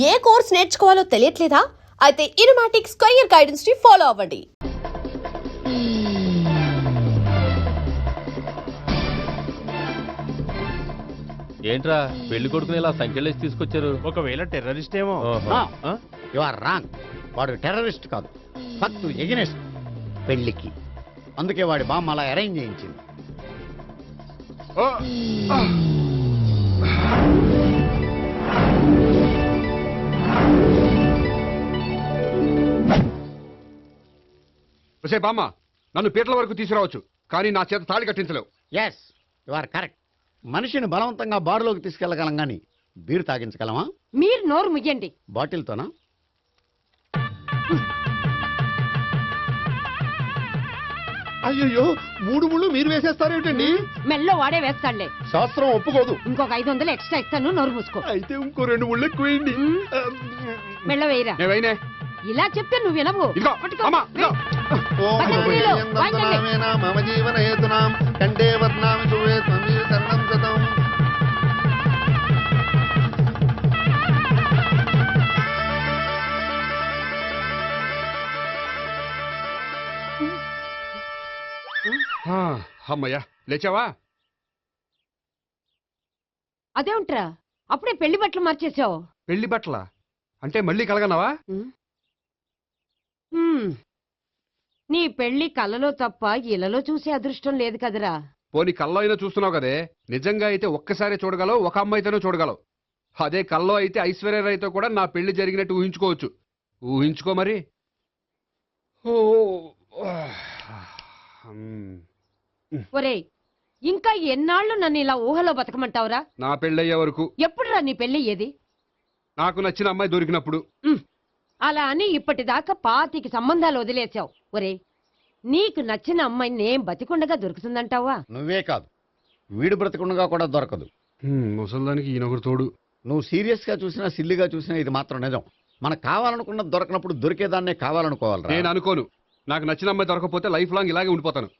ఏ course నేర్చుకోవాలో తెలియట్లేదా? అయితే ఇనుమాటిక్ square guidance ని follow అవ్వండి. ఏంట్రా పెళ్లి కొడుకుని ఇలా సంఖ్యలేసి తీసుకొచ్చారు? ఒకవేళ టెర్రరిస్ట్ ఏమో. You are wrong. వాడు టెర్రరిస్ట్ కాదు, ఫక్తు ఎగనెస్ట్ పెళ్లికి. అందుకే వాడి బామ్మ అలా అరేంజ్ చేయించింది. బామ్మ, నన్ను పీటల వరకు తీసుకురావచ్చు, కానీ నా చేత తాళి కట్టించలేవు. Yes, you are correct. మనిషిని బలవంతంగా బారులోకి తీసుకెళ్లగలం గాని బీరు తాగించగలమా? మీరు నోరు ముయ్యండి. బాటిల్తోనా? అయ్యో, 3 ముళ్ళు మీరు వేసేస్తారేమిటండి? మెల్లో వాడే వేస్తాడులే. శాస్త్రం ఒప్పుకోదు. ఇంకొక 500 ఎక్స్ట్రా ఇస్తాను, నోరు మూసుకో. అయితే ఇంకో 2 ముళ్ళు ఎక్కువేయండి. మెల్ల వేయరా. నేవైనే ఇలా చెప్తే నువ్వు వినవు. ఇదిగో, పట్టుకో. అమ్మా, ఇదిగో. మమ జీవన హేతునాం కంటే వర్ణామి శుభే త్వమీవ శరణం శతం. అమ్మయ్యా, లేచావా? అదేంట్రా అప్పుడే పెళ్లి బట్టలు మార్చేసావు? పెళ్లి బట్టల అంటే మళ్ళీ కలగన్నావా? నీ పెళ్లి కలలో తప్ప ఇలలో చూసే అదృష్టం లేదు కదరా. పోనీ కల్లో అయినా చూస్తున్నావు కదే. నిజంగా అయితే ఒక్కసారి చూడగలవు, ఒక అమ్మాయితోనే చూడగలవు. అదే కల్లో అయితే ఐశ్వర్యరాయ్తో కూడా నా పెళ్లి జరిగినట్టు ఊహించుకోవచ్చు. ఊహించుకో మరి. ఒరేయ్, ఇంకా ఎన్నాళ్ళు నన్ను ఇలా ఊహలో బతకమంటావురా? నా పెళ్ళయ్యే వరకు. ఎప్పుడురా నీ పెళ్లి ఏది? నాకు నచ్చిన అమ్మాయి దొరికినప్పుడు. అలా అని ఇప్పటిదాకా 25 సంబంధాలు వదిలేసావు. ఒరే, నీకు నచ్చిన అమ్మాయి నేను బతికుండగా దొరుకుతుందంటావా? నువ్వే కాదు, వీడు బ్రతకుండగా కూడా దొరకదు. ముసల్దానికి ఈయనొకరు తోడు. నువ్వు సీరియస్ గా చూసినా సిల్లిగా చూసినా ఇది మాత్రం నిజం. మనకు కావాలనుకున్నది దొరకనప్పుడు దొరికేదాన్నే కావాలనుకోవాలి. నేను అనుకోను. నాకు నచ్చిన అమ్మాయి దొరకపోతే లైఫ్ లాంగ్ ఇలాగే ఉండిపోతాను.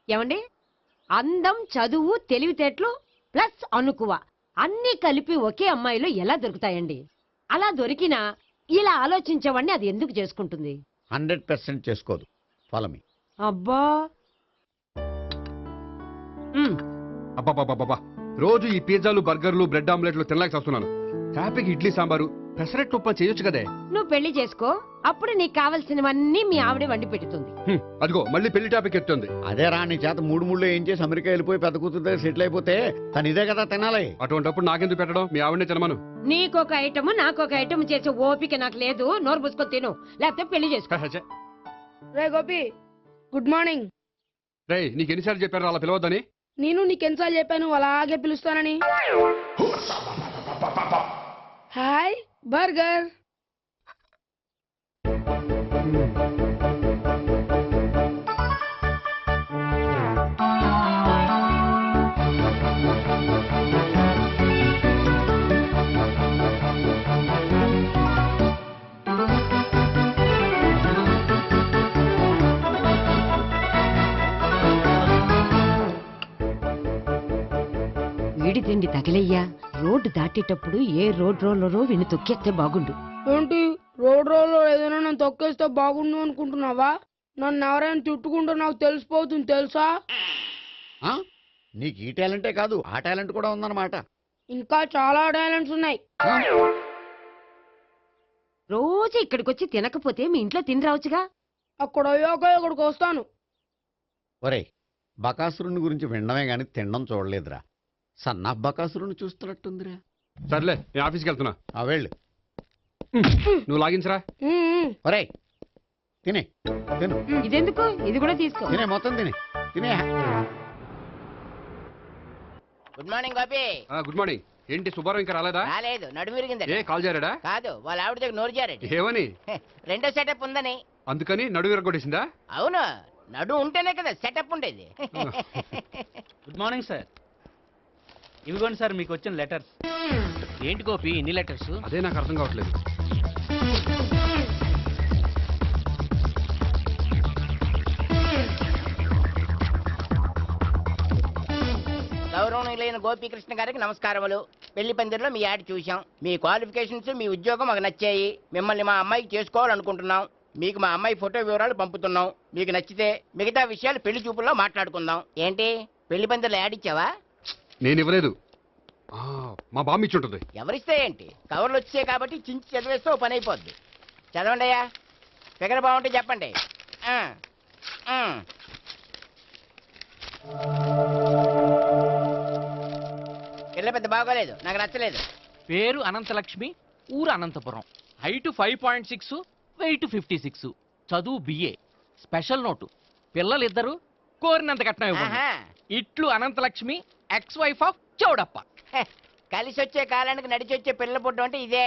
ఏమండి, అందం, చదువు, తెలివితేటలు ప్లస్ అనుకువ అన్నీ కలిపి ఒకే అమ్మాయిలో ఎలా దొరుకుతాయండి? అలా దొరికినా ఇలా ఆలోచించేవాడిని అది ఎందుకు చేసుకుంటుంది? 100% చేసుకోదు. Follow me. అబ్బా, అబ్బాబాబాబా, రోజు ఈ పిజ్జాలు, బర్గర్లు, బ్రెడ్ ఆమ్లెట్లు తినలేక వస్తున్నాను. హ్యాపీకి ఇడ్లీ సాంబారు, పెసరెట్ ఉప్మా చేయొచ్చు కదే. నువ్వు పెళ్లి చేసుకో, అప్పుడు నీకు కావలసినవన్నీ మీ ఆవిడే వండి పెడుతుంది. అదిగో మళ్ళీ పెళ్లి టాపిక్ ఎత్తుంది. అదే రా, నీ చేత 3 ముళ్ళు ఏం చేసి అమెరికా వెళ్ళిపోయి పెద్ద కూతురు సెటిల్ అయిపోతే తను ఇదే కదా తినాలి. అటువంటిప్పుడు నాకెందుకు పెట్టడం? మీ ఆవిడనే తినమను. నీకొక ఐటమ్ నాకొక ఐటమ్ చేసే ఓపిక నాకు లేదు. నోరు పుసుకొని తిను, లేకపోతే పెళ్లి చేసుకో. రే గోపి, గుడ్ మార్నింగ్. రే, నీకు ఎన్నిసార్లు చెప్పారు అలా పిలవద్దని? నేను నీకెన్నిసార్లు చెప్పాను అలాగే పిలుస్తానని? Hi burger. వీడి తిండి తగిలయ్యా. రోడ్డు దాటేటప్పుడు ఏ రోడ్ రోలరో విని తొక్కేస్తే బాగుండు. ఏంటి, రోడ్ రోల్లో ఏదైనా నన్ను తొక్కేస్తే బాగుండు అనుకుంటున్నావా? నన్ను ఎవరైనా చుట్టుకుంటే నాకు తెలిసిపోతుంది తెలుసా? నీకు ఈ టాలెంటే కాదు, ఆ టాలెంట్ కూడా ఉందన్నమాట. ఇంకా చాలా టాలెంట్స్ ఉన్నాయి. రోజు ఇక్కడికొచ్చి తినకపోతే మీ ఇంట్లో తిని రావచ్చుగా. అక్కడ అయ్యాక ఇక్కడికి వస్తాను. ఒరే, బకాసురుని గురించి వినడమే గాని తినడం చూడలేదురా. సన్నా బకాసురుని చూస్తున్నట్టుందిరా. సర్లే, నేను ఆఫీస్కి వెళ్తున్నా. వెళ్ళు. నువ్వు లాగించరా. ఒరే, తినే తిను. ఇదెందుకు? ఇది కూడా తీసుకో. తినే, మొత్తం తినే తినే. Good morning Bobby. Good morning. ఏంటి సుబ్బారావు ఇంకా రాలేదా? రాలేదు, నడుమిరిగింది. ఏ కాల్ చేరాడా? కాదు, వాళ్ళ ఆవిడ దగ్గర నోరు జారాడు. ఏమని? రెండో సెటప్ ఉందని. అందుకని నడువు విరగొట్టేసిందా? అవును, నడు ఉంటేనే కదా సెటప్ ఉండేది. Good morning sir. ఇవిగోండి సార్ మీకు వచ్చిన లెటర్స్. ఏంటి గోపి ఇన్ని లెటర్స్? అదే నాకు అర్థం కావట్లేదు. గౌరవం లేని నేను గోపీకృష్ణ గారికి నమస్కారములు. పెళ్లి పందిరిలో మీ యాడ్ చూశాం. మీ క్వాలిఫికేషన్స్, మీ ఉద్యోగం మాకు నచ్చాయి. మిమ్మల్ని మా అమ్మాయికి చేసుకోవాలనుకుంటున్నాం. మీకు మా అమ్మాయి ఫోటో వివరాలు పంపుతున్నాం. మీకు నచ్చితే మిగతా విషయాలు పెళ్లి చూపుల్లో మాట్లాడుకుందాం. ఏంటి పెళ్లి పందిరిలో యాడ్ ఇచ్చావా? నేను ఇవ్వలేదు. మా బామ్మ ఇచ్చి ఉంటుంది. ఎవరిస్తే ఏంటి, కవర్లు వచ్చాయి కాబట్టి చించి చదివేస్తే ఓ పని అయిపోద్ది. చదవండి అయ్యా. ఫిగర్ బాగుంటే చెప్పండి. పిల్ల పెద్ద బాగోలేదు, నాకు నచ్చలేదు. పేరు అనంతలక్ష్మి, ఊరు అనంతపురం, హైట్ 5.6, వెయిట్ 56, చదువు బిఏ, స్పెషల్ నోటు పిల్లలిద్దరు కోరినంత కట్నం ఇవ్వండి. ఆహా. ఇట్లు Anantalakshmi, ex wife of Choudappa. హె, కలిసి వచ్చే కాలానికి నడిచి వచ్చే పిల్ల పుట్టు అంటే ఇదే.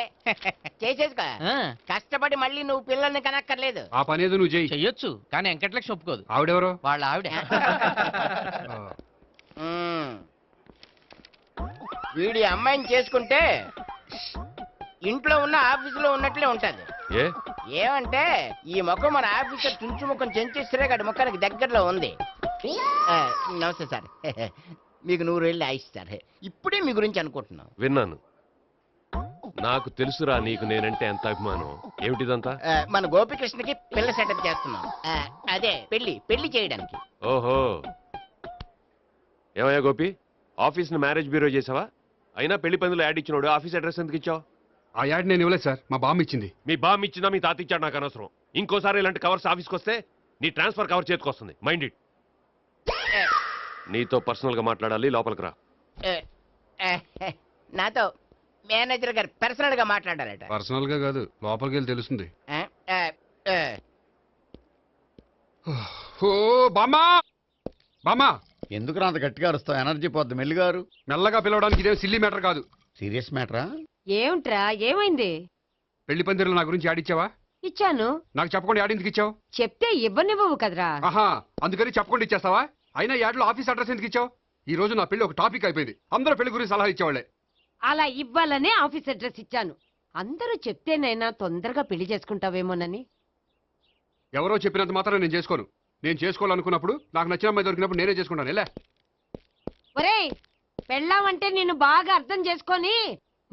చేసేసుకో. ఆ, కష్టపడి మళ్ళీ నువ్వు పిల్లల్ని కనక్కర్లేదు. ఆ పని ఏదో నువ్వు చేయి. చెయ్యొచ్చు కానీ వెంకటలక్ష్మి ఒప్పుకోదు. ఆవిడెవరో? వాళ్ళ ఆవిడ. ఆ, మ్మ్. వీడి అమ్మాయిని చేసుకుంటే ఇంట్లో ఉన్న ఆఫీసులో ఉన్నట్లే ఉంటది. ఏ ఏమంటే ఈ ముఖం మన ఆఫీసర్ తుంచు ముఖం చెంచేశ్వరే గడి ముఖానికి దగ్గరలో ఉంది. నమస్తే సార్. మీకు 100 ఏళ్ళు ఆయుష్ సార్. ఇప్పుడే మీ గురించి అనుకుంటున్నాం. విన్నాను. నాకు తెలుసురా నీకు నేనంటే ఎంత అభిమానం. ఏమిటిదంతా? మన గోపికృష్ణకి పిల్ల సెటప్ చేస్తున్నాం. అదే పెళ్లి చేయడానికి. ఓహో, ఏమయ్యా గోపి, ఆఫీస్ ని మ్యారేజ్ బ్యూరో చేసావా? అయినా పెళ్లి పందులో యాడ్ ఇచ్చినోడు ఆఫీస్ అడ్రస్ ఎందుకు ఇచ్చావు? ఆ యాడ్ నేను ఇవ్వలేదు సార్, మా బామ్మ ఇచ్చింది. మీ బామ్ ఇచ్చిందా మీ తాత ఇచ్చాడు నాకు అనవసరం. ఇంకోసారి ఇలాంటి కవర్స్ ఆఫీస్కి వస్తే నీ ట్రాన్స్ఫర్ కవర్ చేతికి వస్తుంది. Mind it. నీతో పర్సనల్ గా మాట్లాడాలి, లోపలికి రా. నాతో మేనేజర్ గారు పర్సనల్ గా మాట్లాడారట. పర్సనల్ గా కాదు, లోపలికి వెళ్ళి తెలుస్తుంది. ఓ బామ్మా, బామ్మా, ఎందుకు అంత గట్టిగా అరుస్తావు? ఎనర్జీ పోద్ది. మెల్లిగారు. మెల్లగా పిలవడానికి ఇదేం సిల్లీ మ్యాటర్ కాదు. సీరియస్ మ్యాటరా? ఏమిట్రా ఏమైంది? పెళ్లి పందిరిలో నా గురించి యాడ్ ఇచ్చావా? ఇచ్చాను. నాకు చెప్పకుండా యాడ్ ఎందుకు ఇచ్చావు? చెప్తే ఇవ్వనివ్వవు కదరా. ఆహా, అందుకని చెప్పకుండా ఇచ్చేస్తావా? అయినా యాడ్లో ఆఫీస్ అడ్రస్ ఎందుకు ఇచ్చావు? ఈ రోజు నా పెళ్లి ఒక టాపిక్ అయిపోయింది. అందరూ పెళ్లి గురించి సలహా ఇచ్చేవాళ్లే. అలా ఇవ్వాలనే ఆఫీస్ అడ్రస్ ఇచ్చాను. అందరూ చెప్తేనైనా తొందరగా పెళ్లి చేసుకుంటావేమోనని. ఎవరో చెప్పినంత మాత్రం నేను చేసుకోను. నేను చేసుకోవాలనుకున్నప్పుడు, నాకు నచ్చిన అమ్మాయి దొరికినప్పుడు నేనే చేసుకుంటాను. ఎలా? ఒరేయ్, పెళ్ళామంటే నిన్ను బాగా అర్థం చేసుకొని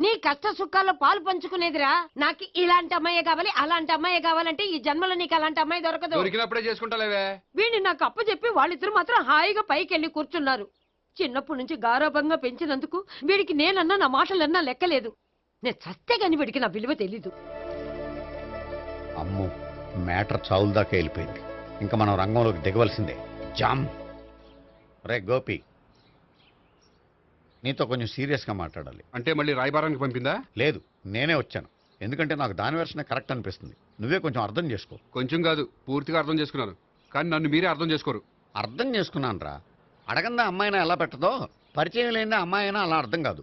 నీ కష్ట సుఖాల్లో పాలు పంచుకునేదిరా. నాకు ఇలాంటి అమ్మాయి కావాలి, అలాంటి అమ్మాయి కావాలంటే ఈ జన్మలో నీకు అలాంటి అమ్మాయి దొరకదు. దొరికినప్పుడే చేసుకుంటాలేవే. వీడిని నాకు అప్పచెప్పి వాళ్ళిద్దరు మాత్రం హాయిగా పైకి వెళ్ళి కూర్చున్నారు. చిన్నప్పటి నుంచి గారాభంగా పెంచినందుకు వీడికి నేనన్నా నా మాటలన్నా లెక్కలేదు. నేను చస్తే గాని వీడికి నా విలువ తెలీదు. అమ్మో, మ్యాటర్ చావుల దాకా వెళ్ళిపోయింది. ఇంకా మనం రంగంలోకి దిగవలసిందే. జామ్. రే గోపి, నీతో కొంచెం సీరియస్గా మాట్లాడాలి. అంటే మళ్ళీ రాయబారానికి పంపిందా? లేదు, నేనే వచ్చాను. ఎందుకంటే నాకు దాని వెర్షనే కరెక్ట్ అనిపిస్తుంది. నువ్వే కొంచెం అర్థం చేసుకో. కొంచెం కాదు, పూర్తిగా అర్థం చేసుకున్నాను. కానీ నన్ను మీరే అర్థం చేసుకోరు. అర్థం చేసుకున్నాను రా. అడగందా అమ్మాయినా ఎలా పెట్టదో, పరిచయం లేని అమ్మాయి అయినా అలా అర్థం కాదు.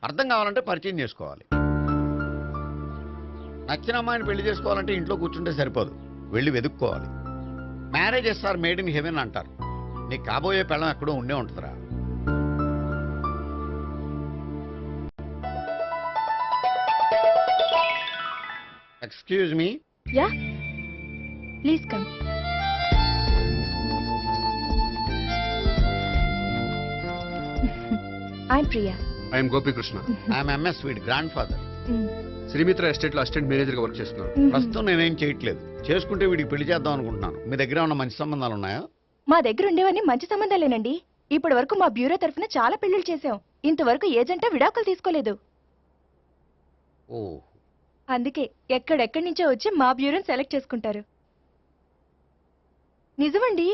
అర్థం కావాలంటే పరిచయం చేసుకోవాలి. నచ్చిన అమ్మాయిని పెళ్లి చేసుకోవాలంటే ఇంట్లో కూర్చుంటే సరిపోదు, వెళ్ళి వెతుక్కోవాలి. Marriages are made in heaven అంటారు. నీకు కాబోయే పెళ్ళం ఎక్కడో ఉండే ఉంటుందిరా. Excuse me. Yeah, please come. I'm Priya. I'm Gopikrishna. I'm ఎంఎస్ వీడ్ గ్రాండ్ ఫాదర్. శ్రీమిత్ర ఎస్టేట్ లో అసిస్టెంట్ మేనేజర్ గా వర్క్ చేస్తున్నాను. ప్రస్తుతం నేనేం చేయట్లేదు. చేసుకుంటే వీడికి పెళ్లి చేద్దాం అనుకుంటున్నాను. మీ దగ్గర ఉన్న మంచి సంబంధాలు ఉన్నాయా? మా దగ్గర ఉండేవన్నీ మంచి సంబంధాలేనండి. ఇప్పటి వరకు మా బ్యూరో తరఫున చాలా పెళ్లిళ్ళు చేశాం. ఇంతవరకు ఏజెంట్ విడాకులు తీసుకోలేదు. ఓ, అందుకే ఎక్కడెక్కడి నుంచో వచ్చి మా బ్యూరోని సెలెక్ట్ చేసుకుంటారు. నిజమండి,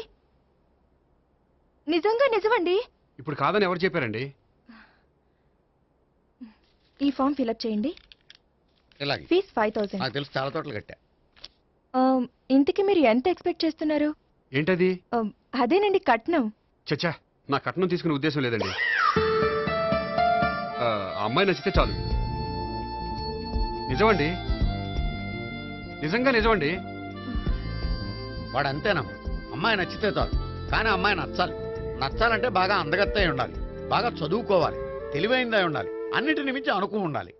నిజంగా నిజమండి. ఇప్పుడు కాదని ఎవరు చెప్పారండి? ఈ ఫామ్ ఫిలప్ చేయండి. ఇలాగే. ఫీజ్ 5000. నాకు తెలుసు, చాలా తోటలు కట్టా. ఇంతకి మీరు ఎంత ఎక్స్పెక్ట్ చేస్తున్నారు? ఏంటది? అదేనండి కట్నం. చచ్చా, నా కట్నం తీసుకునే ఉద్దేశం లేదండి. ఆ అమ్మాయి నచ్చితే చాలు. నిజమండి, నిజంగా నిజమండి. వాడు అంతేనా? అమ్మాయి నచ్చితే చాలు, కానీ అమ్మాయి నచ్చాలి. నచ్చాలంటే బాగా అందగత్తై ఉండాలి, బాగా చదువుకోవాలి, తెలివైందై ఉండాలి, అన్నిటిని మించి అనుకు ఉండాలి.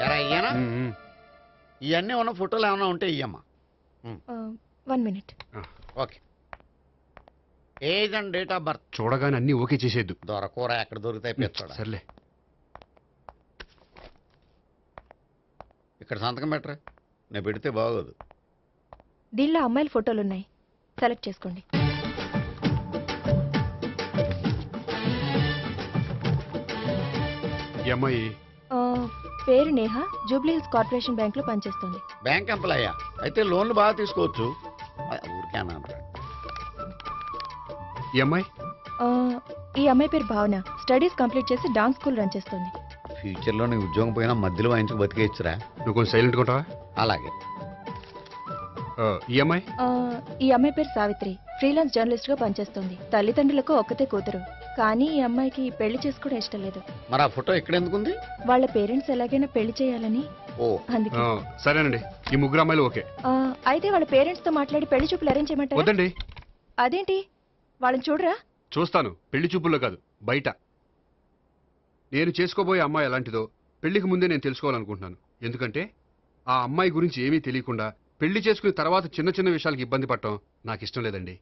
ఎరా ఇయ్యనా? ఇవన్నీ ఉన్న ఫోటోలు ఏమైనా ఉంటే ఇయ్యమ్మా. 1 minute. Okay. Age and date of birth. చూడగానే అన్ని ఓకే చేసేద్దు. దొరకూర ఎక్కడ దొరుకుతాయి పెంచాడు. సర్లే. ఇక్కడ సంతకం పెట్టరా, నేను పెడితే బాగోదు. దీనిలో అమ్మాయిల ఫోటోలున్నాయి, సెలెక్ట్ చేసుకోండి. ఈ అమ్మాయి ఆ, పేరు Neha, Jubilee hills corporation bank లో పనిచేస్తుంది. బ్యాంక్ ఎంప్లాయా? అయితే లోన్లు బాగా తీసుకోవచ్చు. ఊరికే అన్నా. ఈ అమ్మాయి ఆ, ఈ అమ్మాయి పేరు భావన, స్టడీస్ కంప్లీట్ చేసి డాన్స్ స్కూల్ రన్ చేస్తుంది. ఫ్యూచర్లో నీ ఉద్యోగం పోయినా మధ్యలో వాయించుకు బతికేయచ్చురా. నువ్వు కొంచెం సైలెంట్గా ఉంటావా? అలాగే. ఈ అమ్మాయి ఆ, ఈ అమ్మాయి పేరు సావిత్రి, ఫ్రీలాన్స్ జర్నలిస్ట్ గా పనిచేస్తుంది. తల్లిదండ్రులకు ఒక్కతే కూతురు, కానీ ఈ అమ్మాయికి పెళ్లి చేసుకోవడం ఇష్టం లేదు. మరి ఆ ఫోటో ఎక్కడ ఎందుకుంది? వాళ్ళ పేరెంట్స్ ఎలాగైనా పెళ్లి చేయాలని, ఓ అందుకే. సరేనండి, ఈ ముగ్గురు అమ్మాయిలు ఓకే. ఆ, అయితే వాళ్ళ పేరెంట్స్ తో మాట్లాడి పెళ్లి చూపులు అరేంజ్ చేయమంటారా? వద్దండి. అదేంటి, వాళ్ళని చూడరా? చూస్తాను, పెళ్లి చూపుల్లో కాదు, బయట. నేను చేసుకోబోయే అమ్మాయి ఎలాంటిదో పెళ్లికి ముందే నేను తెలుసుకోవాలనుకుంటున్నాను. ఎందుకంటే ఆ అమ్మాయి గురించి ఏమీ తెలియకుండా పెళ్లి చేసుకున్న తర్వాత చిన్న చిన్న విషయాలకు ఇబ్బంది పడటం నాకు ఇష్టం లేదండి.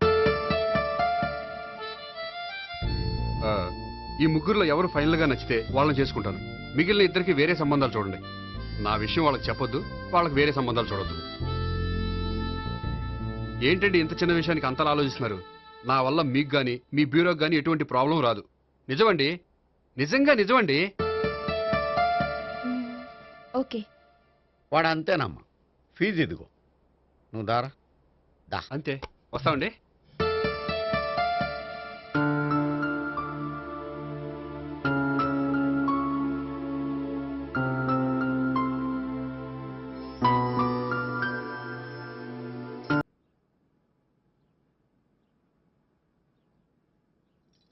ఈ ముగ్గురులో ఎవరు ఫైనల్ గా నచ్చితే వాళ్ళని చేసుకుంటాను. మిగిలిన ఇద్దరికి వేరే సంబంధాలు చూడండి. నా విషయం వాళ్ళకి చెప్పొద్దు, వాళ్ళకి వేరే సంబంధాలు చూడొద్దు. ఏంటండి ఇంత చిన్న విషయానికి అంతలా ఆలోచిస్తున్నారు? నా వల్ల మీకు గాని మీ బ్యూరోకి గాని ఎటువంటి ప్రాబ్లం రాదు. నిజమండి, నిజంగా నిజమండి. ఓకే. వాడు అంతేనమ్మా. ఫీజు ఇదిగో, నువ్వు దారా. దా. అంతే, వస్తామండి.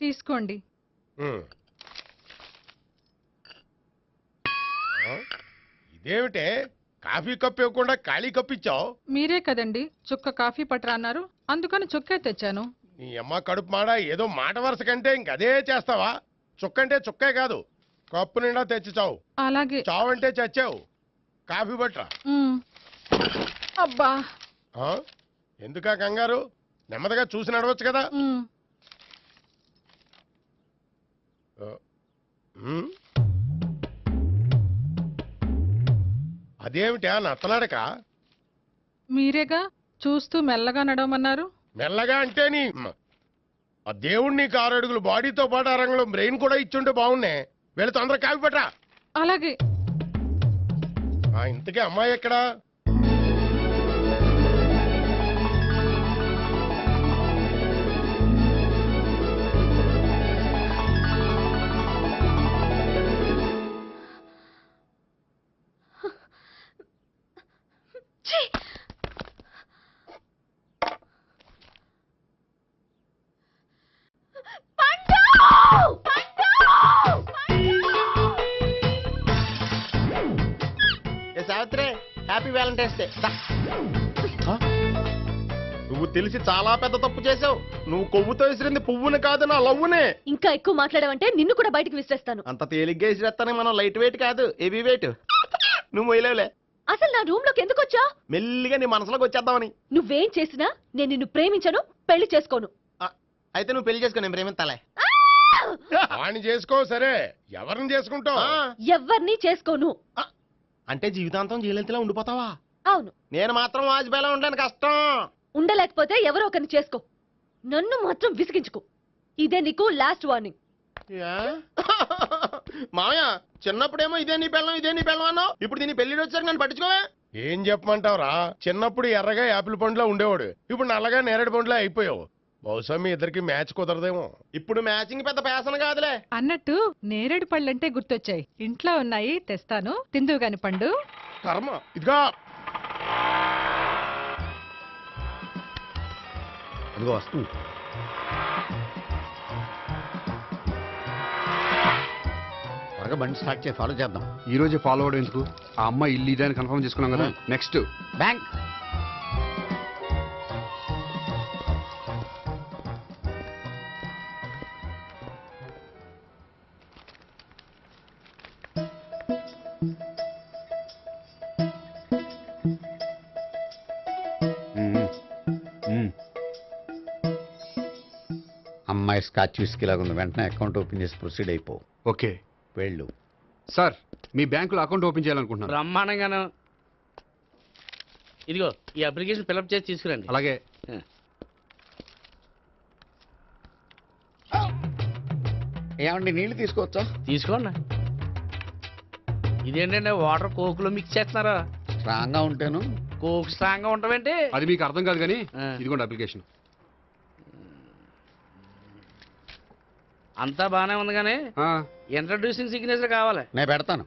తీసుకోండి. ఇదేమిటే కాఫీ కప్ ఇవ్వకుండా ఖాళీ కప్ ఇచ్చావు? మీరే కదండి చుక్క కాఫీ పట్టరా అన్నారు, అందుకని చుక్కే తెచ్చాను. నీ అమ్మ కడుపు మాడ, ఏదో మాట వరుస కంటే ఇంకదే చేస్తావా? చుక్కంటే చుక్కే కాదు, కప్పు నిండా తెచ్చి చావు. అలాగే. చావంటే చచ్చావు. కాఫీ పట్టరా. ఉమ్. అబ్బా. ఆ? ఎందుకా కంగారు? నెమ్మదిగా చూసి నడవచ్చు కదా. ఉమ్. ఉమ్? అదేమిటా నత్తలాడక? మీరేగా చూస్తూ మెల్లగా నడవమన్నారు. మెల్లగా అంటే నీ ఆ దేవుడు నీకు 6 అడుగులు బాడీతో పాటు ఆ రంగంలో బ్రెయిన్ కూడా ఇచ్చుంటే బాగున్నే. వెళ్ళి తొందర కాఫీ పట్టరా. అలాగే. ఇంతకీ అమ్మాయి ఎక్కడా? Savitri, happy Valentine's day. నువ్వు తెలిసి చాలా పెద్ద తప్పు చేసావు. నువ్వు కొవ్వుతో విసిరింది పువ్వుని కాదు, నా లవ్వునే. ఇంకా ఎక్కువ మాట్లాడావంటే నిన్ను కూడా బయటకు విసిరేస్తాను. అంత తేలిగ్గా విసిరేస్తానే, మనం లైట్ వెయిట్ కాదు, హెవీ వెయిట్. నువ్వు మొయ్యలేవులే. అసలు నా రూమ్ లోకి ఎందుకు వచ్చా? మెల్లిగా నీ మనసులోకి వచ్చేద్దామని. నువ్వేం చేసినా నేను నిన్ను ప్రేమించను, పెళ్లి చేసుకోను. అయితే నువ్వు పెళ్లి చేసుకో, నేను ప్రేమిస్తాలే. వాణ్ణి చేసుకో. సరే, ఎవరిని చేసుకుంటావు? ఎవ్వరిని చేసుకోను. అంటే జీవితాంతం జయలలితలా ఉండిపోతావా? అవును. నేను మాత్రం వాజ్పేయిలా ఉండలేను, కష్టం. ఉండలేకపోతే ఎవరో ఒకరిని చేసుకో, నన్ను మాత్రం విసిగించుకో. ఇదే నీకు లాస్ట్ వార్నింగ్. మామయ్య, చిన్నప్పుడేమో ఇదే నీ పెళ్ళం అన్నావు, ఇప్పుడు దీని పెళ్లి వచ్చారు నన్ను పట్టించుకోవే. ఏం చెప్పమంటావురా? చిన్నప్పుడు ఎర్రగా యాపిల్ పండులా ఉండేవాడు, ఇప్పుడు నల్లగా నేరేడు పండులా అయిపోయావు. బహుశా మీ ఇద్దరికి మ్యాచ్ కుదరదేమో. ఇప్పుడు మ్యాచింగ్ పెద్ద పేసన కాదులే. అన్నట్టు నేరేడు పళ్ళంటే గుర్తొచ్చాయి, ఇంట్లో ఉన్నాయి, తెస్తాను, తిందువు గాని పండు. కర్మ. ఇదిగా అదిగో వస్తుంది. త్వరగా బండి స్టార్ట్ చేసి ఫాలో చేద్దాం. ఈ రోజే ఫాలో అవడం ఎందుకు? ఆ అమ్మాయి ఇల్లు ఇదని కన్ఫర్మ్ చేసుకున్నాం కదా. Next bank. అమ్మాయి స్కాచ్ విస్కీ లాగా ఉంది, వెంటనే అకౌంట్ ఓపెన్ చేసి ప్రొసీడ్ అయిపో. ఓకే వెళ్ళు. సార్, మీ బ్యాంకులో అకౌంట్ ఓపెన్ చేయాలనుకుంటున్నాను. బ్రహ్మాండంగాను. ఇదిగో ఈ అప్లికేషన్ ఫిలప్ చేసి తీసుకురండి. అలాగే. ఏమండి నీళ్లు తీసుకోవచ్చా? తీసుకోండి. ఇదేంటంటే వాటర్ కోకులో మిక్స్ చేస్తున్నారా? స్ట్రాంగ్ గా ఉంటాను. కోక్ స్ట్రాంగ్ గా ఉంటావేంటి? అది మీకు అర్థం కాదు కానీ ఇదిగోండి అప్లికేషన్. అంతా బానే ఉంది కానీ ఇంట్రడ్యూసింగ్ సిగ్నేచర్ కావాలి. నేను పెడతాను.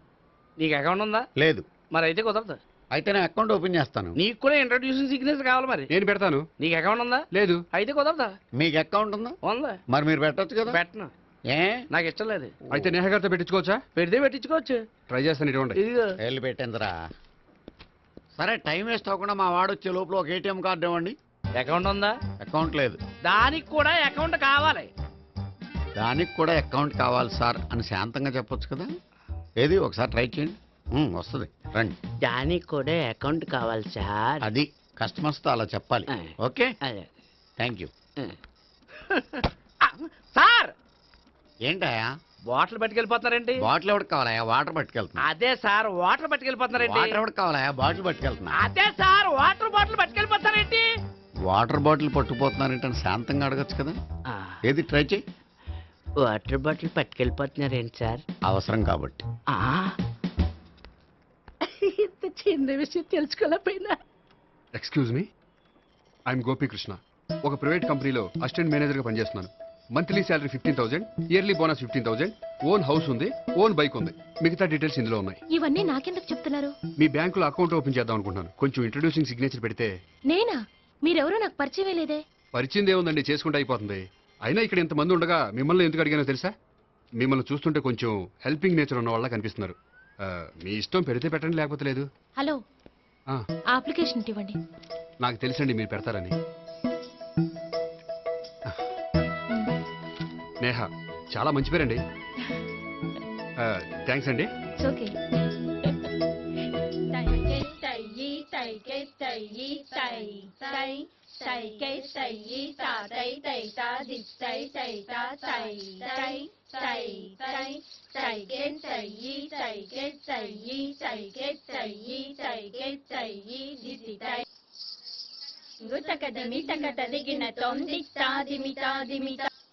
నీకు అకౌంట్ ఉందా? లేదు. మరి అయితే కుదరదు. అయితే నేను అకౌంట్ ఓపెన్ చేస్తాను. నీకు కూడా ఇంట్రడ్యూసింగ్ సిగ్నేచర్ కావాలి. మరి నేను పెడతాను. నీకు అకౌంట్ ఉందా? లేదు. అయితే కుదరదా? మీకు అకౌంట్ ఉందా? ఉందా? మరి మీరు పెట్టొచ్చు కదా. పెట్టను. ఏ నాకు ఇష్టం లేదు. అయితే నేహ గారితో పెట్టించుకోవచ్చా? పెడితే పెట్టించుకోవచ్చు. ట్రై చేస్తాను. ఇటువంటి ఇదిగో వెళ్ళి పెట్టిందిరా. సరే టైం వేస్ట్ అవ్వకుండా మా వాడు వచ్చే లోపల ఒక ఏటీఎం కార్డు ఇవ్వండి. అకౌంట్ ఉందా? అకౌంట్ లేదు. దానికి కూడా అకౌంట్ కావాలి. దానికి కూడా అకౌంట్ కావాలి సార్ అని శాంతంగా చెప్పొచ్చు కదా. ఏది ఒకసారి ట్రై చేయండి. వస్తుంది, రండి. దానికి కూడా అకౌంట్ కావాలి సార్. అది కస్టమర్స్తో అలా చెప్పాలి. Okay, thank you. సార్ ఏంటయా బాటిల్ పట్టుకెళ్ళిపోతున్నారేంటి? బాటిల్ ఎవరికి కావాలయా? వాటర్ పట్టుకెళ్తున్నా. అదే సార్ వాటర్ పట్టుకెళ్ళిపోతున్నారేంటి? వాటర్ ఎవరికి కావాలయా? బాటిల్ పట్టుకెళ్తున్నా. అదే సార్ వాటర్ బాటిల్ పట్టుకెళ్ళిపోతారేంటి? వాటర్ బాటిల్ పట్టుకుపోతున్నారేంటని శాంతంగా అడగచ్చు కదా. ఏది ట్రై చేయి. వాటర్ బాటిల్ పట్టుకెళ్ళిపోతున్నారేంటి సార్? అవసరం కాబట్టి. ఇంత చిన్న విషయం తెలుసుకోలేకపోయినా. Excuse me, I'm Gopikrishna. ఒక ప్రైవేట్ కంపెనీలో అసిస్టెంట్ మేనేజర్ గా పనిచేస్తున్నాను. Monthly salary 15,000, yearly bonus 15,000, own house ఉంది, ఓన్ బైక్ ఉంది. మిగతా డీటెయిల్స్ ఇందులో ఉన్నాయి. ఇవన్నీ నాకెందుకు చెప్తున్నారు? మీ బ్యాంకులో అకౌంట్ ఓపెన్ చేద్దాం అనుకుంటున్నాను. కొంచెం ఇంట్రడ్యూసింగ్ సిగ్నేచర్ పెడితే. నేనా? మీరెవరో నాకు పరిచయమే లేదే. పరిచయం ఏముందండి, చేసుకుంటే అయిపోతుంది. అయినా ఇక్కడ ఇంతమంది ఉండగా మిమ్మల్ని ఎందుకు అడిగానో తెలుసా? మిమ్మల్ని చూస్తుంటే కొంచెం హెల్పింగ్ నేచర్ ఉన్న వాళ్ళ కనిపిస్తున్నారు. మీ ఇష్టం పెడితే పెట్టండి, లేకపోతే లేదు. హలో, అప్లికేషన్ ఇవ్వండి. నాకు తెలుసండి మీరు పెడతారని. నేహ, చాలా మంచి పేరండి. థ్యాంక్స్ అండి. ఓకే.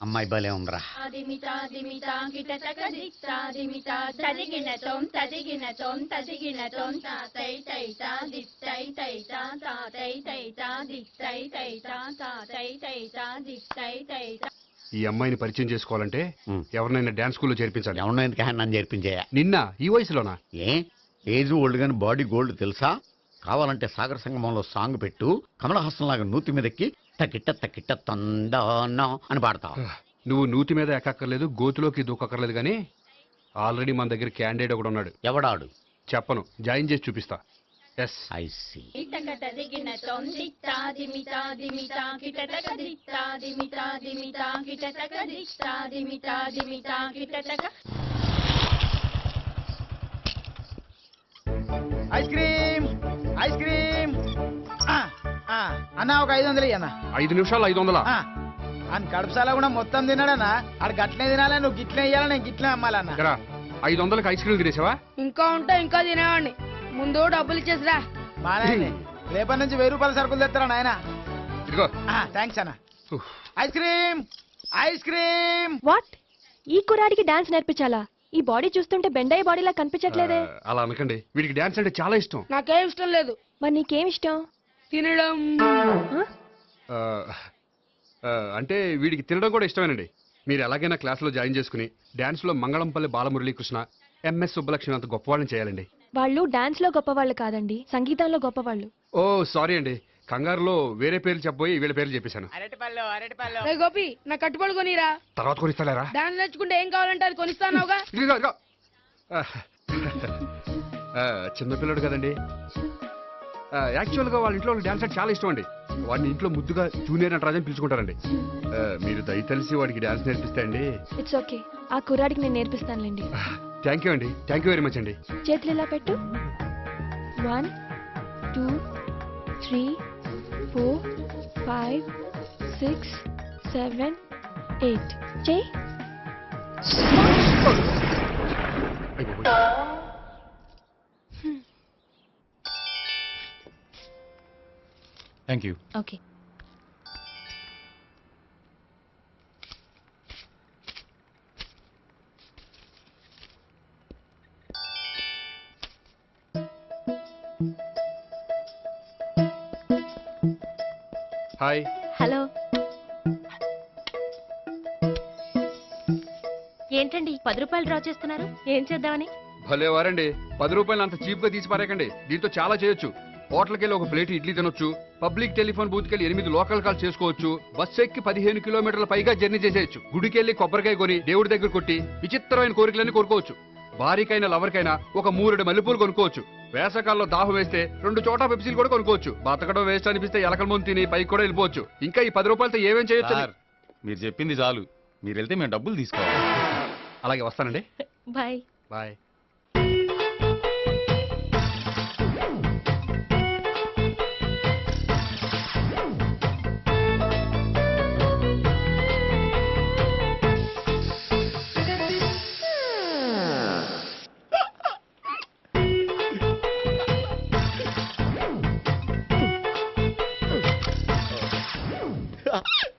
అమ్మాయి భలే ఉందిరా. ఈ అమ్మాయిని పరిచయం చేసుకోవాలంటే ఎవరినైనా డాన్స్ స్కూల్లో చేర్పించాలి. ఎవరినో ఎందుకు నన్ను చేర్పించేయా? నిన్న ఈ వయసులోనా? ఏజ్ ఓల్డ్ గాని బాడీ గోల్డ్ తెలుసా? కావాలంటే సాగర సంగమంలో సాంగ్ పెట్టు, కమలహాసం లాగా నూతి మీదకి తకిట్ట తకిట్ట తందానా అని పాడతావు. నువ్వు నూతి మీద ఎక్కక్కర్లేదు, గోతులోకి దూకక్కర్లేదు, కానీ ఆల్రెడీ మన దగ్గర క్యాండిడేట్ ఒకడు ఉన్నాడు. ఎవడాడు? చెప్పను, జాయిన్ చేసి చూపిస్తా. Yes, I see. Ice cream, ice cream అన్న. ఒక 500 అన్న. 5 నిమిషాలు 500? అని కడుపుసాల కూడా మొత్తం తిన్నాడన్నా. ఆడు గట్లనే తినాలా, నువ్వు గిట్లే ఇయ్యాలా, నేను గిట్లే అమ్మాలన్నా. 500కి ఐస్ క్రీమ్ తినేసావా? ఇంకా ఉంటే ఇంకా తినేవాడిని. ముందు డబ్బులు ఇచ్చేసిరా. బానే, రేపటి నుంచి 1000 రూపాయల సరుకులు తెస్తారా నాయన? ఇదిగో. థ్యాంక్స్ అన్న. Ice cream, ice cream. What? ఈ కురాడికి డాన్స్ నేర్పించాలా? ఈ బాడీ చూస్తుంటే బెండయ్య బాడీలా కనిపించట్లేదే. అలా అనకండి, వీడికి డాన్స్ అంటే చాలా ఇష్టం. నాకేం ఇష్టం లేదు. మరి నీకేం ఇష్టం? తినడం. అంటే వీడికి తినడం కూడా ఇష్టమేనండి. మీరు ఎలాగైనా క్లాస్లో జాయిన్ చేసుకుని డాన్స్లో మంగళంపల్లి బాలమురళీకృష్ణ, ఎంఎస్ సుబ్బలక్ష్మి అంత గొప్పవాళ్ళని చేయాలండి. వాళ్ళు డాన్స్ లో గొప్పవాళ్ళు కాదండి, సంగీతంలో గొప్పవాళ్ళు. ఓ సారీ అండి, కంగారులో వేరే పేర్లు చెప్పబోయి వీళ్ళ పేర్లు చెప్పేశాను. రే గోపి, నా కట్టుబడి కొనిరా. తర్వాత కొనిస్తారా? డాన్స్ నేర్చుకుంటే ఏం కావాలంటే అది కొనిస్తానావుగా. చిన్నపిల్లడు కదండి. యాక్చువల్గా వాళ్ళ ఇంట్లో డాన్స్ అంటే చాలా ఇష్టం అండి. వాడిని ఇంట్లో ముద్దుగా జూనియర్ నటరాజని పిలుచుకుంటారండి. మీరు దయ తెలిసి వాడికి డాన్స్ నేర్పిస్తే అండి. ఇట్స్ ఓకే, ఆ కుర్రాడికి నేను నేర్పిస్తానులేండి. థ్యాంక్ యూ అండి, థ్యాంక్ యూ వెరీ మచ్ అండి. చేతులు ఇలా పెట్టు. 1 2 3 4 5 6 7 8 చెయ్యి. Thank you. Okay. Hi. Hello. ఏంటండి 10 రూపాయలు డ్రా చేస్తున్నారు? ఏం చేద్దామని? భలే వారండి, 10 రూపాయలు అంత చీప్ గా తీసి పారేకండి. దీంతో చాలా చేయొచ్చు. హోటల్కి వెళ్ళి ఒక ప్లేట్ ఇడ్లీ తినొచ్చు, పబ్లిక్ టెలిఫోన్ బూత్ కెళ్ళి 8 లోకల్ కాల్ చేసుకోవచ్చు, బస్ ఎక్కి 15 కిలోమీటర్ల పైగా జర్నీ చేసేయచ్చు, గుడికి వెళ్ళి కొబ్బరికాయ కొని దేవుడి దగ్గర కొట్టి విచిత్రమైన కోరికలన్నీ కోరుకోవచ్చు, భారీకైనా లవర్కైనా ఒక 3 మల్లెపూలు కొనుక్కోవచ్చు, వేసవకాలంలో దాహం వేస్తే 2 చోటా పెప్సీలు కూడా కొనుక్కోవచ్చు, బతకడం వేస్ట్ అనిపిస్తే ఎలకల ముందు తిని పైకి కూడా వెళ్ళిపోవచ్చు. ఇంకా ఈ 10 రూపాయలతో ఏమేం చేయొచ్చు? మీరు చెప్పింది చాలు, మీరు వెళ్తే మేము డబ్బులు తీసుకోవాలి. అలాగే వస్తానండి. బాయ్. బాయ్.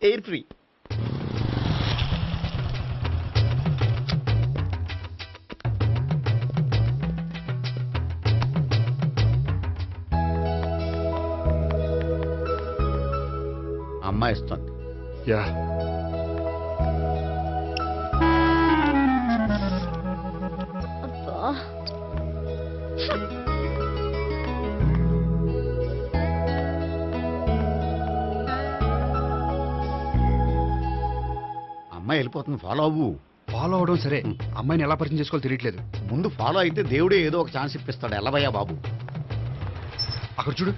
Air free. అమ్మాయి ఇస్తుంది. యా. అబ్బా. అమ్మాయి వెళ్ళిపోతుంది, ఫాలో అవ్వు. ఫాలో అవడం సరే, అమ్మాయిని ఎలా పరిచయం చేసుకోవాలో తెలియట్లేదు. ముందు ఫాలో అయితే దేవుడే ఏదో ఒక ఛాన్స్ ఇప్పిస్తాడు. ఎల్లవయ్యా బాబు. అక్కడ చూడు.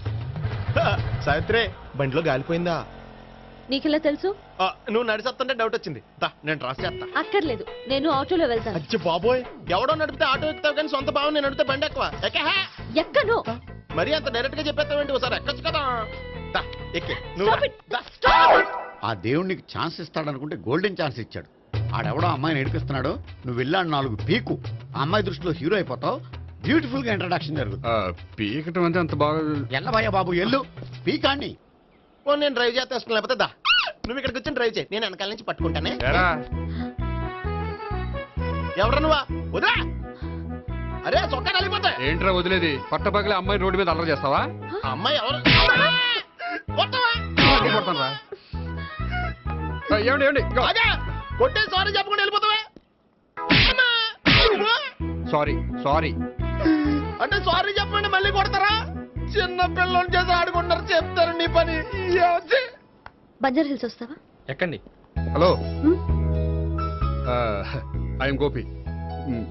సావిత్రి, బండిలో గాలిపోయిందా? నీకెలా తెలుసు? నువ్వు నడిచేస్తుంటే డౌట్ వచ్చింది. నేను ట్రాస్ చేస్తా. అక్కర్లేదు, నేను ఆటోలో వెళ్తాను. అచ్చి బాబోయ్, ఎవడో నడిపితే ఆటో ఎక్కుతావు కానీ సొంత భావం నేను నడిపితే బండి ఎక్కువ. ఎక్కను. మరి అంత డైరెక్ట్ గా చెప్పేస్తావేంటి? ఒకసారి ఎక్కొచ్చు కదా. ఎక్కే నువ్వు. ఆ దేవుడికి ఛాన్స్ ఇస్తాడనుకుంటే గోల్డెన్ ఛాన్స్ ఇచ్చాడు. ఆడెవడో అమ్మాయిని ఏడిపిస్తున్నాడు, నువ్వు వెళ్ళాడు 4 పీకు. ఆ అమ్మాయి దృష్టిలో హీరో అయిపోతావు. బ్యూటిఫుల్ గా ఇంట్రడక్షన్ జరుగుతుంది. పీకటం అంటే అంత బాగా. ఎల్లవయ్యా బాబు, ఎల్లు పీకాన్ని. నేను డ్రైవ్ చేస్తాను, లేకపోతే దా నువ్వు ఇక్కడికి వచ్చి డ్రైవ్ చేయి, నేను వెనకాల నుంచి పట్టుకుంటానే. ఎవరు నువ్వా? వదిలా. అరే చొక్కా కలిగిపోతా. ఏంట్రా వదిలేది? పట్టపగలే అమ్మాయి రోడ్డు మీద అల్లరి చేస్తావా? అమ్మాయి ఎవరు? కొడతానురా. ఏమండి ఏమండి, కొట్టే సారీ చెప్పకుండా వెళ్ళిపోతావా? సారీ సారీ అంటే సారీ చెప్పండి మళ్ళీ కొడతారా? చిన్న పిల్లలు చేసి ఆడుకుంటారు, చెప్తారు నీ పని. బంజారా హిల్స్ వస్తావా? ఎక్కండి. Hello, I'm Gopi.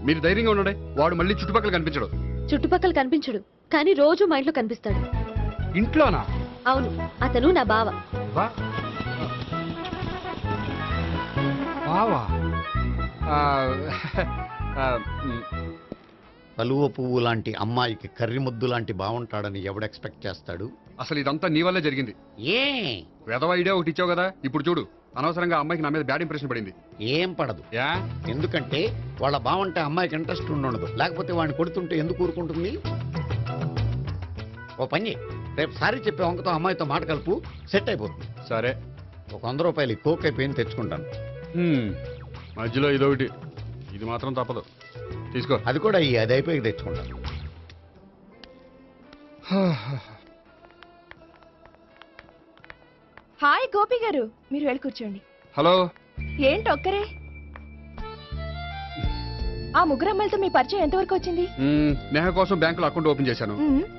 మీరు ధైర్యంగా ఉండండి. వాడు మళ్ళీ చుట్టుపక్కల కనిపించడు. చుట్టుపక్కల కనిపించడు, కానీ రోజు మా ఇంట్లో కనిపిస్తాడు. ఇంట్లోనా? అవును, అతను నా బావ. బావా? కలువ పువ్వు లాంటి అమ్మాయికి కర్రి ముద్దు లాంటి బాగుంటాడని ఎవడు ఎక్స్పెక్ట్ చేస్తాడు? అసలు ఇదంతా నీ వల్లే జరిగింది. ఏ వెధవ ఐడియా ఒకటి ఇచ్చావు కదా, ఇప్పుడు చూడు. అనవసరంగా అమ్మాయికి నా మీద బ్యాడ్ ఇంప్రెషన్ పడింది. ఏం పడదు. ఎందుకంటే వాళ్ళ బాగుంటే అమ్మాయికి ఇంట్రెస్ట్ ఉండదు. లేకపోతే వాడిని కొడుతుంటే ఎందుకు ఊరుకుంటుంది? ఓ పని, రేపు సారీ చెప్పే వంకతో అమ్మాయితో మాట కలుపు, సెట్ అయిపోతుంది. సరే, ఒక 100 రూపాయలు కోక్ అయిపోయింది, తెచ్చుకుంటాను. మధ్యలో ఇదొకటి, ఇది మాత్రం తప్పదు. తీసుకో. అది కూడా అది అయిపోయి తెచ్చుకుంటాను. హాయ్ గోపి గారు, మీరు వెళ్ళి కూర్చోండి. హలో. ఏంటి ఒక్కరే? ఆ 3 అమ్మాయిలతో మీ పరిచయం ఎంతవరకు వచ్చింది? నేహ కోసం బ్యాంకులో అకౌంట్ ఓపెన్ చేశాను.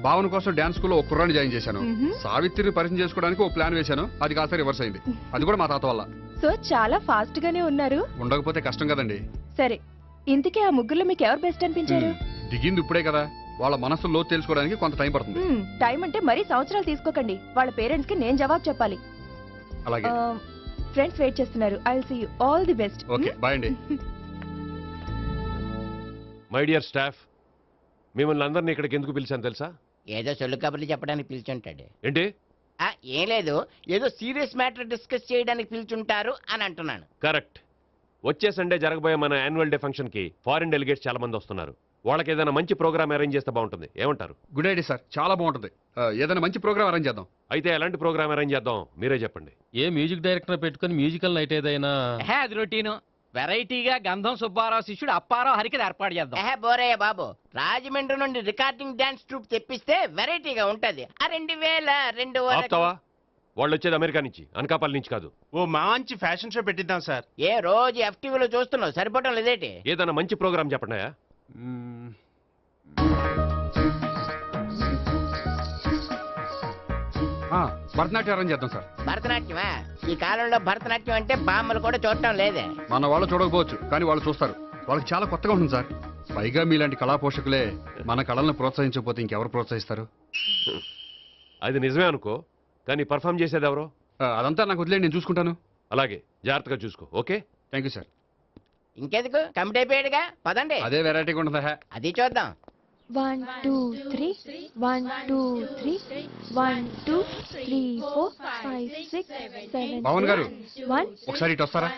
భావన కోసం డాన్స్ స్కూల్లో ఒక కుర్రాన్ని జాయిన్ చేశాను. సావిత్రిని పరిచయం చేసుకోవడానికి ఒక ప్లాన్ వేశాను, అది కాస్త రివర్స్ అయింది. అది కూడా మా తాత వల్ల. సో చాలా ఫాస్ట్ గానే ఉన్నారు. ఉండకపోతే కష్టం కదండి. సరే, ఇంతకీ ఆ 3లో మీకు ఎవరు బెస్ట్ అనిపించారు? దిగింది ఇప్పుడే కదా, వాళ్ళ మనసు లోతు తెలుసుకోవడానికి కొంత టైం పడుతుంది. టైం అంటే మరీ సంవత్సరాలు తీసుకోకండి. వాళ్ళ పేరెంట్స్ కి నేను జవాబు చెప్పాలి. అలాగే. ఫ్రెండ్స్ వెయిట్ చేస్తున్నారు. I will see you. All the best. Okay, bye అండి. మై డియర్ స్టాఫ్, మిమ్మల్ని అందరినీ ఇక్కడికి ఎందుకు పిలిచాను తెలుసా? ఏదో సొల్లు కబుర్లు చెప్పడానికి పిలిచుంటాడు. ఏంటి ఏం లేదు, ఏదో సీరియస్ మ్యాటర్ డిస్కస్ చేయడానికి పిలుచుంటారు అని అంటున్నాను. కరెక్ట్. వచ్చే సండే జరగబోయే మన యాన్యువల్ డే ఫంక్షన్ కి ఫారిన్ డెలిగేట్స్ చాలా మంది వస్తున్నారు. వాళ్ళకి ఏదైనా మంచి ప్రోగ్రామ్ అరేంజ్ చేస్తే బాగుంటుంది. ఏమంటారు? గుడ్ ఐడియా సార్, చాలా బాగుంటుంది. ఏదైనా మంచి ప్రోగ్రామ్ అరేంజ్ చేద్దాం. అయితే ఎలాంటి ప్రోగ్రామ్ అరేంజ్ చేద్దాం మీరే చెప్పండి. ఏ మ్యూజిక్ డైరెక్టర్ పెట్టుకుని మ్యూజికల్ నైట్ ఏదైనా అది రొటీను. వెరైటీగా గంధం సుబ్బారావు శిష్యుడు అప్పారావు హరికథ ఏర్పాటు చేద్దాం. బోరయ్య బాబు, రాజమండ్రి నుండి రికార్డింగ్ డాన్స్ ట్రూప్ తెప్పిస్తే వెరైటీగా ఉంటది. 2002 ఆపుతావా? వాళ్ళు వచ్చేది అమెరికా నుంచి, అనకాపల్లి నుంచి కాదు. ఓ మంచి ఫ్యాషన్ షో పెట్టిద్దాం సార్. ఏ రోజు FTVలో చూస్తున్నావు, సరిపోవటం లేదేటి? ఏదైనా మంచి ప్రోగ్రామ్ చెప్పండి. భరతనాట్యం అరేంజ్ చేద్దాం సార్. భరతనాట్యమా? ఈ కాలంలో భరతనాట్యం అంటే బామ్మలు కూడా చూడటం లేదే. మన వాళ్ళు చూడకపోవచ్చు, కానీ వాళ్ళు చూస్తారు. వాళ్ళకి చాలా కొత్తగా ఉంటుంది సార్. పైగా మీలాంటి కళా పోషకులే మన కళలను ప్రోత్సహించకపోతే ఇంకెవరు ప్రోత్సహిస్తారు? అది నిజమే అనుకో, కానీ పర్ఫామ్ చేసేది ఎవరో? అదంతా నాకు వదిలేండి, నేను చూసుకుంటాను. అలాగే, జాగ్రత్తగా చూసుకో. Okay, thank you sir. ఇంకెందుకు, కమిటీ అయిపోయాడుగా, పదండి. అదే వెరైటీగా ఉంటుందా? అది చూద్దాం. 1 2 3 1 2 3 1 2 3 4 5 6 7 పవన్ గారు 1 ఒకసారి ఇటు వస్తారా?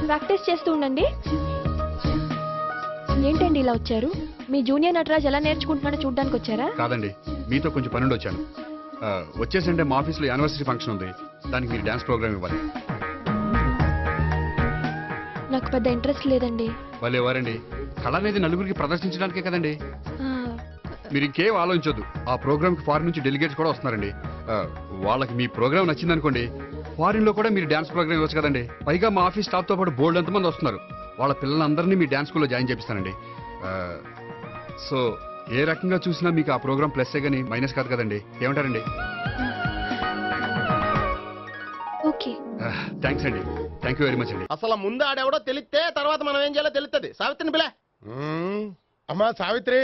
ప్రాక్టీస్ చేస్తూ ఉండండి. ఏంటండి ఇలా వచ్చారు? మీ జూనియర్ నటరాజ్ ఎలా నేర్చుకుంటున్నాడో చూడ్డానికి వచ్చారా? కాదండి, మీతో కొంచెం పనుండి వచ్చాను. వచ్చేసంటే మా ఆఫీస్లో యానివర్సరీ ఫంక్షన్ ఉంది, దానికి మీరు డ్యాన్స్ ప్రోగ్రామ్ ఇవ్వాలి. నాకు పెద్ద ఇంట్రెస్ట్ లేదండి. వాళ్ళు ఎవరండి? కళ అనేది నలుగురికి ప్రదర్శించడానికే కదండి. మీరు ఇంకేం ఆలోచించొద్దు. ఆ ప్రోగ్రామ్కి ఫారిన్ నుంచి డెలిగేట్స్ కూడా వస్తున్నారండి. వాళ్ళకి మీ ప్రోగ్రామ్ నచ్చిందనుకోండి, ఫారిన్ లో కూడా మీరు డ్యాన్స్ ప్రోగ్రామ్ ఇవ్వచ్చు కదండి. పైగా మా ఆఫీస్ స్టాఫ్ తో పాటు బోల్డ్ ఎంతమంది వస్తున్నారు. వాళ్ళ పిల్లలందరినీ మీ డ్యాన్స్ స్కూల్లో జాయిన్ చేపిస్తానండి. సో ఏ రకంగా చూసినా మీకు ఆ ప్రోగ్రామ్ ప్లస్సే గానీ మైనస్ కాదు కదండి. ఏమంటారండి? ఓకే, థ్యాంక్స్ అండి. థ్యాంక్ యూ వెరీ మచ్ అండి. అసలు ముందు ఆడెవడో తెలిస్తే తర్వాత మనం ఏం చేయాలో తెలుస్తుంది. సావిత్రిని పిల్ల. అమ్మా సావిత్రి.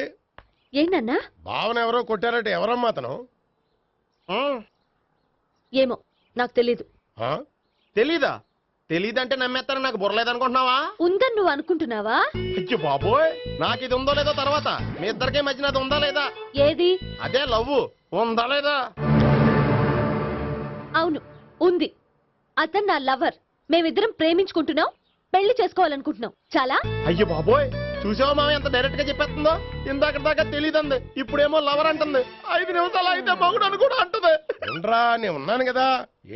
ఏంటన్నా? భావన ఎవరో కొట్టారట. ఎవరమ్మా అతను? ఏమో నాకు తెలీదు. తెలీదా? తెలీదంటే నమ్మేస్తారని నాకు బుర్రలేదనుకుంటున్నావా? ఉందని నువ్వు అనుకుంటున్నావా? అయ్యో బాబోయ్, నాకు ఇది ఉందో లేదో తర్వాత. మీ ఇద్దరికే మధ్యన అది ఉందా లేదా? ఏది? అదే లవ్ ఉందా లేదా? అవును, ఉంది. అతను నా లవర్. మేమిద్దరం ప్రేమించుకుంటున్నాం, పెళ్లి చేసుకోవాలనుకుంటున్నాం. చాలా. అయ్యో బాబోయ్, చూసావా మామ ఎంత డైరెక్ట్ గా చెప్పేస్తుందో? ఇందాక దాకా తెలియదండి, ఇప్పుడేమో లవర్ అంటుంది. 5 నిమిషాలు అయితే మగుడు అని కూడా అంటుంది. ఉండరా, నేను ఉన్నాను కదా.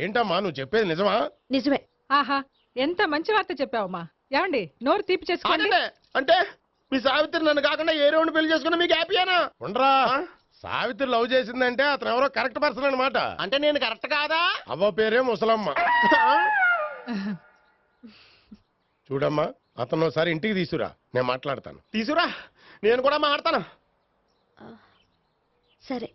ఏంటమ్మా నువ్వు చెప్పేది నిజమా? నిజమే. ఆహా, ఎంత మంచి వార్త చెప్పావమ్మా. ఏమండి, నోరు తీపి చేసుకోండి. అంటే మీ సావిత్రి నన్ను కాకుండా ఏ రౌండ్ పెళ్లి చేసుకున్నా మీకు హ్యాపీయేనా? ఉండరా, సావిత్రి లవ్ చేసిందంటే అతను ఎవరో కరెక్ట్ పర్సన్ అనమాట. అంటే నేను కరెక్ట్ కాదా? అవ్వ పేరే ముసలమ్మ. చూడమ్మా, అతను ఒకసారి ఇంటికి తీసుకురా, నేను మాట్లాడతాను. తీసుకురా, నేను కూడా మాట్లాడతాను. సరే.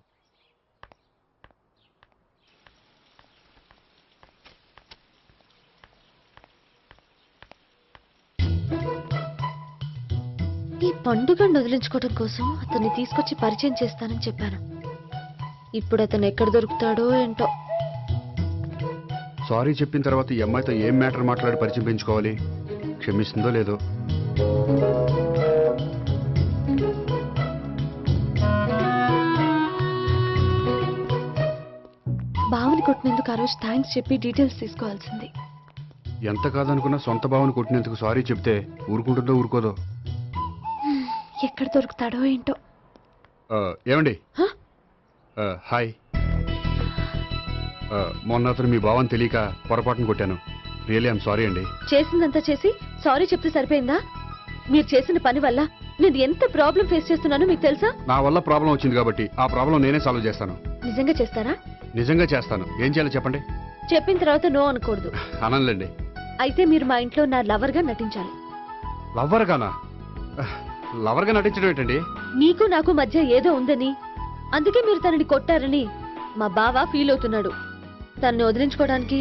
ఈ పండుగను వదిలించుకోవడం కోసం అతన్ని తీసుకొచ్చి పరిచయం చేస్తానని చెప్పాను. ఇప్పుడు అతను ఎక్కడ దొరుకుతాడో ఏంటో. సారీ చెప్పిన తర్వాత ఈ అమ్మాయితో ఏం మ్యాటర్ మాట్లాడి పరిచయం పెంచుకోవాలి? క్షమిస్తుందో లేదో. బావని కొట్టినందుకు ఆ రోజు థ్యాంక్స్ చెప్పి డీటెయిల్స్ తీసుకోవాల్సింది. ఎంత కాదనుకున్నా సొంత భావన కొట్టినందుకు సారీ చెప్తే ఊరుకుంటుందో ఊరుకోదో. ఎక్కడ దొరుకుతాడో ఏంటో. ఏమండి, హాయ్. మొన్న అతను మీ భావన తెలియక పొరపాటును కొట్టాను. రియల్లీ ఐఎమ్ సారీ అండి. చేసిందంతా చేసి సారీ చెప్తే సరిపోయిందా? మీరు చేసిన పని వల్ల నేను ఎంత ప్రాబ్లం ఫేస్ చేస్తున్నానో మీకు తెలుసా? నా వల్ల ప్రాబ్లం వచ్చింది కాబట్టి ఆ ప్రాబ్లం నేనే సాల్వ్ చేస్తాను. నిజంగా చేస్తారా? నిజంగా చేస్తాను. ఏం చేయాలో చెప్పండి. చెప్పిన తర్వాత నో అనకూడదు. అనండి. అయితే మీరు మా ఇంట్లో నా లవర్ గా నటించాలి. లవర్ గానా? లవర్ గా నటించడం ఏంటండి? నీకు నాకు మధ్య ఏదో ఉందని, అందుకే మీరు తనని కొట్టారని మా బావ ఫీల్ అవుతున్నాడు. తనని వదిలించుకోవడానికి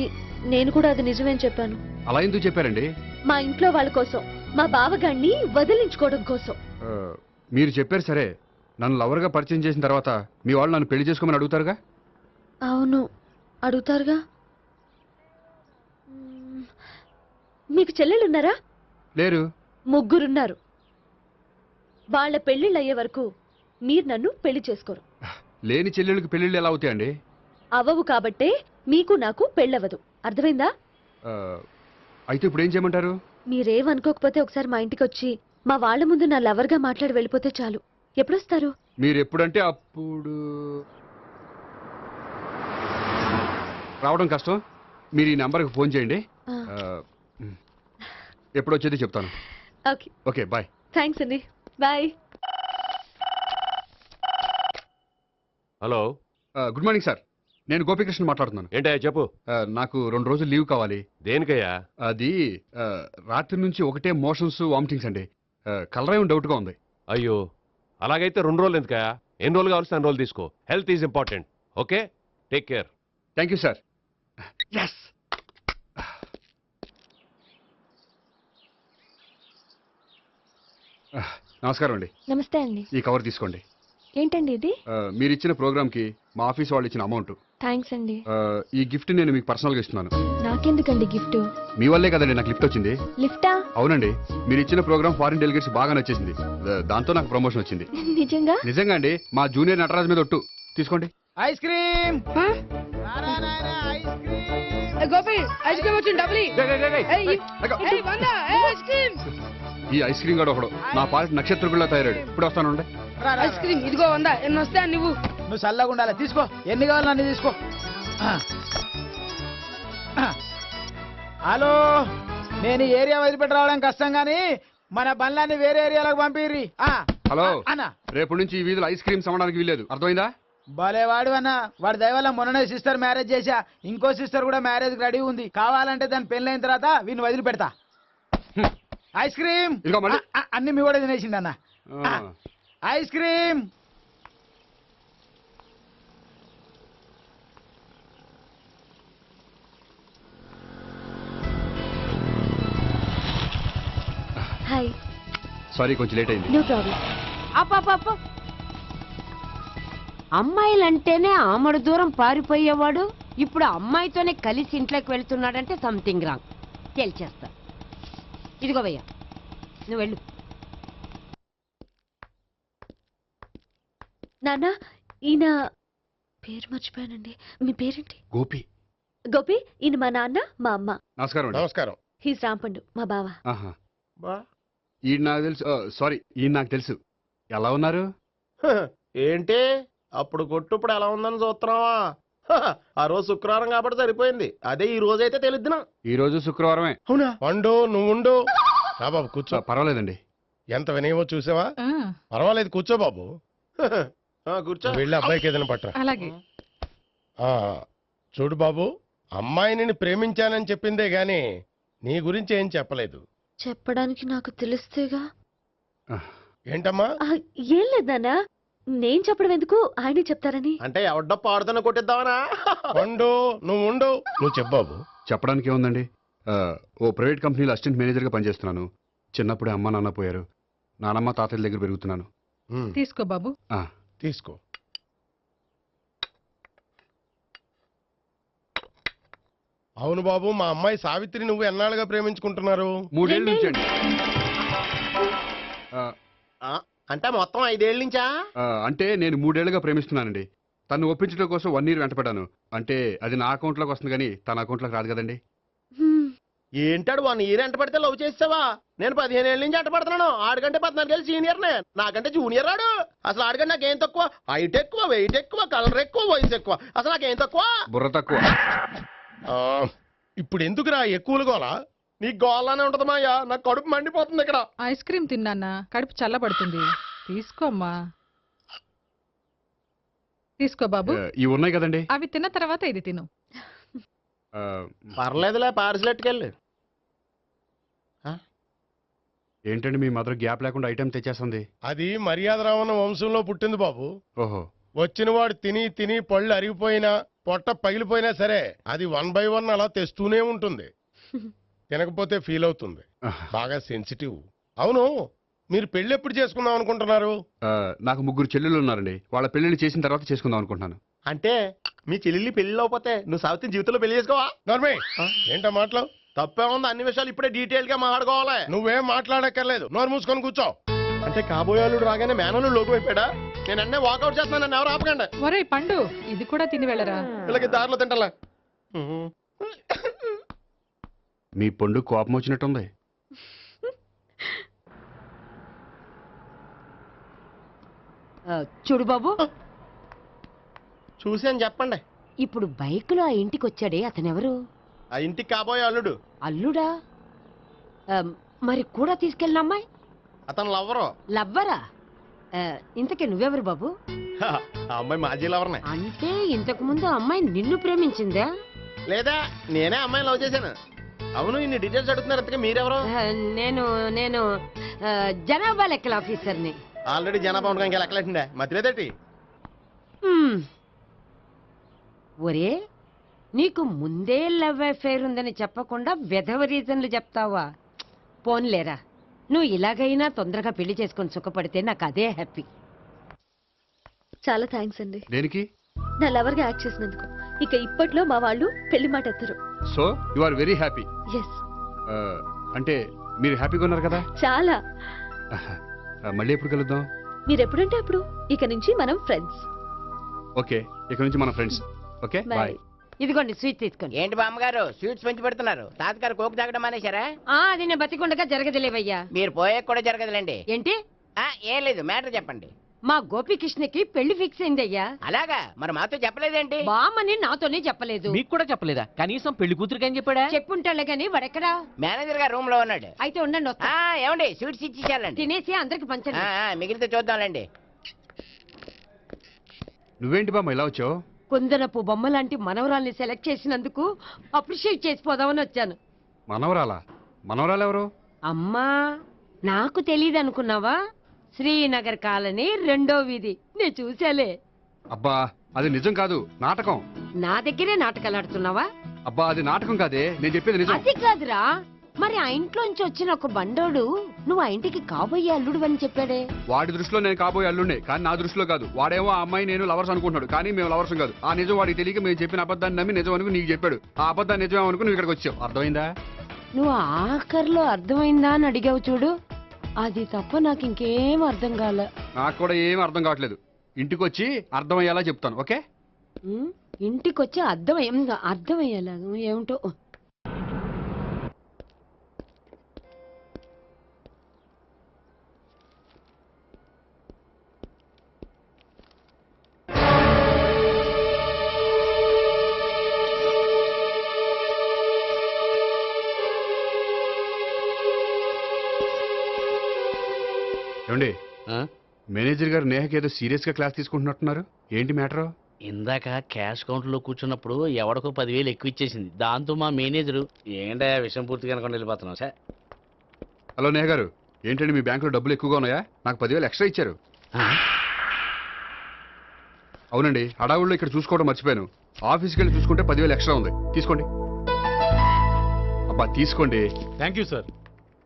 నేను కూడా అది నిజమేని చెప్పాను. అలా ఎందుకు చెప్పారండి? మా ఇంట్లో వాళ్ళ కోసం, మా బావగాన్ని వదిలించుకోవడం కోసం. మీరు చెప్పారు సరే, నన్ను లవర్ గా పరిచయం చేసిన తర్వాత మీ వాళ్ళు నన్ను పెళ్లి చేసుకోమని అడుగుతారుగా? అవును, అడుగుతారుగా. మీకు చెల్లెలున్నారా? లేరు. ముగ్గురున్నారు. వాళ్ళ పెళ్లిళ్ళు అయ్యే వరకు మీరు నన్ను పెళ్లి చేసుకోరు. లేని చెల్లెళ్ళకి పెళ్ళిళ్ళు ఎలా అవుతాయండి? అవ్వవు కాబట్టే మీకు నాకు పెళ్ళవదు. అర్థమైందా? ఆ, అయితే ఇప్పుడు ఏం చేయమంటారు? మీరేమనుకోకపోతే ఒకసారి మా ఇంటికి వచ్చి మా వాళ్ళ ముందు నా లవర్గా మాట్లాడి వెళ్ళిపోతే చాలు. ఎప్పుడొస్తారు? మీరు ఎప్పుడంటే అప్పుడు రావడం కష్టం. మీరు ఈ నెంబర్కి ఫోన్ చేయండి. ఆ. ఎప్పుడు వచ్చేది చెప్తాను. ఓకే. Okay bye. థ్యాంక్స్ అండి. Bye. Hello. Good morning sir. నేను గోపికృష్ణ మాట్లాడుతున్నాను. ఏంటయ్యా చెప్పు. నాకు 2 రోజులు లీవ్ కావాలి. దేనికయ్యా? అది రాత్రి నుంచి ఒకటే మోషన్స్ వామిటింగ్స్ అండి. కలరేం డౌట్గా ఉంది. అయ్యో, అలాగైతే 2 రోజులు ఎందుకయ్యా? ఎన్ని రోజులు కావాల్సి అన్ని రోజులు తీసుకో. Health is important. Okay, take care. Thank you sir. Yes. నమస్కారం అండి. నమస్తే అండి. ఈ కవర్ తీసుకోండి. ఏంటండి ఇది? మీరు ఇచ్చిన ప్రోగ్రామ్కి మా ఆఫీస్ వాళ్ళు ఇచ్చిన అమౌంట్. థ్యాంక్స్ అండి. ఈ గిఫ్ట్ నేను మీకు పర్సనల్గా ఇస్తున్నాను. నాకెందుకండి గిఫ్ట్? మీ వల్లే కదండి నాకు లిఫ్ట్ వచ్చింది. లిఫ్టా? అవునండి, మీరు ఇచ్చిన ప్రోగ్రామ్ ఫారిన్ డెలిగేట్స్ బాగా నచ్చేసింది. దాంతో నాకు ప్రమోషన్ వచ్చింది. నిజంగా? నిజంగా అండి. మా జూనియర్ నటరాజ్ మీద ఒట్టు. తీసుకోండి. Ice cream. Gopi ice cream వచ్చింది. డబ్బులు ఈ ఐస్ క్రీమ్ గడ ఒకడు నా పాలిట నక్షత్రకుల్లా తయారాడు. ఇప్పుడు వస్తాను. ఐస్ క్రీమ్ ఇదిగో 100. ఎన్ని వస్తా నువ్వు? నువ్వు చల్లగా ఉండాలి. తీసుకో, ఎన్ని కావాలి అన్ని తీసుకో. హలో, నేను ఈ ఏరియా వదిలిపెట్టి రావడం కష్టం గానీ మన బండ్లన్నీ వేరే ఏరియాలకు పంపిర్రి. హలో అన్న, రేపు నుంచి ఈ వీధిలో ఐస్ క్రీమ్స్ అమ్మడానికి వీలేదు. అర్థమైందా? భలేవాడు అన్న. వాడి దయ వల్ల మొన్ననే సిస్టర్ మ్యారేజ్ చేశా. ఇంకో సిస్టర్ కూడా మ్యారేజ్ రెడీ ఉంది. కావాలంటే దాని పెళ్ళైన తర్వాత వీడిని వదిలిపెడతా. ఐస్ క్రీమ్ అన్ని మీ కూడా తినేసింది అన్న. Ice cream. హాయ్. సారీ, కొంచెం లేట్ అయింది. No problem. అప్ప అమ్మాయిలంటేనే ఆమడు దూరం పారిపోయేవాడు ఇప్పుడు అమ్మాయితోనే కలిసి ఇంట్లోకి వెళ్తున్నాడంటే సంథింగ్ రాంగ్. తేల్చేస్తా. ఇదిగో భయ్యా, నువ్వు వెళ్ళు. నాన్న, ఈయన పేరు మర్చిపోయానండి. మీ పేరేంటి? గోపి. గోపి, ఈయన మా నాన్న, మా అమ్మ. నమస్కారం. నమస్కారం. హీస్ రాంపండు, మా బావ. ఈయన నాకు తెలుసు. సారీ, ఈయన నాకు తెలుసు. ఎలా ఉన్నారు? ఏంటి అప్పుడు కొట్టు ఇప్పుడు ఎలా ఉందని చూస్తున్నావా? ఆ రోజు శుక్రవారం కాబట్టి సరిపోయింది. అదే ఈ రోజు అయితే తెలుద్దునా. ఈ రోజు శుక్రవారమే. అవునా? వండు, నువ్వు ఉండు. రా బాబు కూర్చో. పర్వాలేదండి. ఎంత వినయమో చూసావా? పర్వాలేదు, కూర్చో బాబు. కూర్చో. వెళ్ళి అబ్బాయికి ఏదైనా పట్టరా. అలాగే. చూడు బాబు, అమ్మాయిని ప్రేమించానని చెప్పిందే గాని నీ గురించి ఏం చెప్పలేదు. చెప్పడానికి నాకు తెలిస్తేగా. ఏంటమ్మా? ఏం లేదు నాన్న, నేను చెప్పడం ఎందుకు, ఆయనే చెప్తారని. అంటే ఎవడ్డో పాడుతున్న కొట్టిద్దామనా? ఉండు, నువ్వు ఉండు. నువ్వు చెప్పు బాబు. చెప్పడానికి ఏముందండి, ఓ ప్రైవేట్ కంపెనీలో అసిస్టెంట్ మేనేజర్గా పనిచేస్తున్నాను. చిన్నప్పుడే అమ్మ నాన్న పోయారు. నానమ్మ తాతయ్య దగ్గర పెరుగుతున్నాను. తీసుకో బాబు. తీసుకో. అవును బాబు, మా అమ్మాయి సావిత్రి నువ్వు ఎన్నాళ్ళుగా ప్రేమించుకుంటున్నారు? 3 ఏళ్ళ నుంచి అండి. అంటే మొత్తం 5 ఏళ్ళ నుంచా? అంటే నేను 3 ఏళ్ళుగా ప్రేమిస్తున్నానండి. తను ఒప్పించడం కోసం 1 year వెంటపడ్డాను. అంటే అది నా అకౌంట్లోకి వస్తుంది కానీ తన అకౌంట్లోకి రాదు కదండి. ఏంటాడు 1 year ఎంట పడితే లవ్ చేసావా? నేను 15 ఏళ్ళ నుంచి ఎంట పడుతున్నాను. ఆడికంటే 14 ఏళ్ళు సీనియర్నే. నాకంటే జూనియర్ రాడు. అసలు ఆడికంటే నాకేం తక్కువ? హైట్ ఎక్కువ, వెయిట్ ఎక్కువ, కలర్ ఎక్కువ, వయసు ఎక్కువ. అసలు నాకేం తక్కువ? బుర్ర తక్కువ. ఇప్పుడు ఎందుకురా ఎక్కువలు గోలా? నీకు గోలానే ఉంటది మాయా. నాకు కడుపు మండిపోతుంది ఇక్కడ. ఐస్ క్రీమ్ తిన్నానా, కడుపు చల్లబడుతుంది. తీసుకోమ్మా. తీసుకో బాబు. ఇవి ఉన్నాయి కదండి, అవి తిన్న తర్వాత ఇది తిను. పర్లేదులే, పార్సిల్ ఎట్టుకెళ్ళి. ఏంటండి మీ మదర్ గ్యాప్ లేకుండా ఐటెం తెచ్చేస్తుంది? అది మర్యాద రావణ వంశంలో పుట్టింది బాబు. ఓహో. వచ్చిన వాడు తిని తిని పళ్ళు అరిగిపోయినా పొట్ట పగిలిపోయినా సరే అది 1 by 1 అలా తెస్తూనే ఉంటుంది. తినకపోతే ఫీల్ అవుతుంది. బాగా సెన్సిటివ్. అవును, మీరు పెళ్లి ఎప్పుడు చేసుకుందాం అనుకుంటున్నారు? నాకు 3 చెల్లెళ్ళు ఉన్నారండి. వాళ్ళ పెళ్లిళ్ళు చేసిన తర్వాత చేసుకుందాం అనుకుంటున్నాను. అంటే మీ చెల్లెల్ని పెళ్లి లేకపోతే నువ్వు సావిత్రి జీవితంలో పెళ్లి చేసుకోవా? నర్మే, ఏంటో మాటలు? తప్పే ఉంది. అన్ని విషయాలు ఇప్పుడే డీటెయిల్ గా మాట్లాడుకోవాలి. నువ్వేం మాట్లాడక్కర్లేదు. నోరు మూసుకొని కూర్చో. అంటే కాబోయేవాళ్ళు రాగానే మేనలు లోకి అయిపోయాడా? నేను అన్నీ వాకౌట్ చేస్తున్నాను, నన్ను ఎవరు ఆపకండి. ఒరే పండు ఇది కూడా తిని వెళ్ళరా. వీళ్ళకి దారిలో తింటలే. మీ పండు కోపం వచ్చినట్టుంది. చూడు బాబు, చూసి అని చెప్పండి. ఇప్పుడు బైకులో ఆ ఇంటికి వచ్చాడే అతనెవరు? ఆ ఇంటికి కాబోయే అల్లుడు. అల్లుడా? మరి కూడా తీసుకెళ్ళిన అమ్మాయి? అతను లవ్వరు. లవ్వరా? ఇంతకీ నువ్వెవరు బాబు? ఆ అమ్మాయి మాజీ లవర్నే. అంటే ఇంతకు ముందు అమ్మాయి నిన్ను ప్రేమించిందా? లేదా నేనే అమ్మాయిని లవ్ చేశాను. అవును, ఇన్ని డీటెయిల్స్ అడుగుతున్నారు. అంతగా మీరెవరు? నేను నేను జనాభా లెక్కల ఆఫీసర్ని. ఆల్రెడీ జనాభా ఉండగా ఇంకా లెక్కలేటండే మధ్యలేదేటి? ఒరే, నీకు ముందే లవ్ అఫైర్ ఉందని చెప్పకుండా వెధవ రీజన్లు చెప్తావా? పోన్లేరా, నువ్వు ఇలాగైనా తొందరగా పెళ్లి చేసుకొని సుఖపడితే నాకు అదే హ్యాపీ. చాలా థ్యాంక్స్ అండి. దేనికి? నా లవర్గా యాక్ట్ చేసినందుకు. ఇక ఇప్పట్లో మా వాళ్ళు పెళ్లి మాట ఎత్తరు. So you are very happy. Yes. అంటే మీరు హ్యాపీగా ఉన్నారు కదా? చాలా. మళ్ళీ ఎప్పుడు కలుద్దాం? మీరు ఎప్పుడంటే అప్పుడు. ఇక నుంచి మనం ఫ్రెండ్స్. ఓకే, ఇక నుంచి మన ఫ్రెండ్స్. Okay, bye. ఇదిగోండి స్వీట్ తీసుకోండి. ఏంటి బామ్మగారు స్వీట్స్ పంచి పెడుతున్నారు? తాతగారు కోక్ తాగడం మానేశారా? అది నేను బతికుండగా జరగదులేవయ్యా. మీరు పోయే కూడా జరగదులేండి. ఏంటి? ఏం లేదు, మ్యాటర్ చెప్పండి. మా గోపికృష్ణకి పెళ్లి ఫిక్స్ అయిందయ్యా. అలాగా? మరి మాతో చెప్పలేదేంటి? బామ్మని నాతోనే చెప్పలేదు. మీకు కూడా చెప్పలేదా? కనీసం పెళ్లి కూతురికి అని చెప్పాడా? చెప్పుంటాలే గాని వాడెక్కడా? మేనేజర్ గారు రూమ్ లో ఉన్నాడు. అయితే ఉండండి, వస్తా. ఏమండి స్వీట్స్ ఇచ్చేసాలండి. తినేసి అందరికి పంచండి. మిగిలితే చూద్దాంలేండి. నువ్వేంటి బామ్మ ఇలా వచ్చావు? కుందనపు బొమ్మ లాంటి మనవరాల్ని సెలెక్ట్ చేసినందుకు అప్రిషియేట్ చేసిపోదామని వచ్చాను. మనవరాలా? మనవరాలు ఎవరు? అమ్మా, నాకు తెలియదు అనుకున్నావా? శ్రీనగర్ కాలనీ 2వ వీధి. నేను చూసాలే. అబ్బా, అది నిజం కాదు, నాటకం. నా దగ్గరే నాటకాలు ఆడుతున్నావా? అబ్బా, అది నాటకం కాదే, నేను చెప్పేది నిజం. అది కాదురా, మరి ఆ ఇంట్లోంచి వచ్చిన ఒక బండోడు నువ్వు ఆ ఇంటికి కాబోయే అల్లుడు అని చెప్పాడే. వాడి దృష్టిలో నేను కాబోయే అల్లుడే, కానీ నా దృష్టిలో కాదు. వాడేమో ఆ అమ్మాయి నేను లవర్స్ అనుకుంటున్నాడు, కానీ మేము లవర్స్ కాదు. ఆ నిజం వాడికి తెలియక మేము చెప్పిన అబద్ధాన్ని నమ్మి నిజం అనుకుని నీకు చెప్పాడు. ఆ అబద్ధాన్ని నిజం అనుకుని నువ్వు ఇక్కడికి వచ్చావు. అర్థమైందా? నువ్వు ఆఖరిలో అర్థమైందా అని అడిగావు చూడు, అది తప్ప నాకు ఇంకేం అర్థం కాలే. నాకు కూడా ఏం అర్థం కావట్లేదు. ఇంటికి వచ్చి అర్థమయ్యేలా చెప్తాను. ఓకే? ఇంటికొచ్చి అర్థమయ్యేలా ఏమిటో. ఏమండి, మేనేజర్ గారు నేహకి ఏదో సీరియస్ గా క్లాస్ తీసుకుంటున్నట్టున్నారు. ఏంటి మ్యాటర్? ఇందాక క్యాష్ కౌంటర్ లో కూర్చున్నప్పుడు ఎవడికో 10,000 ఎక్కువ ఇచ్చేసింది. దాంతో మా మేనేజరు ఏంటా విషయం పూర్తిగా అనుకోండి వెళ్ళిపోతున్నాం సార్. హలో నేహ గారు, ఏంటండి మీ బ్యాంకులో డబ్బులు ఎక్కువగా ఉన్నాయా? నాకు 10,000 ఎక్స్ట్రా ఇచ్చారు. అవునండి, హడావుల్లో ఇక్కడ చూసుకోవడం మర్చిపోయాను. ఆఫీస్కి వెళ్ళి చూసుకుంటే 10,000 ఎక్స్ట్రా ఉంది. తీసుకోండి. అబ్బా తీసుకోండి. Thank you sir.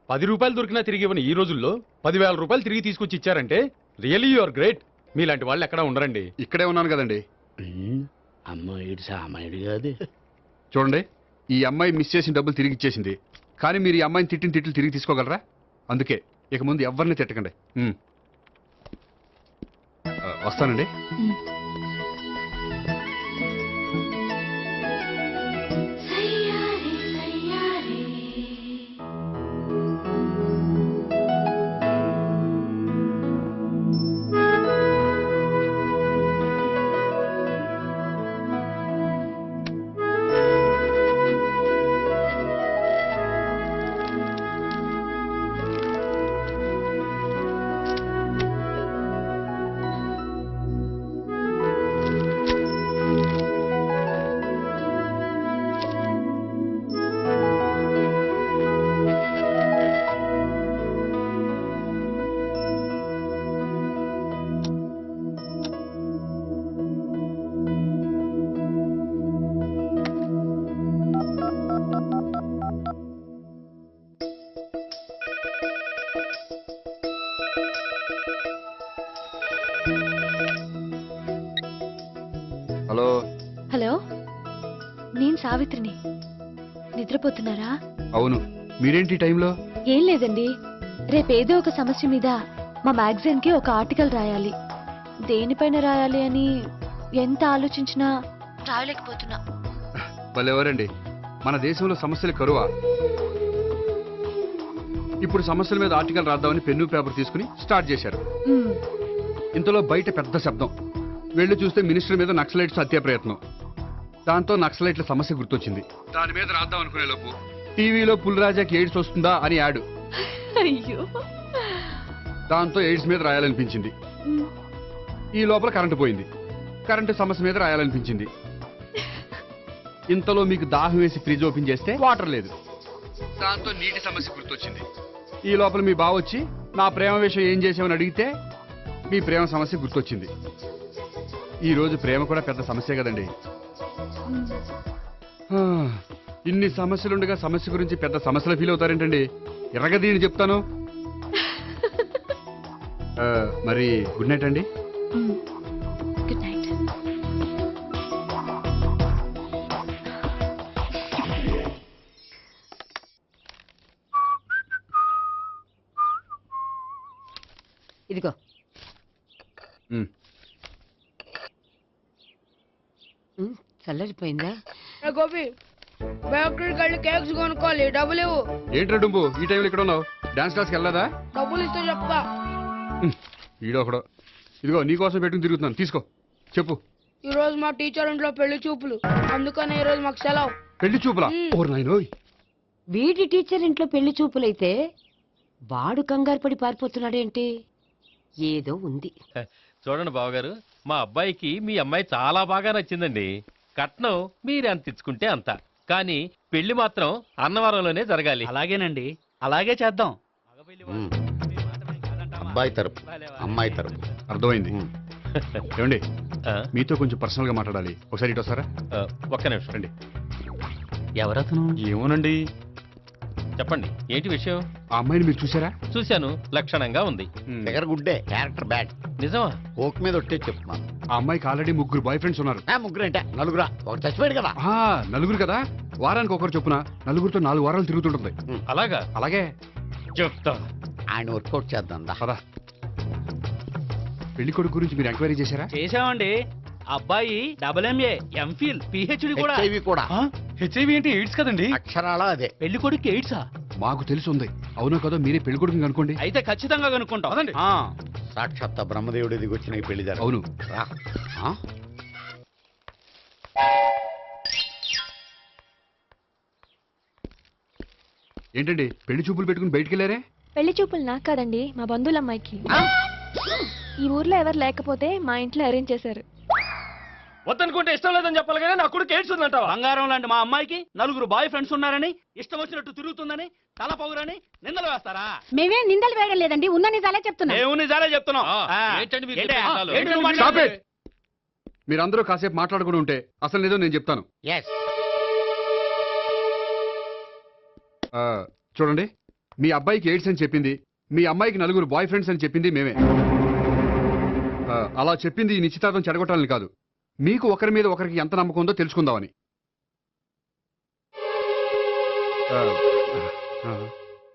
10 రూపాయలు దొరికినా తిరిగి ఇవ్వని ఈ రోజుల్లో 10,000 రూపాయలు తిరిగి తీసుకొచ్చి ఇచ్చారంటే రియలీ యు ఆర్ గ్రేట్. మీలాంటి వాళ్ళు ఎక్కడా ఉండరండి. ఇక్కడే ఉన్నాను కదండి. అమ్మాయిడు సామాయుడు కాదు. చూడండి, ఈ అమ్మాయి మిస్ చేసిన డబ్బులు తిరిగి ఇచ్చేసింది, కానీ మీరు ఈ అమ్మాయిని తిట్టిన తిట్లు తిరిగి తీసుకోగలరా? అందుకే ఇక ముందు ఎవరిని తిట్టకండి. వస్తానండి. హలో. హలో, నేను సావిత్రిని. నిద్రపోతున్నారా? అవును, మీరేంటి టైంలో? ఏం లేదండి, రేపేదో ఒక సమస్య మీద మా మ్యాగజైన్ కి ఒక ఆర్టికల్ రాయాలి. దేనిపైన రాయాలి అని ఎంత ఆలోచించినా రాయలేకపోతున్నా. వాళ్ళెవరండి మన దేశంలో సమస్యలు కరువా? ఇప్పుడు సమస్యల మీద ఆర్టికల్ రాద్దామని పెన్ను పేపర్ తీసుకుని స్టార్ట్ చేశారు. ఇంతలో బయట పెద్ద శబ్దం. వెళ్ళి చూస్తే మినిస్టర్ మీద నక్సలైట్స్ హత్య ప్రయత్నం. దాంతో నక్సలైట్ల సమస్య గుర్తొచ్చింది. దాని మీద రాద్దాం అనుకునే లోపు టీవీలో పుల్రాజాకి ఎయిడ్స్ వస్తుందా అని యాడ్. అయ్యో, దాంతో ఎయిడ్స్ మీద రాయాలనిపించింది. ఈ లోపల కరెంటు పోయింది. కరెంటు సమస్య మీద రాయాలనిపించింది. ఇంతలో మీకు దాహం వేసి ఫ్రిడ్జ్ ఓపెన్ చేస్తే వాటర్ లేదు. దాంతో నీటి సమస్య గుర్తొచ్చింది. ఈ లోపల మీ బావ వచ్చి నా ప్రేమ విషయం ఏం చేసామని అడిగితే మీ ప్రేమ సమస్య గుర్తొచ్చింది. ఈ రోజు ప్రేమ కూడా పెద్ద సమస్య కదండి. ఇన్ని సమస్యలుండగా సమస్య గురించి పెద్ద సమస్యలు ఫీల్ అవుతారేంటండి? ఎర్రగదీని చెప్తాను. మరి గుడ్ నైట్ అండి. Good night. ఇదిగో చల్లరిపోయిందా? గోపి బేకరీకి వెళ్ళి కేక్స్ కొనుక్కోవాలి, డబ్బులు ఇవ్వు. ఏంట్రా డుంబు ఈ టైంలో ఇక్కడ ఉన్నావు? డాన్స్ క్లాస్కి వెళ్ళదా? డబ్బులు ఇస్తే చెప్తా. ఈడొకడు. ఇదిగో నీకోసం పెట్టుకుని తిరుగుతున్నాను, తీసుకో. చెప్పు. ఈ రోజు మా టీచర్ ఇంట్లో పెళ్లి చూపులు, అందుకని ఈ రోజు మాకు సెలవు. పెళ్లి చూపులా? ఓర్ నాయనోయ్. వీడి టీచర్ ఇంట్లో పెళ్లి చూపులైతే వాడు కంగారు పడి పారిపోతున్నాడేంటి? ఏదో ఉంది. చూడండి బావగారు, మా అబ్బాయికి మీ అమ్మాయి చాలా బాగా నచ్చిందండి. కట్నం మీరు ఎంత ఇచ్చుకుంటే అంత, కానీ పెళ్లి మాత్రం అన్నవరంలోనే జరగాలి. అలాగేనండి, అలాగే చేద్దాం. అబ్బాయి తరపు అమ్మాయి తరపు. అర్థమైంది. ఏమండి మీతో కొంచెం పర్సనల్ గా మాట్లాడాలి. ఒకసారి ఇటు వస్తారా? ఒక్క నిమిషం రండి. ఎవరతను? ఏమోనండి. చెప్పండి, ఏంటి విషయం? ఆ అమ్మాయిని మీరు చూసారా? చూశాను, లక్షణంగా ఉంది. దగ్గర గుడ్డే, క్యారెక్టర్ బ్యాడ్. నిజమా? ఓక్ మీద ఒట్టే చెప్తున్నాను. ఆ అమ్మాయికి ఆల్రెడీ 3 బాయ్ ఫ్రెండ్స్ ఉన్నారు. ముగ్గురు అంటే నలుగురా? ఒక చచ్చిపోయాడు కదా. నలుగురు కదా, వారానికి ఒకరు చొప్పున నలుగురితో 4 వారాలు తిరుగుతుంటుంది. అలాగా? అలాగే చెప్తా. ఆయన వర్కౌట్ చేద్దాం పదా. పెళ్లి కొడుకు గురించి మీరు ఎంక్వైరీ చేశారా? చేశామండి. అబ్బాయి MA, MPhil, PhD కూడా. హెచ్ఐవి కూడా. హెచ్ఐవి అంటే ఎయిడ్స్ కదండి. అక్షరాలా అదే. పెళ్లి కొడుకు ఎయిడ్సా? మాకు తెలిసి ఉంది. అవునో కదా, మీరే పెళ్లి కొడుకుని అనుకోండి. అయితే ఖచ్చితంగా కనుక్కుంటాం. అదండి. సాక్షాత్ బ్రహ్మదేవుడి దిగొచ్చిన ఈ పెళ్లి జరగదు. అవును. ఏంటండి పెళ్లి చూపులు పెట్టుకుని బయటికి వెళ్ళారే? పెళ్లి చూపులు నాకు కాదండి, మా బంధువుల అమ్మాయికి. ఈ ఊర్లో ఎవరు లేకపోతే మా ఇంట్లో అరేంజ్ చేశారు. వద్దనుకుంటే ఇష్టం లేదని చెప్పాలి కానీ నా కొడుకు ఎయిడ్స్ ఉందంటావా? బంగారం లాంటి మా అమ్మాయికి 4 బాయ్ ఫ్రెండ్స్ ఉన్నారని, ఇష్టం వచ్చినట్టు తిరుగుతుందని, తల పౌరని నిందలు వేస్తారా? మేమేం నిందలు వేయడం లేదండి, ఉన్న నిజాలే చెప్తున్నాం. మేము నిజాలే చెప్తున్నాం. ఏంటండి మీరు ఏంటి? చెప్పే నిజాలు? ఏంటి నువ్వు మాట్లాడేది? మీరందరూ కాసేపు మాట్లాడుకుని ఉంటే అసలు ఏదో నేను చెప్తాను. చూడండి, మీ అబ్బాయికి ఎయిడ్స్ అని చెప్పింది, మీ అమ్మాయికి 4 బాయ్ ఫ్రెండ్స్ అని చెప్పింది మేమే. అలా చెప్పింది ఈ నిశ్చితార్థం చెడగొట్టాలని కాదు, మీకు ఒకరి మీద ఒకరికి ఎంత నమ్మకం ఉందో తెలుసుకుందామని.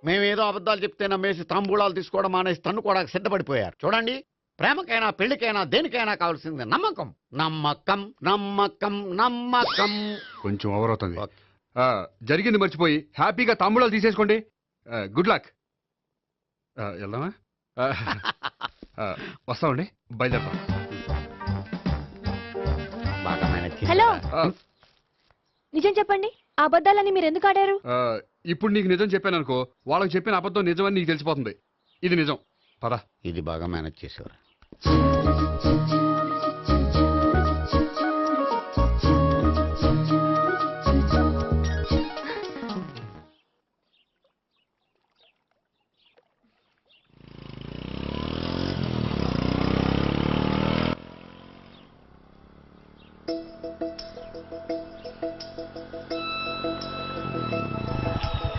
మేమేదో అబద్ధాలు చెప్తే నమ్మేసి తాంబూలాలు తీసుకోవడం మానేసి తన్ను కూడా సిద్ధపడిపోయారు. చూడండి, ప్రేమకైనా పెళ్లికైనా దేనికైనా కావాల్సింది నమ్మకం. నమ్మకం నమ్మకం నమ్మకం. కొంచెం ఓవర్ అవుతుంది. జరిగింది మర్చిపోయి హ్యాపీగా తాంబూలాలు తీసేసుకోండి. Good luck. వెళ్దామా? వస్తామండి, బయలుదేరతాం. హలో, నిజం చెప్పండి, ఆ అబద్ధాలని మీరు ఎందుకు ఆడారు? ఇప్పుడు నీకు నిజం చెప్పాను అనుకో, వాళ్ళకి చెప్పిన అబద్ధం నిజమని నీకు తెలిసిపోతుంది. ఇది నిజం. పదా. ఇది బాగా మేనేజ్ చేసేవారు.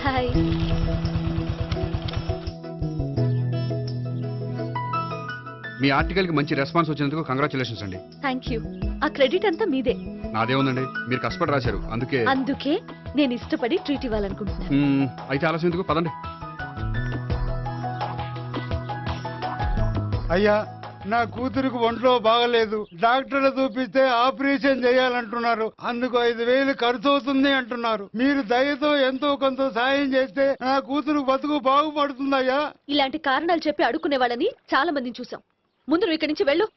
హాయ్. మీ ఆర్టికల్ కి మంచి రెస్పాన్స్ వచ్చినందుకు కంగ్రాచులేషన్స్ అండి. Thank you. ఆ క్రెడిట్ అంతా మీదే. నాదే ఉందండి, మీరు కష్టపడి రాశారు. అందుకే నేను ఇష్టపడి ట్రీట్ ఇవ్వాలనుకుంటున్నాను. అయితే ఆలస్యం ఎందుకు, పదండి. అయ్యా, నా కూతురికి ఒంట్లో బాగలేదు, డాక్టర్లు చూపిస్తే ఆపరేషన్ చేయాలంటున్నారు, అందుకు 5,000 ఖర్చు అవుతుంది అంటున్నారు. మీరు దయతో ఎంతో కొంత సాయం చేస్తే నా కూతురు బతుకు బాగుపడుతుందయ్యా. ఇలాంటి కారణాలు చెప్పి అడుక్కునే వాళ్ళని చాలా మందిని చూసాం. ముందు నువ్వు ఇక్కడి నుంచి వెళ్ళు.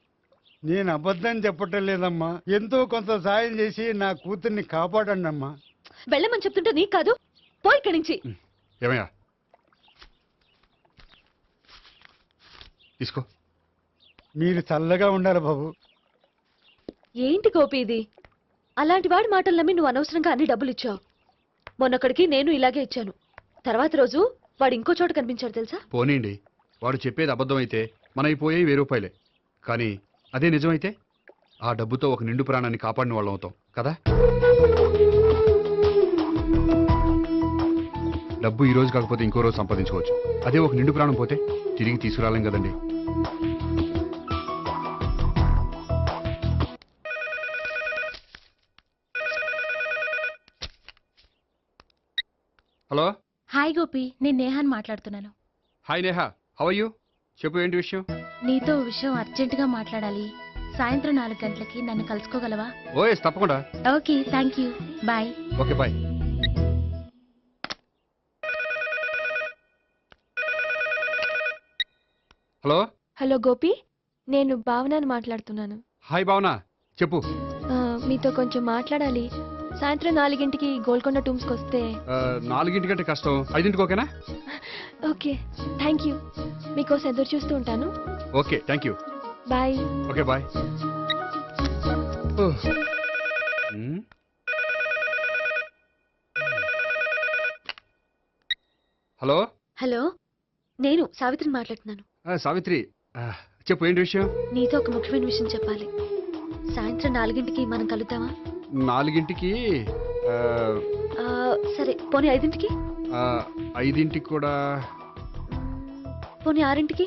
నేను అబద్ధం చెప్పటం లేదమ్మా, ఎంతో కొంత సాయం చేసి నా కూతుర్ని కాపాడండి అమ్మా. వెళ్ళమని చెప్తుంటే నీకు కాదు, పో ఇక్కడి నుంచి. ఏమయ్యా తీసుకో. మీరు చల్లగా ఉండాలి బాబు. ఏంటి గోపి ఇది? అలాంటి వాడి మాటలు నమ్మి నువ్వు అనవసరంగా అన్ని డబ్బులు ఇచ్చావు. మొన్నొక్కడికి నేను ఇలాగే ఇచ్చాను. తర్వాత రోజు వాడు ఇంకో చోట కనిపించాడు తెలుసా? పోనీండి, వాడు చెప్పేది అబద్ధం అయితే మనైపోయాయి 1000 రూపాయలే. కానీ అదే నిజమైతే ఆ డబ్బుతో ఒక నిండు ప్రాణాన్ని కాపాడిన వాళ్ళం అవుతాం కదా. డబ్బు ఈ రోజు కాకపోతే ఇంకో రోజు సంపాదించుకోవచ్చు. అదే ఒక నిండు ప్రాణం పోతే తిరిగి తీసుకురాలేం కదండి. హలో. హాయ్ గోపి, నేను నేహాన్ మాట్లాడుతున్నాను. Hi Neha, how are you? చెప్పు, ఏంటి విషయం? నీతో విషయం అర్జెంటుగా మాట్లాడాలి. సాయంత్రం 4 గంటలకి నన్ను కలుసుకోగలవా? ఓఎస్, తప్పకుండా. Okay, thank you, bye. Okay, bye. Hello. Hello Gopi, నేను భావనని మాట్లాడుతున్నాను. హాయ్ భావన, చెప్పు. మీతో కొంచెం మాట్లాడాలి. సాయంత్రం 4 గోల్కొండ టూమ్స్కి వస్తే. 4 కష్టం, 5 ఓకేనా? Okay, thank you. మీకోసం ఎదురు చూస్తూ ఉంటాను. Okay, thank you. Bye. Okay, bye. Hello. Hello, నేను సావిత్రిని మాట్లాడుతున్నాను. సావిత్రి, చెప్పు, ఏంటి విషయం? నీతో ఒక ముఖ్యమైన విషయం చెప్పాలి. సాయంత్రం 4 మనం కలుద్దామా? 4 సరే, పోనీ 5 5 కూడా. పోనీ 6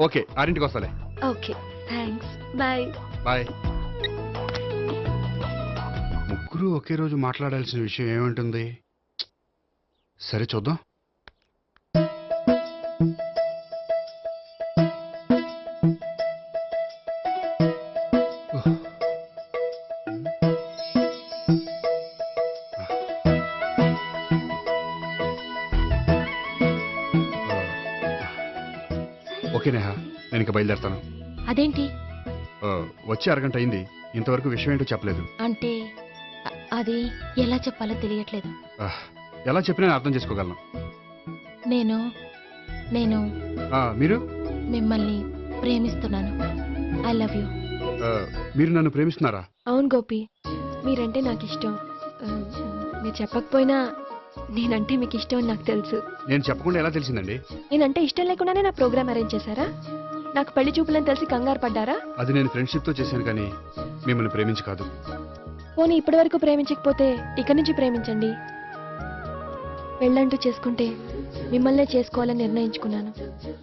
ఓకే, 6 వస్తాలే. Okay, thanks, bye. బాయ్. ముగ్గురు ఒకే రోజు మాట్లాడాల్సిన విషయం ఏముంటుంది? సరే, చూద్దాం. ఓకే నేహా, నేను ఇక బయలుదేరుతాను. అదేంటి? వచ్చి అరగంట అయింది, ఇంతవరకు విషయం ఏంటో చెప్పలేదు. అంటే అది ఎలా చెప్పాలో తెలియట్లేదు. ఎలా చెప్పినా నేను అర్థం చేసుకోగలను. నేను నేను మీరు? మిమ్మల్ని ప్రేమిస్తున్నాను. I love you. మీరు నన్ను ప్రేమిస్తున్నారా? అవును గోపి, మీరంటే నాకు ఇష్టం. మీరు చెప్పకపోయినా నేనంటే మీకు ఇష్టం అని నాకు తెలుసు. నేను చెప్పకుండా ఎలా తెలిసిందండి? నేనంటే ఇష్టం లేకుండానే నా ప్రోగ్రామ్ అరేంజ్ చేశారా? నాకు పెళ్లి చూపులని తెలిసి కంగారు పడ్డారా? అది నేను ఫ్రెండ్షిప్ తో చేశాను, కానీ మిమ్మల్ని ప్రేమించి కాదు. పోనీ ఇప్పటి వరకు ప్రేమించకపోతే ఇక నుంచి ప్రేమించండి. పెళ్ళంటూ చేసుకుంటే మిమ్మల్నే చేసుకోవాలని నిర్ణయించుకున్నాను.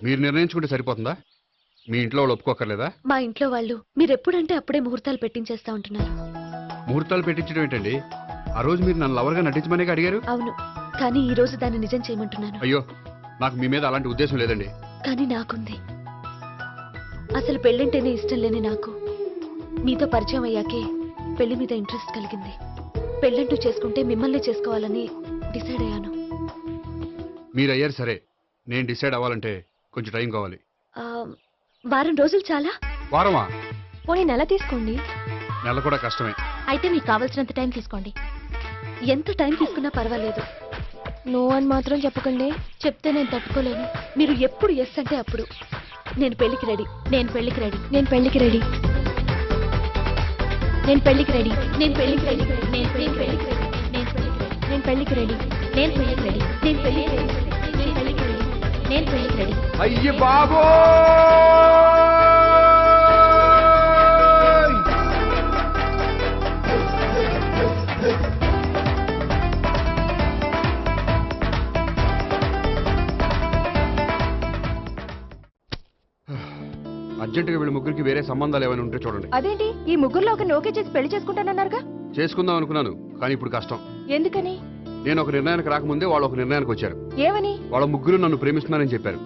మీరు నిర్ణయించుకుంటే సరిపోతుందా? మీ ఇంట్లో వాళ్ళు ఒప్పుకోకర్లేదా? మా ఇంట్లో వాళ్ళు మీరెప్పుడంటే అప్పుడే ముహూర్తాలు పెట్టించేస్తా ఉంటున్నారు. ముహూర్తాలు పెట్టించడం ఏంటండి? ఆ రోజు మీరు నన్ను లవర్గా నటించమనే అడిగారు. అవును, కానీ ఈ రోజు దాన్ని నిజం చేయమంటున్నాను. అయ్యో, నాకు మీ మీద అలాంటి ఉద్దేశం లేదండి. కానీ నాకుంది. అసలు పెళ్ళంటేనే ఇష్టం లేని నాకు మీతో పరిచయం అయ్యాకే పెళ్లి మీద ఇంట్రెస్ట్ కలిగింది. పెళ్ళంటూ చేసుకుంటే మిమ్మల్ని చేసుకోవాలని డిసైడ్ అయ్యాను. మీరు అయ్యారు సరే, నేను డిసైడ్ అవ్వాలంటే కొంచెం టైం కావాలి. వారం రోజులు చాలా? వారమా? పోనీ నెల తీసుకోండి. నెల కూడా కష్టమే. అయితే మీకు కావాల్సినంత టైం తీసుకోండి. ఎంత టైం తీసుకున్నా పర్వాలేదు. నో అని మాత్రం చెప్పకండి, చెప్తే నేను తట్టుకోలేను. మీరు ఎప్పుడు ఎస్ అంటే అప్పుడు. నేను పెళ్లికి రెడీ. నేను పెళ్లికి రెడీ. నేను పెళ్లికి రెడీ. నేను పెళ్లికి రెడీ. నేను పెళ్లికి రెడీ. నేను పెళ్లికి రెడీ. నేను పెళ్లికి రెడీ. నేను పెళ్లికి రెడీ. నేను పెళ్లికి రెడీ. నేను పెళ్లికి రెడీ. నేను పెళ్లికి రెడీ. అయ్య బాబో! అర్జెంటుగా వీళ్ళ ముగ్గురికి వేరే సంబంధాలు ఏమైనా ఉంటే చూడండి. అదేంటి, ఈ ముగ్గురులో ఒక ఓకే చేసి పెళ్లి చేసుకుంటానన్నారుగా? చేసుకుందాం అనుకున్నాను, కానీ ఇప్పుడు కష్టం. ఎందుకని? నేను ఒక నిర్ణయానికి రాకముందే వాళ్ళు ఒక నిర్ణయానికి వచ్చారు. ఏమని? వాళ్ళ ముగ్గురు నన్ను ప్రేమిస్తున్నారని చెప్పారు.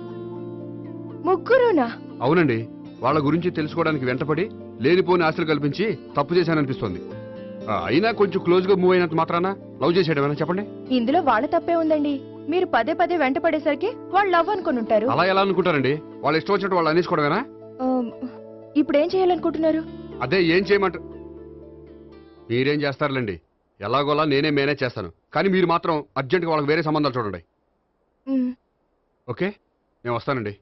ముగ్గురునా? అవునండి, వాళ్ళ గురించి తెలుసుకోవడానికి వెంటపడి లేనిపోని ఆశలు కల్పించి తప్పు చేశాననిపిస్తోంది. అయినా కొంచెం క్లోజ్ గా మూవ్ అయినంత మాత్రాన లవ్ చేసేయడమేనా చెప్పండి? ఇందులో వాళ్ళ తప్పే ఉందండి. మీరు పదే పదే వెంట పడేసరికి వాళ్ళు లవ్ అనుకుని ఉంటారు. అలా ఎలా అనుకుంటారండి? వాళ్ళు ఇష్టం వచ్చినట్టు వాళ్ళు అనేసుకోవడమేనా? ఇప్పుడు ఏం చేయాలనుకుంటున్నారు? అదే ఏం చేయమంట. మీరేం చేస్తారులేండి, ఎలాగోలా నేనే మేనేజ్ చేస్తాను. కానీ మీరు మాత్రం అర్జెంట్గా వాళ్ళకి వేరే సంబంధాలు చూడండి. ఓకే, నేను వస్తానండి.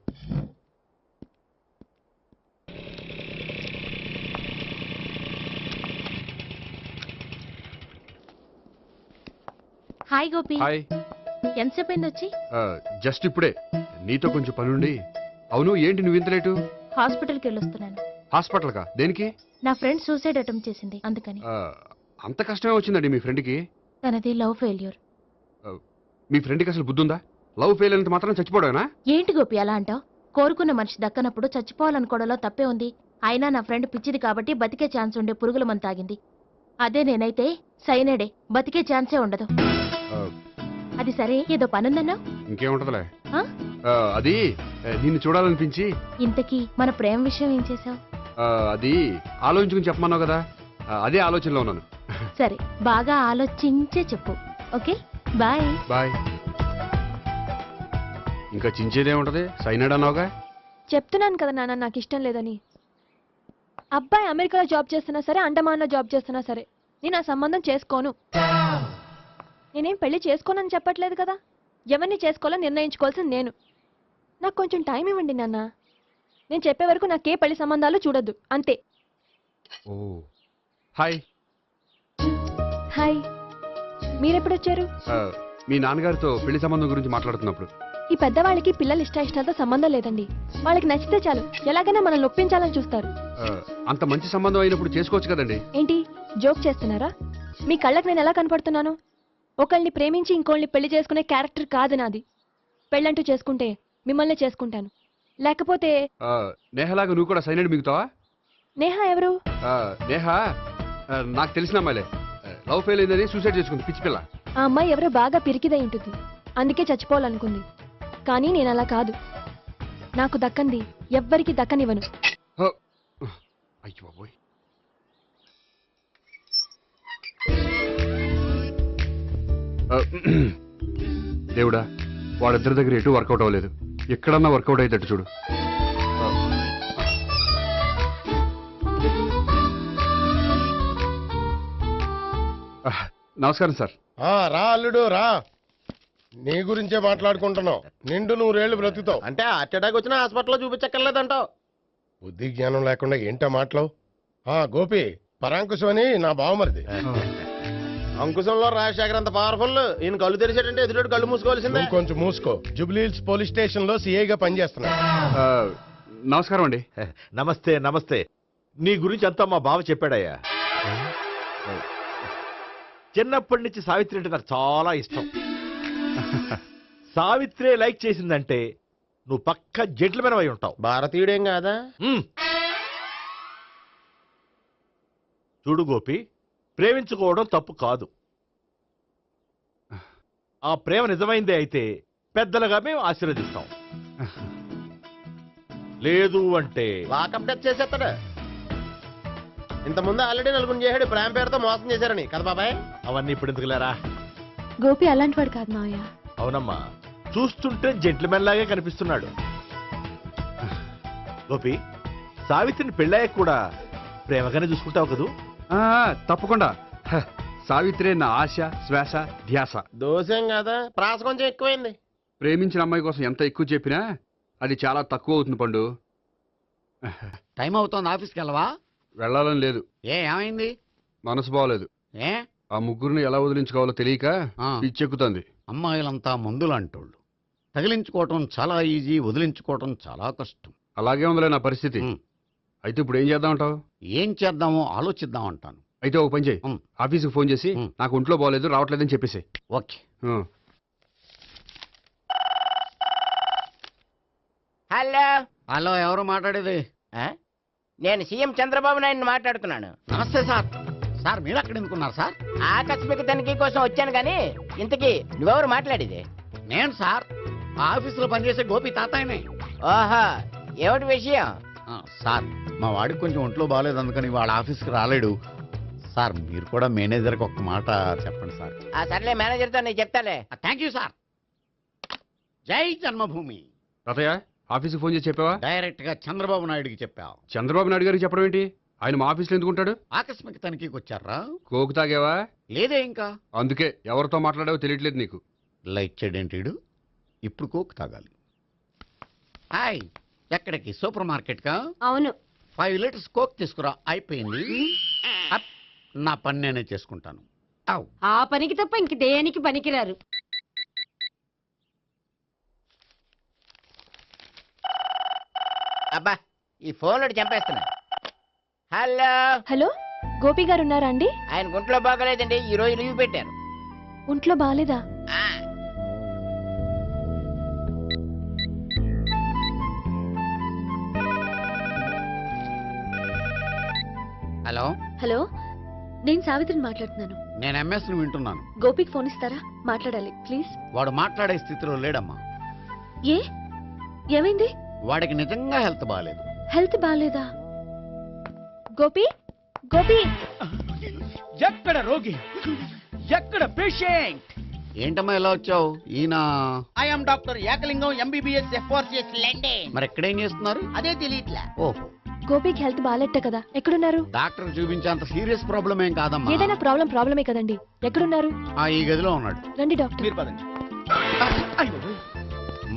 హాయ్ గోపి. హాయ్. ఎంతసేపు అయింది వచ్చి? జస్ట్ ఇప్పుడే. నీతో కొంచెం పనుండి. అవును, ఏంటి నువ్వు ఇంత లేటు? హాస్పిటల్కి వెళ్ళొస్తున్నాను. హాస్పిటల్ కా? దేనికి? నా ఫ్రెండ్ సూసైడ్ అటెంప్ట్ చేసింది, అందుకని. అంత కష్టమే వచ్చిందండి మీ ఫ్రెండ్కి? తనది లవ్ ఫెయిల్యూర్. మీ ఫ్రెండ్కి అసలు బుద్ధుందా? లవ్ ఫెయిల్ అయినంత మాత్రం చచ్చిపోవడమేనా? ఏంటి గోపి అలా అంటావు? కోరుకున్న మనిషి దక్కనప్పుడు చచ్చిపోవాలనుకోవడంలో తప్పే ఉంది. అయినా నా ఫ్రెండ్ పిచ్చిది కాబట్టి బతికే ఛాన్స్ ఉండే పురుగుల మందు తాగింది. అదే నేనైతే సైనడే, బతికే ఛాన్సే ఉండదు. అది సరే, ఏదో పనుందన్నావు. ఇంకేముంటదిలే. అది నిన్ను చూడాలనిపించి. ఇంతకీ మన ప్రేమ విషయం ఏం చేసావు? అది ఆలోచించుకుని చెప్పమన్నావు కదా, అదే ఆలోచనలో ఉన్నాను. సరే, బాగా ఆలోచించే చెప్పు. Okay, bye. బాయ్. ఇంకా చించేదే ఉంటది, సైనడ్ అన్నావుగా. చెప్తున్నాను కదా నాన్న, నాకు ఇష్టం లేదని. అబ్బాయి అమెరికాలో జాబ్ చేస్తున్నా సరే, అండమాన్లో జాబ్ చేస్తున్నా సరే, నేను ఆ సంబంధం చేసుకోను. నేనేం పెళ్లి చేసుకోనని చెప్పట్లేదు కదా. ఎవరిని చేసుకోవాలో నిర్ణయించుకోవాల్సింది నేను. నాకు కొంచెం టైం ఇవ్వండి నాన్న. నేను చెప్పే వరకు నాకే పెళ్లి సంబంధాలు చూడొద్దు, అంతే. ఓ హాయ్. హాయ్. మీరెప్పుడు వచ్చారు? మీ నాన్నగారితో పెళ్లి సంబంధం గురించి మాట్లాడుతున్నప్పుడు. ఈ పెద్దవాళ్ళకి పిల్లల ఇష్టాలతో సంబంధం లేదండి. వాళ్ళకి నచ్చితే చాలు, ఎలాగైనా మనల్ని ఒప్పించాలని చూస్తారు. అంత మంచి సంబంధం అయినప్పుడు చేసుకోవచ్చు కదండి. ఏంటి జోక్ చేస్తున్నారా? మీ కళ్ళకి నేను ఎలా కనపడుతున్నాను? ఒకళ్ళని ప్రేమించి ఇంకోళ్ళని పెళ్లి చేసుకునే క్యారెక్టర్ కాదు నాది. పెళ్ళంటూ చేసుకుంటే మిమ్మల్ని చేసుకుంటాను, లేకపోతే. నేహలాగా నువ్వు కూడా సైనడ్ మిగుతావా? నేహ ఎవరు? నేహ నాకు తెలిసిన అమ్మాయిలే. లవ్ ఫెయిల్ అయిందని సూసైడ్ చేసుకుంది, పిచ్చి పిల్ల. ఆ అమ్మాయి ఎవరో బాగా పిరికిదై ఉంటుంది, అందుకే చచ్చిపోవాలనుకుంది. కానీ నేను అలా కాదు. నాకు దక్కంది ఎవ్వరికి దక్కనివ్వను. అయ్యో బాబోయ్. దేవుడా, వాళ్ళిద్దరి దగ్గర ఎటు వర్కౌట్ అవ్వలేదు. ఎక్కడన్నా వర్కౌట్ అయ్యేటట్టు చూడు. నమస్కారం సార్. రా అల్లుడు రా. నీ గురించే మాట్లాడుకుంటున్నావు. నిండు 100 ఏళ్ళు బ్రతుకుతావు అంటే హార్ట్ అటాక్ వచ్చిన హాస్పిటల్లో చూపించక్కర్లేదంటావు. బుద్ధి జ్ఞానం లేకుండా ఏంటో మాటలు. గోపి, పరాంకుశం అని నా బావమరిది. అంకుశంలో రాజశేఖర్ అంత పవర్ఫుల్. ఈయన కళ్ళు తెరిచాడంటే ఎదురు కళ్ళు మూసుకోవాల్సిందే. కొంచెం మూసుకో. జూబ్లీహిల్స్ పోలీస్ స్టేషన్ లో సిఐగా పనిచేస్తున్నా. నమస్కారం అండి. నమస్తే నమస్తే. నీ గురించి అంతా మా బావ చెప్పాడయ్యా. చిన్నప్పటి నుంచి సావిత్రి అంటే నాకు చాలా ఇష్టం. సావిత్రి లైక్ చేసిందంటే నువ్వు పక్క జెంట్లమెన్ అయి ఉంటావు. భారతీయుడేం కాదా? చూడు గోపి, ప్రేమించుకోవడం తప్పు కాదు. ఆ ప్రేమ నిజమైందే అయితే పెద్దలుగా మేము ఆశీర్వదిస్తాం. లేదు అంటే వాకప్ డెత్ చేసేస్తాడు. ఇంతకుముందు ఆల్రెడీ నలుగురు చేశాడు ప్రేమ పేరుతో మోసం చేశారని కదా బాబాయ్. అవన్నీ ఇప్పుడు ఎందుకు లేరా? గోపి అలాంటి వాడు కాదు మావయ్య. అవునమ్మా, చూస్తుంటే జెంట్లమెన్ లాగే కనిపిస్తున్నాడు. గోపి, సావిత్రిని పెళ్ళాక కూడా ప్రేమగానే చూసుకుంటావు కదూ? తప్పకుండా. సావిత్రే నా ఆశ, శ్వాస, ధ్యాస. దోషం కదా, ప్రాస కొంచెం ఎక్కువైంది. ప్రేమించిన అమ్మాయి కోసం ఎంత ఎక్కువ చెప్పినా అది చాలా తక్కువ అవుతుంది పండు. టైం అవుతోంది, ఆఫీస్కి వెళ్ళవా? వెళ్ళాలని లేదు. ఏమైంది? మనసు బాగోలేదు. ఆ ముగ్గురిని ఎలా వదిలించుకోవాలో తెలియక పిచ్చెక్కుతుంది. అమ్మాయిలంతా మందులాంటోళ్ళు. తగిలించుకోవటం చాలా ఈజీ, వదిలించుకోవటం చాలా కష్టం. అలాగే ఉందిలే నా పరిస్థితి. అయితే ఇప్పుడు ఏం చేద్దామంటావు? ఏం చేద్దామో ఆలోచిద్దాం అంటాను. అయితే ఒక పని చేయి, ఆఫీస్కి ఫోన్ చేసి నాకు ఒంట్లో బాగోలేదు రావట్లేదని చెప్పేసి. ఓకే. హలో హలో, ఎవరు మాట్లాడేది? నేను సీఎం చంద్రబాబు నాయుడు మాట్లాడుతున్నాను. నమస్తే సార్. సార్ మీరు అక్కడ ఎందుకున్నారు సార్? ఆకస్మిక తనిఖీ కోసం వచ్చాను కానీ ఇంతకీ నువ్వెవరు మాట్లాడేది? నేను సార్, ఆఫీసులో పనిచేసే గోపి తాతాయనే. ఓహా, ఏమిటి విషయం? సార్ మా వాడికి కొంచెం ఒంట్లో బాగాలేదు అందుకని వాళ్ళ ఆఫీస్కి రాలేడు సార్ మీరు కూడా మేనేజర్కి ఒక్క మాట చెప్పండి సార్. సర్లే మేనేజర్తో నేను చెప్తాలే. Thank you sir. జై జన్మభూమి. తాతయ్య ఆఫీస్కి ఫోన్ చేసి చెప్పావా? డైరెక్ట్ గా చంద్రబాబు నాయుడుకి చెప్పావు. చంద్రబాబు నాయుడు గారికి చెప్పడం ఏంటి? ఆయన మా ఆఫీస్లో ఎందుకుంటాడు? ఆకస్మిక తనిఖీకి వచ్చారా? కోకు తాగావా? లేదే ఇంకా. అందుకే ఎవరితో మాట్లాడావో తెలియట్లేదు నీకు. లైక్ చేయడేంటిడు ఇప్పుడు కోక్ తాగాలి. హాయ్ ఎక్కడికి? సూపర్ మార్కెట్ కా? అవును. 5 లీటర్స్ కోక్ తీసుకురా. అయిపోయింది. అప్, నా పని నేనే చేసుకుంటాను. ఆ పనికి తప్ప ఇంక దేనికి పనికిరారు. అబ్బా ఈ ఫోన్లో చంపేస్తున్నా. హలో హలో, గోపి గారు ఉన్నారా అండి? ఆయన గుంట్లో బాగలేదండి, ఈ రోజు లీవ్ పెట్టారు. ఒంట్లో బాగాలేదా? హలో హలో, నేను సావిత్రిని మాట్లాడుతున్నాను. నేను ఎంఎస్ ను వింటున్నాను. గోపికి ఫోన్ ఇస్తారా? మాట్లాడాలి ప్లీజ్. వాడు మాట్లాడే స్థితిలో లేడమ్మా. ఏ ఏమైంది? వాడికి నిజంగా హెల్త్ బాగాలేదు. హెల్త్ బాగాలేదా? గోపి గోపి, ఎక్కడ రోగి, ఎక్కడ పేషెంట్? ఏంటమ్మా ఎలా వచ్చావు? ఈయన I'm doctor Ekalingam MBBS FRCS London. మరి ఎక్కడేం చేస్తున్నారు? అదే తెలియట్లే. ఓహో, గోపికి హెల్త్ బాగాలెట్ట కదా, ఎక్కడున్నారు? డాక్టర్ చూపించేంత సీరియస్ ప్రాబ్లం ఏం కాదమ్మా. ఏదైనా ప్రాబ్లమే కదండి. ఎక్కడున్నారు? ఈ గదిలో ఉన్నాడు. రండి డాక్టర్. మీరు పదండి.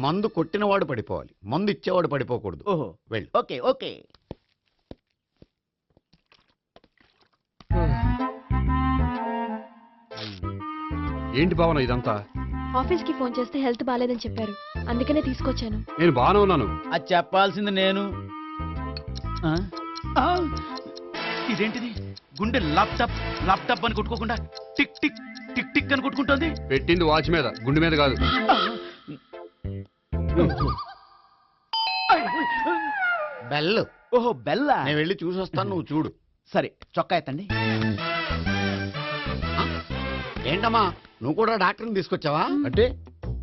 మందు కొట్టినవాడు పడిపోవాలి, మందు ఇచ్చేవాడు పడిపోకూడదు. ఓహో వెళ్ళు. Okay okay. ఏంటి భావన ఇదంతా? ఆఫీస్ కి ఫోన్ చేస్తే హెల్త్ బాగాలేదని చెప్పారు, అందుకనే తీసుకొచ్చాను. నేను బాగానే ఉన్నాను. అది చెప్పాల్సింది నేను. ఇదేంటిది? గుండె ల్యాప్టాప్ ల్యాప్టాప్ అని కొట్టుకోకుండా టిక్ టిక్ టిక్ టిక్ అని కొట్టుకుంటోంది. పెట్టింది వాచ్ మీద, గుండె మీద కాదు. బెల్. ఓహో బెల్లా. నేను వెళ్ళి చూసొస్తాను, నువ్వు చూడు. సరే చొక్కా ఎత్తండి. ఏంటమ్మా నువ్వు కూడా డాక్టర్ని తీసుకొచ్చావా? అంటే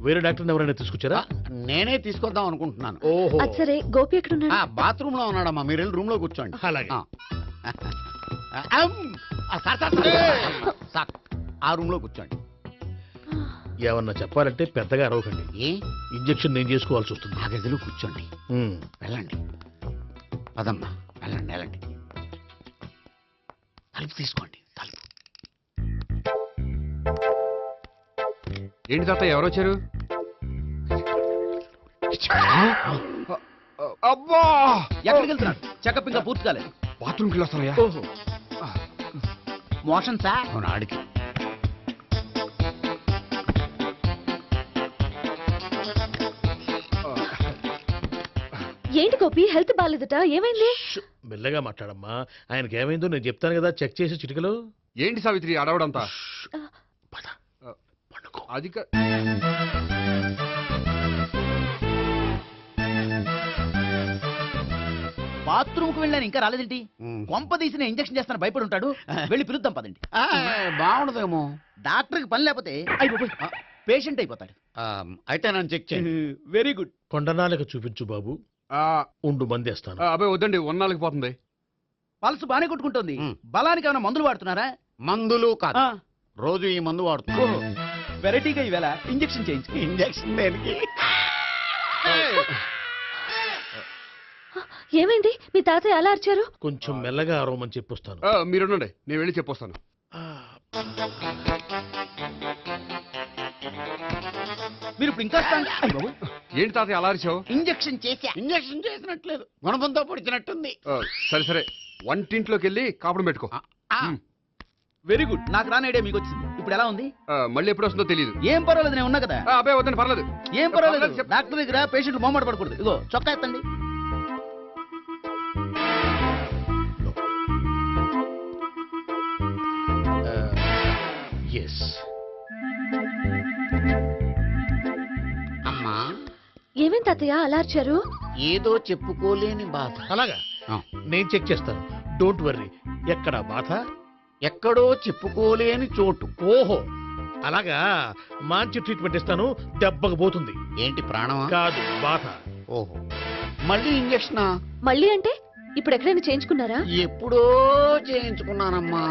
వేరే డాక్టర్ని ఎవరైనా తీసుకొచ్చారా? నేనే తీసుకొద్దాం అనుకుంటున్నాను. ఓహో, అది సరే, గోపి ఎక్కడున్నాడు? బాత్రూమ్ లో ఉన్నాడమ్మా, మీరు వెళ్ళి రూమ్ లో కూర్చోండి. అలాగే. సార్ ఆ రూమ్ లో కూర్చోండి. ఏమన్నా చెప్పాలంటే పెద్దగా అరవకండి. ఏ ఇంజెక్షన్ నేను చేసుకోవాల్సి వస్తుంది. ఆ గదిలో కూర్చోండి. వెళ్ళండి పదమ్మా, వెళ్ళండి వెళ్ళండి. తలుపు తీసుకోండి, తలుపు. ఏంటి తాత ఎవరు వచ్చారు? అబ్బా, ఎక్కడికి వెళ్తున్నాడు? చెకప్ ఇంకా పూర్తి కాలేదు. బాత్రూమ్కి వెళ్ళొస్తానయ్యా. ఓహో మోషన్ సార్. అవును, ఆడికి. ఏంటి గోపి, హెల్త్ బాగాలేదట, ఏమైంది? మెల్లగా మాట్లాడమ్మా, ఆయనకి ఏమైందో నేను చెప్తాను కదా, చెక్ చేసి చిటికలో. ఏంటి సావిత్రి అడవడంతా? అది బాత్రూమ్ కు వెళ్ళాను ఇంకా రాలేదేంటి? కొంప తీసిన ఇంజక్షన్ చేస్తాను భయపడి ఉంటాడు. వెళ్ళి పిలుద్దాం పదండి. బాగుండదేమో. డాక్టర్ కి పని లేకపోతే పేషెంట్ అయిపోతాడు. అయితే నన్ను చెక్ చేయండి. Very good. కొండనాలకు చూపించు బాబు. ఉండు మందేస్తాను. అబ్బాయి వద్దండి, ఉన్నాళ్ళకి పోతుంది. పల్స్ బానే కొట్టుకుంటుంది. బలానికి ఏమైనా మందులు వాడుతున్నారా? మందులు కాదు, రోజు ఈ మందు వాడుతున్నా. వెరైటీగా ఈవేళ ఇంజక్షన్ చేయించు. ఇంజక్షన్ దేనికి? ఏమైంది? మీ తాతయ్య అలా అరిచారు? కొంచెం మెల్లగా అరవమని చెప్పొస్తాను. మీరుండండి, నేను వెళ్ళి చెప్పొస్తాను. మీరు ఇప్పుడు ఇంకా ఏంటి తాతయ్య అలా అరిచావు? ఇంజక్షన్ చేసా. ఇంజక్షన్ చేసినట్లేదు, గుణపంతో పొడిచినట్టుంది. సరే సరే, వంటింట్లోకి వెళ్ళి కాపుడు పెట్టుకో. Very good. నాకు రాని ఐడియా మీకు వచ్చింది. ఇప్పుడు ఎలా ఉంది? మళ్ళీ ఎప్పుడు వస్తుందో తెలియదు. ఏం పర్వాలేదు, నేను ఉన్నా కదా. అబ్బాయి వద్దండి, పర్లేదు. ఏం పర్వాలేదు. డాక్టర్ దగ్గర పేషెంట్లు మొహమాట పడకూడదు. ఇగో చొక్కా ఎత్తండి. అమ్మా, ఏమేం తాతయ్య అలా అరిచారు? ఏదో చెప్పుకోలేని బాధ. అలాగా, నేను చెక్ చేస్తాను. Don't worry. ఎక్కడ బాధ? ఎక్కడో చెప్పుకోలేని చోటు. ఓహో, అలాగా. మంచి ట్రీట్మెంట్ ఇస్తాను, దెబ్బకు పోతుంది. ఏంటి ప్రాణమా? కాదు, బాధ. ఓహో, మళ్ళీ ఇంజక్షనా? మళ్ళీ అంటే ఇప్పుడు ఎక్కడైనా చేయించుకున్నారా? ఎప్పుడో చేయించుకున్నానమ్మా.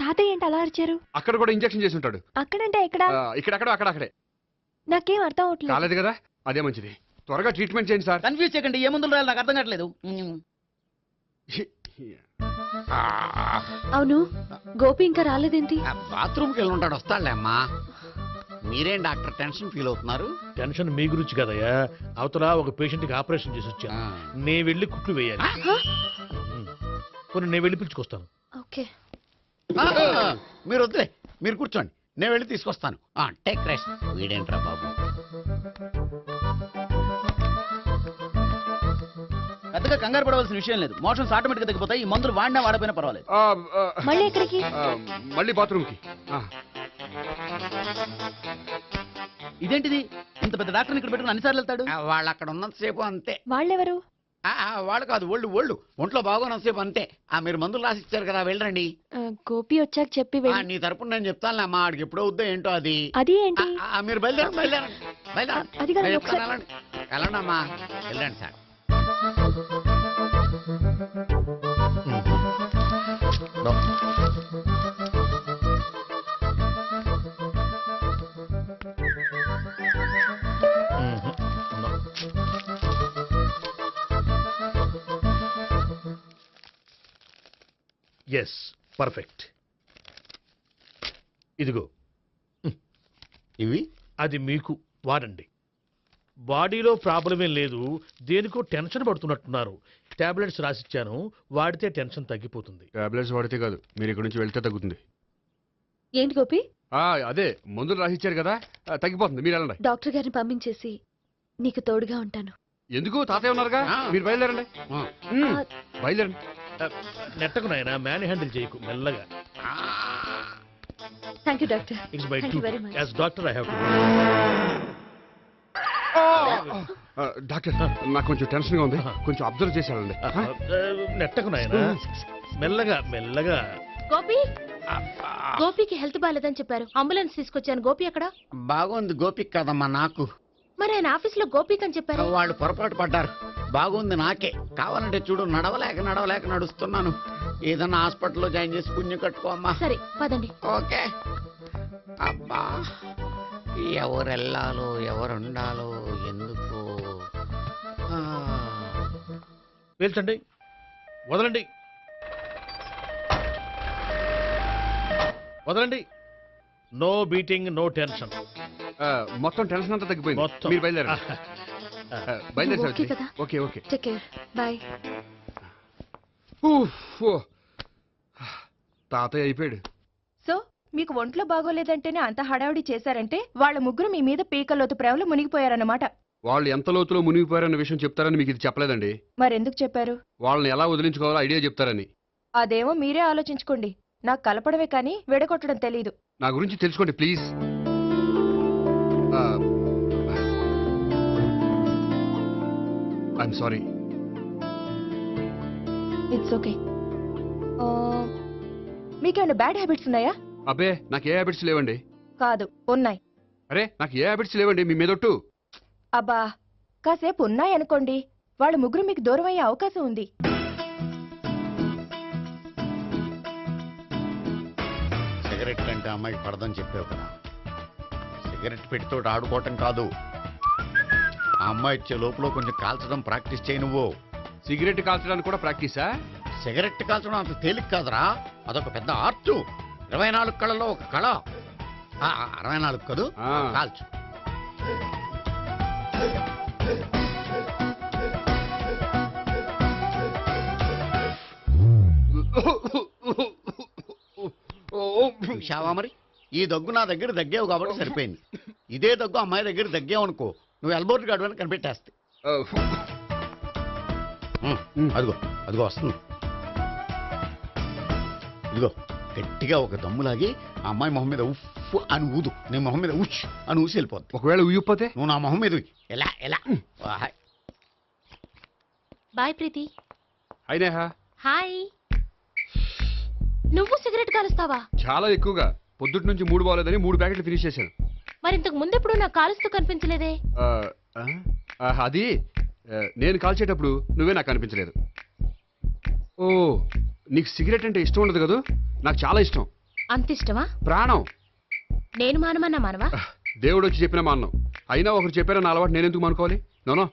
తాతయ్య ఏంటి అలా అరిచారు? అక్కడ కూడా ఇంజెక్షన్ చేసి ఉంటాడు. అక్కడంటే ఎక్కడ? ఇక్కడక్కడ అక్కడే. నాకేం అర్థం అవట్లేదు. కాలేదు కదా, అదే మంచిది. త్వరగా ట్రీట్మెంట్ చేయండి సార్. కన్ఫ్యూజ్ చేయకండి, ఏ మందులు రాయాలి నాకు అర్థం కావట్లేదు. అవును, గోపి ఇంకా రాలేదేంటి? బాత్రూమ్కి వెళ్ళి ఉంటాడు, వస్తాడులే అమ్మా. మీరేం డాక్టర్ టెన్షన్ ఫీల్ అవుతున్నారు? టెన్షన్ మీ గురించి కదయ్యా, అవతల ఒక పేషెంట్ కి ఆపరేషన్ చేసి వచ్చాను. నేను వెళ్ళి కుట్లు వేయాలి. నేను వెళ్ళి పిలుచుకొస్తాను. ఓకే, మీరు వద్దులే, మీరు కూర్చోండి, నేను వెళ్ళి తీసుకొస్తాను. Take rest. వీడేంట్రా బాబు, పెద్దగా కంగారు పడవలసిన విషయం లేదు. మోషన్స్ ఆటోమేటిక్ గా తగ్గిపోతాయి. ఈ మందులు వాడినా వాడపోయినా పర్వాలేదు. మళ్ళీ ఎక్కడికి? మళ్ళీ బాత్రూమ్ కి. ఇదేంటిది, ఇంత పెద్ద డాక్టర్ ఇక్కడ పెట్టుకుని అన్నిసార్లు వెళ్తాడు? వాళ్ళు అక్కడ ఉన్నంతసేపు అంతే. వాళ్ళెవరు? వాళ్ళు కాదు, ఒళ్ళు ఒంట్లో బాగోనంతసేపు అంతే. మీరు మందులు రాసి ఇచ్చారు కదా, వెళ్ళండి. గోపి వచ్చాక చెప్పి నీ తరపున నేను చెప్తానులే అమ్మా, ఆడికి ఎప్పుడో వద్దో ఏంటో అది. అది ఏంటి? మీరు బయలుదేరండి. అది కాదు, వెళ్ళండి అమ్మా, వెళ్ళండి సార్. Yes, perfect. ఇదిగో ఇవి, అది మీకు వాడండి. బాడీలో ప్రాబ్లం ఏం లేదు, దేనికో టెన్షన్ పడుతున్నట్టున్నారు. టాబ్లెట్స్ రాసిచ్చాను, వాడితే టెన్షన్ తగ్గిపోతుంది. టాబ్లెట్స్ వాడితే కాదు, మీరు ఇక్కడ నుంచి వెళ్తే తగ్గుతుంది. ఏంటి గోపి? అదే మందులు రాసిచ్చారు కదా, తగ్గిపోతుంది. మీరు వెళ్ళండి. డాక్టర్ గారిని పంపించేసి నీకు తోడుగా ఉంటాను. ఎందుకు, తాతయ్య ఉన్నారుగా, మీరు బయలుదేరండి. బయలుదేరండి. నెట్టకు నాయన, మ్యాన్ హ్యాండిల్ చేయకు, మెల్లగా. Thank you doctor. It's my Thank you very duty much. As doctor. I have to. Doctor, నాకు కొంచెం టెన్షన్ గా ఉంది, కొంచెం అబ్జర్వ్ చేశానండి. నెట్టకు నాయన, మెల్లగా మెల్లగా. గోపికి హెల్త్ బాలేదని చెప్పారు, అంబులెన్స్ తీసుకొచ్చాను. గోపి ఎక్కడ? బాగుంది గోపిక్ కదమ్మా, నాకు. మరి ఆయన ఆఫీస్ లో గోపిక్ అని చెప్పారు. వాళ్ళు పొరపాటు పడ్డారు. బాగుంది నాకే. కావాలంటే చూడు, నడవలేక నడుస్తున్నాను. ఏదన్నా హాస్పిటల్లో జాయిన్ చేసి పుణ్యం కట్టుకో అమ్మా. సరే పదండి. ఓకే. అబ్బా, ఎవరు వెళ్ళాలో ఎవరు ఉండాలో ఎందుకు. పేల్చండి, వదలండి, వదలండి. No beating, no tension. మొత్తం టెన్షన్ అంతా తగ్గిపోయింది. మొత్తం. మీరు బయలుదేరండి. బయలుదేరి ఓకే కదా? Okay okay. Take care, bye. తాతయ్య అయిపోయాడు. సో మీకు ఒంట్లో బాగోలేదంటేనే అంత హడావిడి చేశారంటే వాళ్ళ ముగ్గురు మీ మీద పీకలోతు ప్రేమలో మునిగిపోయారన్నమాట. వాళ్ళు ఎంత లోతులో మునిగిపోయారన్న విషయం చెప్తారని మీకు ఇది చెప్పలేదండి. మరెందుకు చెప్పారు? వాళ్ళని ఎలా వదిలించుకోవాలో ఐడియా చెప్తారని. అదేమో మీరే ఆలోచించుకోండి. నాకు కలపడమే కానీ విడగొట్టడం తెలీదు. నా గురించి తెలుసుకోండి please. I'm sorry. It's okay. మీకేమైనా బ్యాడ్ హ్యాబిట్స్ ఉన్నాయా? అబ్బే, నాకు ఏ హ్యాబిట్స్ లేవండి. కాదు, ఉన్నాయి. అరే, నాకు ఏ హ్యాబిట్స్ లేవండి, మీ మీదొట్టు. అబ్బా, కాసేపు ఉన్నాయనుకోండి, వాళ్ళ ముగ్గురు మీకు దూరం అయ్యే అవకాశం ఉంది. సిగరెట్ కంటే అమ్మాయికి పడదని చెప్పావు కదా. సిగరెట్ పెట్టితో ఆడుకోవటం కాదు, ఆ అమ్మాయి ఇచ్చే లోపల కొంచెం కాల్చడం ప్రాక్టీస్ చేయి నువ్వు. సిగరెట్ కాల్చడానికి కూడా ప్రాక్టీసా? సిగరెట్ కాల్చడం అంత తేలిక కాదురా, అదొక పెద్ద ఆర్ట్. 24 కళలో ఒక కళ. 64 కదూ, కాల్చు. చూశావా మరి, ఈ దగ్గు నా దగ్గర దగ్గేవు కాబట్టి సరిపోయింది. ఇదే దగ్గు అమ్మాయి దగ్గర దగ్గేవు అనుకో, నువ్వు ఎల్బోర్డ్ గార్డు అని కనిపెట్టేస్తే. అదిగో వస్తుంది. ఇదిగో గట్టిగా ఒక దమ్ములాగి ఆ అమ్మాయి మొహం మీద ఉఫ్ అని ఊదు, నీ మొహం మీద ఉచ్ అని ఊసి వెళ్ళిపోద్ది. ఒకవేళ ఊయకపోతే నువ్వు నా మొహం మీద ఎలా ఎలా. బాయ్ ప్రీతి. అయినా హాయ్. నువ్వు సిగరెట్ కాలుస్తావా? చాలా ఎక్కువగా. పొద్దుటి నుంచి 3 బాగోలేదని 3 ప్యాకెట్లు ఫినిష్ చేశాను. మరి ఇంతకు ముందెప్పుడు నాకు కాలుస్తూ కనిపించలేదే? అది నేను కాల్చేటప్పుడు నువ్వే నాకు కనిపించలేదు. ఓ, నీకు సిగరెట్ అంటే ఇష్టం ఉండదు కదా? నాకు చాలా ఇష్టం. అంత ఇష్టమా? ప్రాణం. నేను మానమన్నా మానవా? దేవుడు వచ్చి చెప్పినా మానం. అయినా ఒకరు చెప్పారా నా అలవాటు నేనెందుకు మానుకోవాలి? నోనో.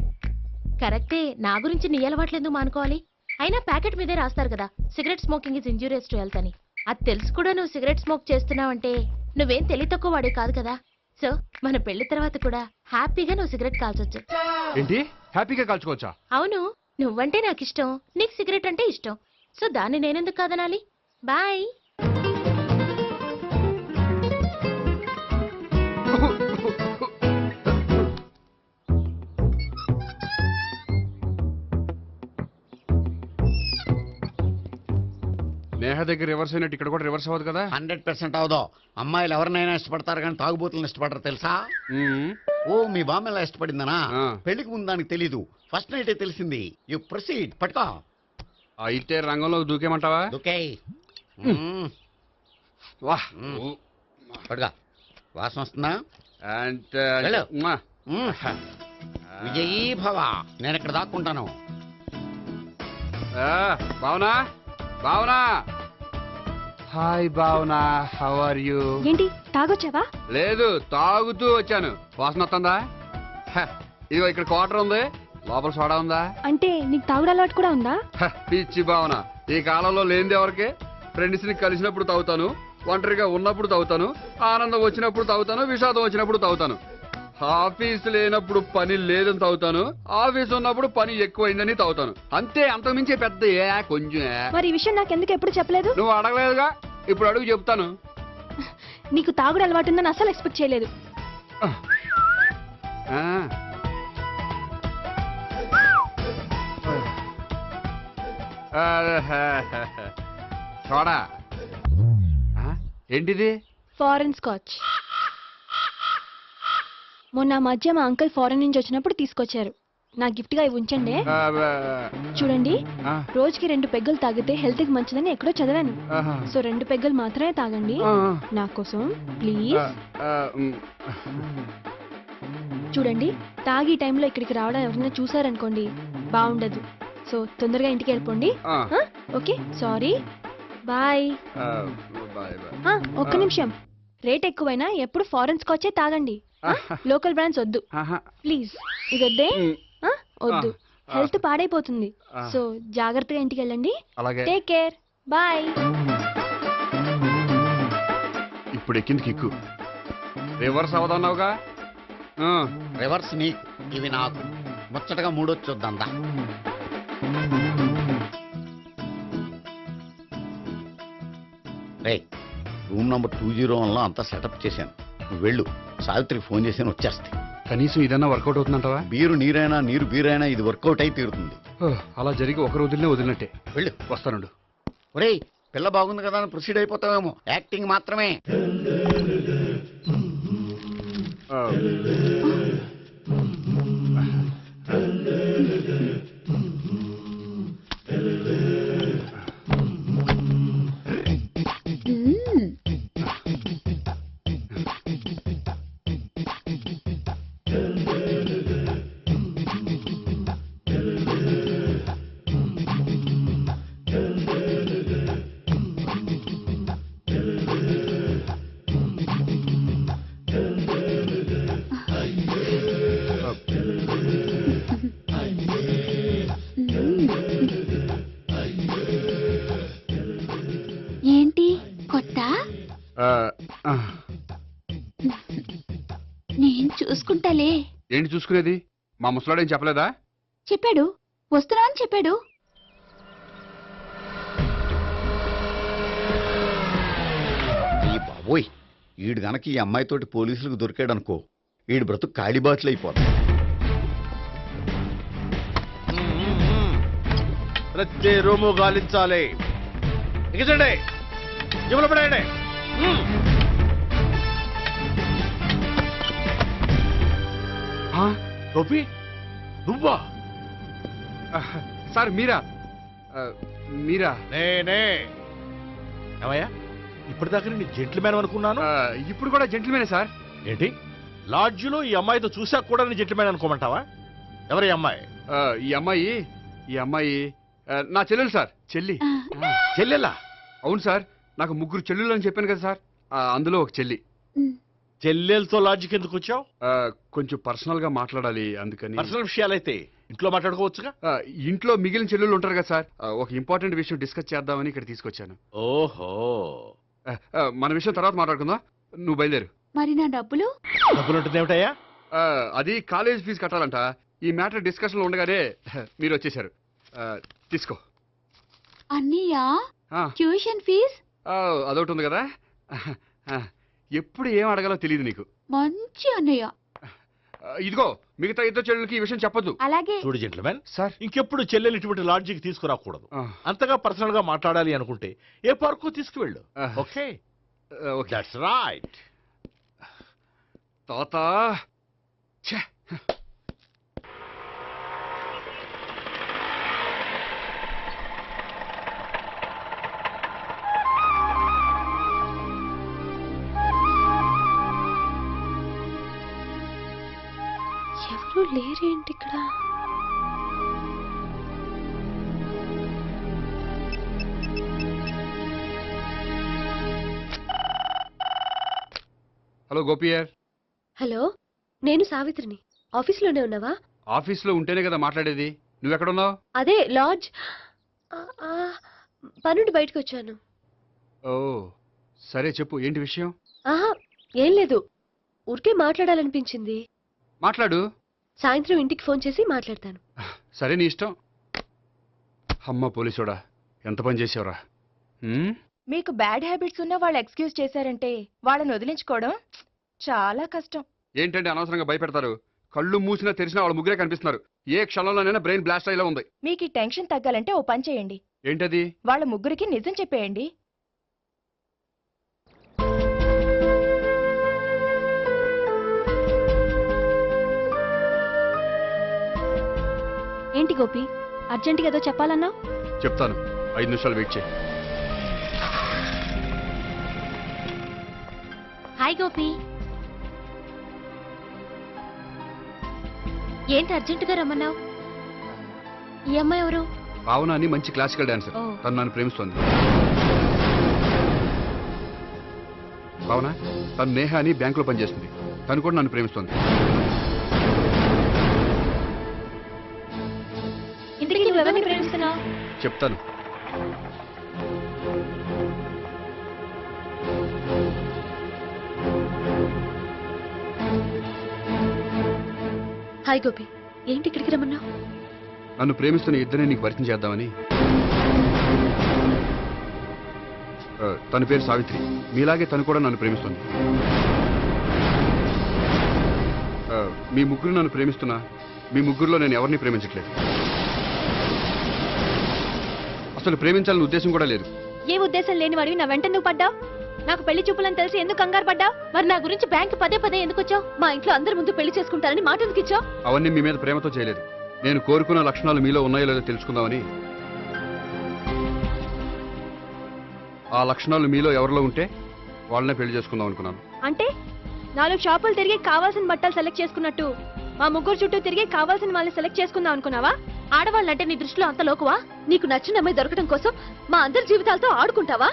కరెక్టే, నా గురించి నీ అలవాట్లు ఎందుకు మానుకోవాలి? అయినా ప్యాకెట్ మీదే రాస్తారు కదా, cigarette smoking is injurious to health అని. అది తెలుసు కూడా నువ్వు సిగరెట్ స్మోక్ చేస్తున్నావంటే నువ్వేం తెలివి తక్కువ వాడే కాదు కదా. సో మన పెళ్లి తర్వాత కూడా హ్యాపీగా నువ్వు సిగరెట్ కాల్చొచ్చు. ఏంటి? హ్యాపీగా కాల్చుకోవచ్చా? అవును, నువ్వంటే నాకు ఇష్టం, నీకు సిగరెట్ అంటే ఇష్టం. సో దాన్ని నేనెందుకు కాదనాలి? బాయ్. నేహ దగ్గర రివర్స్ అయినట్టు ఇక్కడ కూడా రివర్స్ అవ్వదు కదా? 100% అవదో. అమ్మాయిలు ఎవరినైనా ఇష్టపడతారు కానీ తాగుబోతులను ఇష్టపడరు తెలుసా? ఓ, మీ బామ్మ ఎలా ఇష్టపడిందనా? పెళ్లికి ముందు దానికి తెలీదు, ఫస్ట్ నైట్ తెలిసింది. You proceed. పట్టుకో. అయితే రంగంలో దూకేమంటావా? దూకే. వాహ్, పట్టుకో. వాసన వస్తుందా? వెళ్ళు. విజయీ భవ. నేను ఇక్కడ దాక్కుంటాను. Bhavana, Bhavana. Hi Bhavana, how are you? ఏంటి తాగొచ్చావా? లేదు, తాగుతూ వచ్చాను. వాసన వస్తుందా? ఇదిగో ఇక్కడ క్వార్టర్ ఉంది, లోపల సోడా ఉందా? అంటే నీకు తాగుడు అలవాటు కూడా ఉందా? పిచ్చి భావన, ఈ కాలంలో లేనిది ఎవరికి? ఫ్రెండ్స్ ని కలిసినప్పుడు తాగుతాను, ఒంటరిగా ఉన్నప్పుడు తాగుతాను, ఆనందం వచ్చినప్పుడు తాగుతాను, విషాదం వచ్చినప్పుడు తాగుతాను. ఆఫీస్ లేనప్పుడు పని లేదని తాగుతాను, ఆఫీస్ ఉన్నప్పుడు పని ఎక్కువైందని తాగుతాను. అంతే, అంతకుమించే పెద్ద కొంచెం. మరి ఈ విషయం నాకెందుకు ఎప్పుడు చెప్పలేదు? నువ్వు అడగలేదుగా, ఇప్పుడు అడుగు చెప్తాను. నీకు తాగుడు అలవాటు ఉందని అసలు ఎక్స్పెక్ట్ చేయలేదు. చూడా, ఏంటిది? Foreign scotch. మొన్న మధ్య మా అంకుల్ ఫారెన్ నుంచి వచ్చినప్పుడు తీసుకొచ్చారు. నా గిఫ్ట్ గా ఇవి ఉంచండి. చూడండి, రోజుకి 2 పెగ్గులు తాగితే హెల్త్ కి మంచిదని ఎక్కడో చదివాను. సో 2 పెగ్గులు మాత్రమే తాగండి నా కోసం ప్లీజ్. చూడండి, తాగి టైంలో ఇక్కడికి రావడం ఎవరైనా చూసారనుకోండి బాగుండదు. సో తొందరగా ఇంటికి వెళ్ళిపోండి. Okay, sorry, bye. ఒక్క నిమిషం, రేట్ ఎక్కువైనా ఎప్పుడు ఫారెన్ స్కాచే తాగండి, లోకల్ బ్రాండ్స్ వద్దు ప్లీజ్. ఇది వద్దే, వద్దు, హెల్త్ పాడైపోతుంది. సో జాగ్రత్తగా ఇంటికి వెళ్ళండి. Take care, bye. ఇప్పుడు ఎక్కింది కిక్కు. రివర్స్ అవదన్నావుగా? రివర్స్ నీకు, ఇవి నాకు. ముచ్చటగా మూడొచ్చు చూద్దాందా. రే, రూమ్ నంబర్ 201లో అంతా సెటప్ చేశాను. నువ్వు వెళ్ళు, సావిత్రికి ఫోన్ చేశాను, వచ్చేస్తే. కనీసం ఇదన్నా వర్కౌట్ అవుతుందంటావా? బీరు నీరైనా, నీరు బీరైనా ఇది వర్కౌట్ అయి తీరుతుంది. అలా జరిగి ఒక రోజులనే వదిలినట్టే. వెళ్ళు, వస్తానుండు. ఒరేయ్, పిల్ల బాగుంది కదా అని ప్రొసీడ్ అయిపోతావేమో. యాక్టింగ్ మాత్రమే. ఏంటి కొత్త? నేను చూసుకుంటాలే. ఏంటి చూసుకునేది? మా ముసలాడేం చెప్పలేదా? చెప్పాడు, వస్తున్నా అని చెప్పాడు. ఈ బాబోయ్, ఈడు గనక ఈ అమ్మాయితోటి పోలీసులకు దొరికాడనుకో, ఈడు బ్రతుకు కాళీబాట్లు అయిపోతుంది. ప్రతి రూము గాలించాలి. ఎగచండి, జబ్బులు పడేయండి. టోపీ, నువ్వా? సార్ మీరా? మీరా? నేనే. ఏమయ్యా, ఇప్పటిదాకా నేను జెంట్ల్మ్యాన్ అనుకున్నాను. ఇప్పుడు కూడా జెంట్ల్మెనే సార్. ఏంటి, లాడ్జిలో ఈ అమ్మాయితో చూసాక కూడా నేను జెంటిల్మెన్ అనుకోమంటావా? ఎవరి అమ్మాయి? ఈ అమ్మాయి నా చెల్లెలు సార్. చెల్లెలా? అవును సార్, నాకు 3 చెల్లెలు అని చెప్పాను కదా సార్, అందులో ఒక చెల్లి. చెల్లెలతో లాడ్జికి ఎందుకు వచ్చావు? కొంచెం పర్సనల్ గా మాట్లాడాలి, అందుకని. పర్సనల్ విషయాలైతే ఇంట్లో మాట్లాడుకోవచ్చుగా. ఇంట్లో మిగిలిన చెల్లెలు ఉంటారు కదా సార్, ఒక ఇంపార్టెంట్ విషయం డిస్కస్ చేద్దామని ఇక్కడ తీసుకొచ్చాను. ఓహో, మన విషయం తర్వాత మాట్లాడుకుందాం, నువ్వు బయలుదేరు. మరి నా డబ్బులు? డబ్బులు ఉంటుంది ఏమిటయ్యా? అది కాలేజ్ ఫీజు కట్టాలంట. ఈ మ్యాటర్ డిస్కషన్ లో ఉండగానే మీరు వచ్చేసారు. తీసుకో. అన్నయ్యా, ఆ, ట్యూషన్ ఫీజ్? అదొకటి ఉంది కదా. ఎప్పుడు ఏం అడగాలో తెలియదు నీకు. మంచి అన్నయ్య. ఇదిగో, మిగతా 2 చెల్లెలకి ఈ విషయం చెప్పొద్దు. అలాగే. చూడు జెంట్లమెన్ సార్, ఇంకెప్పుడు చెల్లెలు ఇటువంటి లాడ్జికి తీసుకురాకూడదు. అంతగా పర్సనల్ గా మాట్లాడాలి అనుకుంటే ఏ పార్కు తీసుకువెళ్ళు. Okay, that's right. తాత ఎవరు లేరేంటి ఇక్కడ? హలో గోపియర్. హలో, నేను సావిత్రిని. ఆఫీస్లోనే ఉన్నావా? ఆఫీస్లో ఉంటేనే కదా మాట్లాడేది. నువ్వెక్కడున్నావు? అదే లాడ్జ్. పనుండి బయటకు వచ్చాను. ఓ సరే, చెప్పు, ఏంటి విషయం? ఆహా, ఏం లేదు, ఊరికే మాట్లాడాలనిపించింది. మాట్లాడు. సాయంత్రం ఇంటికి ఫోన్ చేసి మాట్లాడతాను. సరే, నీ ఇష్టం. అమ్మ పోలీసోడా, ఎంత పని చేసావురా. మీకు బ్యాడ్ హ్యాబిట్స్ ఉన్న వాళ్ళు ఎక్స్క్యూజ్ చేశారంటే వాళ్ళని వదిలించుకోవడం చాలా కష్టం. ఏంటంటే అనవసరంగా భయపెడతారు. కళ్ళు మూసినా తెరిచినా వాళ్ళ ముగ్గురే కనిపిస్తున్నారు. ఏ క్షణంలోనైనా బ్రెయిన్ బ్లాస్ట్ అయ్యేలా ఉంది. మీకు ఈ టెన్షన్ తగ్గాలంటే ఓ పని చేయండి. ఏంటది? వాళ్ళ ముగ్గురికి నిజం చెప్పేయండి. ఏంటి గోపి, అర్జెంటుగా ఏదో చెప్పాలన్నా? చెప్తాను, 5 నిమిషాలు వెయిట్ చేయి. హాయ్ గోపి. ఏంటి అర్జెంటుగా రమ్మన్నావు? ఈ అమ్మాయి ఎవరు? భావన అని మంచి క్లాసికల్ డాన్సర్. ఓ. తను నన్ను ప్రేమిస్తోంది. భావన, తను నేహ అని బ్యాంకులో పనిచేస్తుంది. తను కూడా నన్ను ప్రేమిస్తోంది. ఇంతకీ నువ్వెవరిని ప్రేమిస్తున్నావు? చెప్తాను. హాయ్ గోపి, ఏంటి ఇక్కడికి రమ్మన్నావు? నన్ను ప్రేమిస్తున్న ఇద్దరిని నీకు పరిచయం చేద్దామని. తన పేరు సావిత్రి. మీలాగే తను కూడా నన్ను ప్రేమిస్తుంది. మీ ముగ్గురు నన్ను ప్రేమిస్తున్నా, మీ ముగ్గురులో నేను ఎవరిని ప్రేమించట్లేదు. అసలు ప్రేమించాలని ఉద్దేశం కూడా లేదు. ఏ ఉద్దేశం లేని వాడివి నా వెంట నువ్వు పడ్డావు? నాకు పెళ్లి చూపులని తెలిసి ఎందుకు కంగారు పడ్డావు? మరి నా గురించి బ్యాంక్ పదే పదే ఎందుకు వచ్చావు? మా ఇంట్లో అందరి ముందు పెళ్లి చేసుకుంటారని మాట ఎందుకు ఇచ్చావు? అవన్నీ మీ మీద ప్రేమతో చేయలేదు. నేను కోరుకున్న లక్షణాలు మీలో ఉన్నాయో లేదో తెలుసుకుందామని. ఆ లక్షణాలు మీలో ఎవరిలో ఉంటే వాళ్ళనే పెళ్లి చేసుకుందాం అనుకున్నాను. అంటే 4 షాపులు తిరిగి కావాల్సిన బట్టలు సెలెక్ట్ చేసుకున్నట్టు మా ముగ్గురు చుట్టూ తిరిగి కావాల్సిన వాళ్ళని సెలెక్ట్ చేసుకుందాం అనుకున్నావా? ఆడవాళ్ళంటే నీ దృష్టిలో అంత లోకువా? నీకు నచ్చిన అమ్మాయి దొరకడం కోసం మా అందరి జీవితాలతో ఆడుకుంటావా?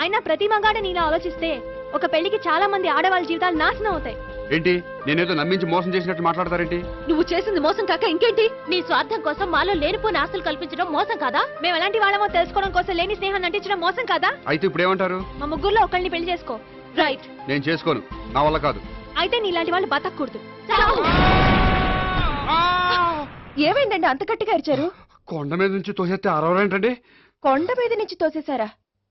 అయినా ప్రతి మగాడ నీలా ఆలోచిస్తే ఒక పెళ్లికి చాలా మంది ఆడవాళ్ళ జీవితాలు నాశనం అవుతాయి. ఏంటి, నేనేదో నమ్మించి మోసం చేసినట్టు మాట్లాడతారేంటి? నువ్వు చేసింది మోసం కాక ఇంకేంటి? నీ స్వార్థం కోసం మాలో లేనిపోని ఆస్తులు కల్పించడం మోసం కాదా? మేము ఎలాంటి వాళ్ళమో తెలుసుకోవడం కోసం లేని స్నేహాన్ని నటించడం మోసం కాదా? అయితే ఇప్పుడు ఏమంటారు? మా ముగ్గురులో ఒకళ్ళని పెళ్లి చేసుకో. రైట్. నేను చేసుకోను, నా వల్ల కాదు. అయితే నీలాంటి వాళ్ళు బతకూడదు. ఏమైందండి అంత గట్టిగా అరిచారు? కొండ మీద నుంచి తోసేస్తే అరవరేంటండి? కొండ మీద నుంచి తోసేశారా?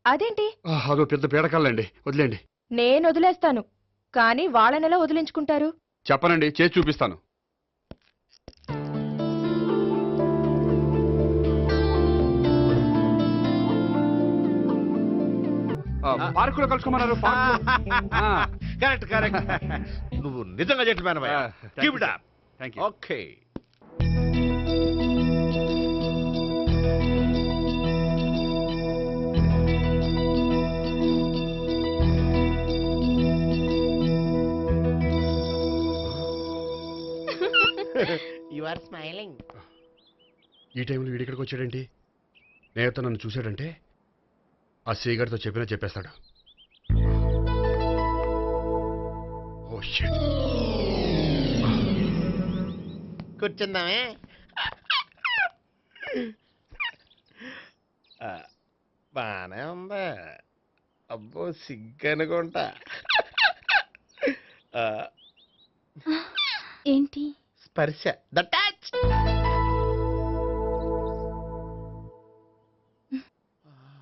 అదేంటి? అదో పెద్ద పీడకాలండి, వదిలేండి. నేను వదిలేస్తాను, కానీ వాళ్ళనెలా వదిలించుకుంటారు? చెప్పనండి, చేసి చూపిస్తాను. పార్కులో కలుసుకోమన్నారు. Correct correct. నువ్వు నిజంగా gentlemen. Keep it up. Thank you. Okay. You are smiling. ఈ టైంలో వీడి ఇక్కడికి వచ్చాడేంటి? నేత నన్ను చూశాడంటే ఆ సీగారితో చెప్పినా చెప్పేస్తాడు. Oh shit. కూర్చుందామే. బానే ఉందా? అబ్బో సిగ్గనుకుంటా. ఏంటి? స్పర్శ. The touch.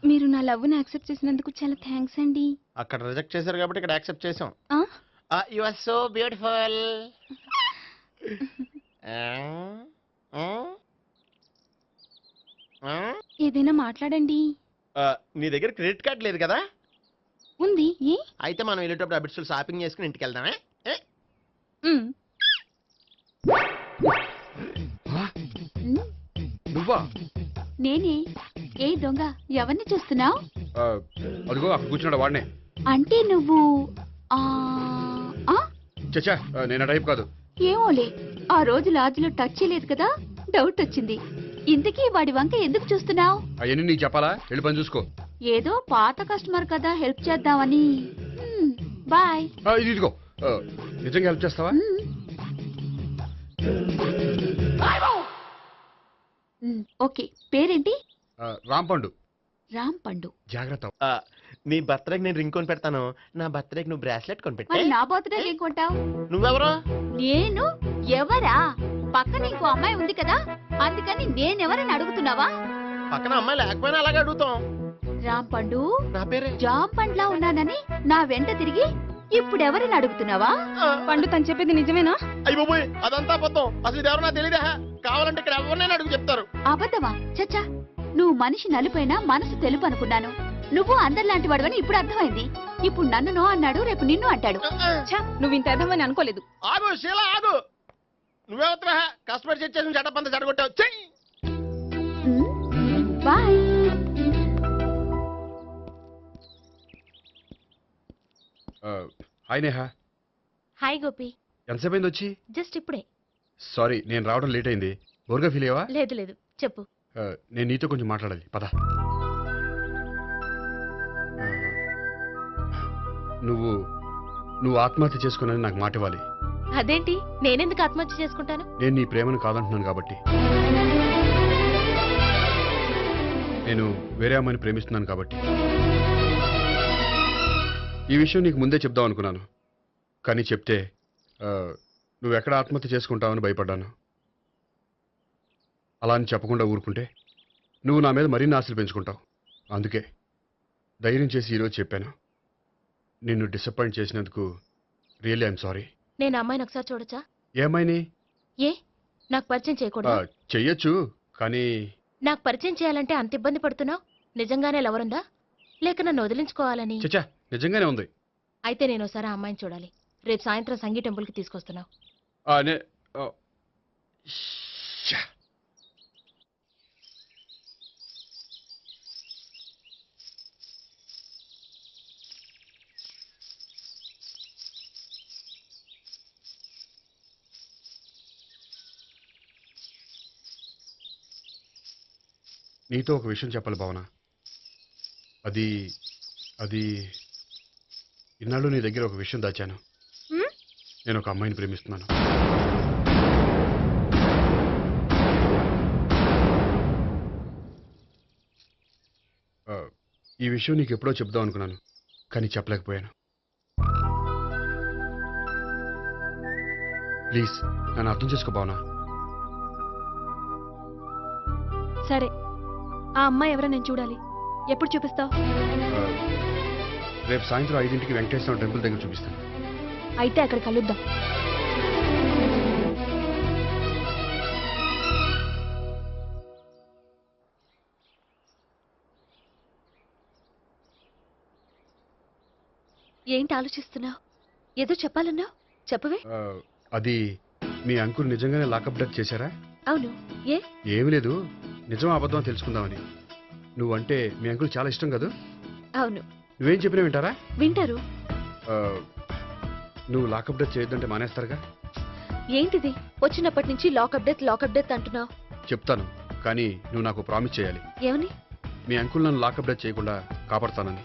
మీరు నా లవ్ని యాక్సెప్ట్ చేసినందుకు చాలా థ్యాంక్స్ అండి. అక్కడ రిజెక్ట్ చేశారు కాబట్టి ఇక్కడ యాక్సెప్ట్ చేసాం. ఆ? You are so beautiful. ఏదైనా మాట్లాడండి. నీ దగ్గర క్రెడిట్ కార్డ్ లేదు కదా? ఉంది. ఏ? అయితే మనం వెళ్ళేటప్పుడు అబిట్స్ షాపింగ్ చేసుకుని ఇంటికి వెళ్దామే. నువ్వా? నేనే. ఏ దొంగ, ఎవరిని చూస్తున్నావు? అదిగో అక్కడ కూర్చున్నాడు వాడినే. అంటే నువ్వు చచ్చా, నేను టైప్ కాదు. ఏమోలే, ఆ రోజు లాడ్జ్లో టచ్ చేయలేదు కదా, డౌట్ వచ్చింది. ఇంతకీ వాడి వంక ఎందుకు చూస్తున్నావు? అవన్నీ నీకు చెప్పాలా? వెళ్ళి పని చూసుకో. ఏదో పాత కస్టమర్ కదా, హెల్ప్ చేద్దామని. బాయ్. ఇదిగో, నిజంగా హెల్ప్ చేస్తావా? ఓకే. పేరేంటి? రాంపండు. రాంపండు. జాగ్రత్త. నీ బర్త్డేకి నేను రింగ్ కొని పెడతాను. నా బర్త్డేకి నువ్వు బ్రాస్లెట్ కొని పెట్టే. మరి నా బర్త్డే ఏం కొంటావు? నువ్వెవరు? నేను ఎవరా? పక్కన ఇంకో అమ్మాయి ఉంది కదా, అందుకని నేనెవరని అడుగుతున్నావా? పక్కన అమ్మాయి లేకపోయినా అలాగే అడుగుతాం. రాంపండు, నా పేరే జామ్ పండ్లా ఉన్నానని నా వెంట తిరిగి ఇప్పుడు ఎవరిని అడుగుతున్నావా? పండు తను చెప్పేది నిజమేనా? అయ్యి బాబోయ్, అదంతా అబద్ధం. అసలు ఇది ఎవరో నాకు తెలియదా? కావాలంటే ఇక్కడ ఎవరినైనా అడుగు చెప్తారు. అబద్ధమా? చచ్చా, నువ్వు మనిషి నలుపైనా మనసు తెలుపు అనుకున్నాను. నువ్వు అందరిలాంటి వాడువని ఇప్పుడు అర్థమైంది. ఇప్పుడు నన్ను నో అన్నాడు, రేపు నిన్ను అంటాడు. నువ్వు ఇంత అర్థమని అనుకోలేదు. ఆగు శీలా, ఆగు. నువ్వెవరా? కస్టమర్ చేసి చెడ్డ జరగొట్టావు. చెయ్యి. Bye. Hi Neha. Hi Gopi. ఎంతసేపు అయింది వచ్చి? జస్ట్ ఇప్పుడే. సారీ, నేను రావడం లేట్ అయింది. బోర్గా ఫీల్ అయ్యావా? లేదు లేదు, చెప్పు. నేను నీతో కొంచెం మాట్లాడాలి, పద. నువ్వు ఆత్మహత్య చేసుకున్నది నాకు మాట ఇవ్వాలి. అదేంటి, నేనెందుకు ఆత్మహత్య చేసుకుంటాను? నేను నీ ప్రేమను కాదంటున్నాను కాబట్టి. నేను వేరే అమ్మాయిని ప్రేమిస్తున్నాను కాబట్టి. ఈ విషయం నీకు ముందే చెప్దాం అనుకున్నాను, కానీ చెప్తే నువ్వు ఎక్కడ ఆత్మహత్య చేసుకుంటావని భయపడ్డాను. అలా అని చెప్పకుండా ఊరుకుంటే నువ్వు నా మీద మరిన్ని ఆశలు పెంచుకుంటావు. అందుకే ధైర్యం చేసి ఈరోజు చెప్పాను. నిన్ను డిసప్పాయింట్ చేసినందుకు రియల్లీ ఐఎమ్ సారీ. నేను అమ్మాయిని ఒకసారి చూడొచ్చా? ఏమైనా ఏ, నాకు పరిచయం చేయకూడదు? చెయ్యొచ్చు, కానీ నాకు పరిచయం చేయాలంటే అంత ఇబ్బంది పడుతున్నావు? నిజంగానే లవరుందా, లేక నన్ను వదిలించుకోవాలని? చచ్చా, నిజంగానే ఉంది. అయితే నేను ఒకసారి ఆ అమ్మాయిని చూడాలి. రేపు సాయంత్రం సంగీ టెంపుల్కి తీసుకొస్తున్నావు. నీతో ఒక విషయం చెప్పాలి భావన. అది ఇన్నాళ్ళు నీ దగ్గర ఒక విషయం దాచాను. నేను ఒక అమ్మాయిని ప్రేమిస్తున్నాను. ఈ విషయం నీకు ఎప్పుడో చెప్దాం అనుకున్నాను, కానీ చెప్పలేకపోయాను. ప్లీజ్ నన్ను అర్థం చేసుకో భావన. సరే, ఆ అమ్మాయి ఎవరో నేను చూడాలి. ఎప్పుడు చూపిస్తావు? రేపు సాయంత్రం 5ంటికి వెంకటేశ్వర టెంపుల్ దగ్గర చూపిస్తాను. అయితే అక్కడ కలుద్దాం. ఏంటి ఆలోచిస్తున్నావు? ఏదో చెప్పాలన్నావు, చెప్పవే. అది మీ అంకుల్ నిజంగానే లాకప్ డెత్ చేశారా? అవును. ఏ? ఏమి లేదు, నిజం అబద్ధం తెలుసుకుందామని. నువ్వంటే మీ అంకుల్ చాలా ఇష్టం కదా? అవును. నువ్వేం చెప్పినా వింటారా? వింటారు. నువ్వు లాకప్ డెత్ చేయొద్దంటే మానేస్తారుగా? ఏంటిది వచ్చినప్పటి నుంచి లాకప్ డెత్ అంటున్నావు? చెప్తాను, కానీ నువ్వు నాకు ప్రామిస్ చేయాలి. ఏమని? మీ అంకుల్ నన్ను లాకప్ డెత్ చేయకుండా కాపాడతానని.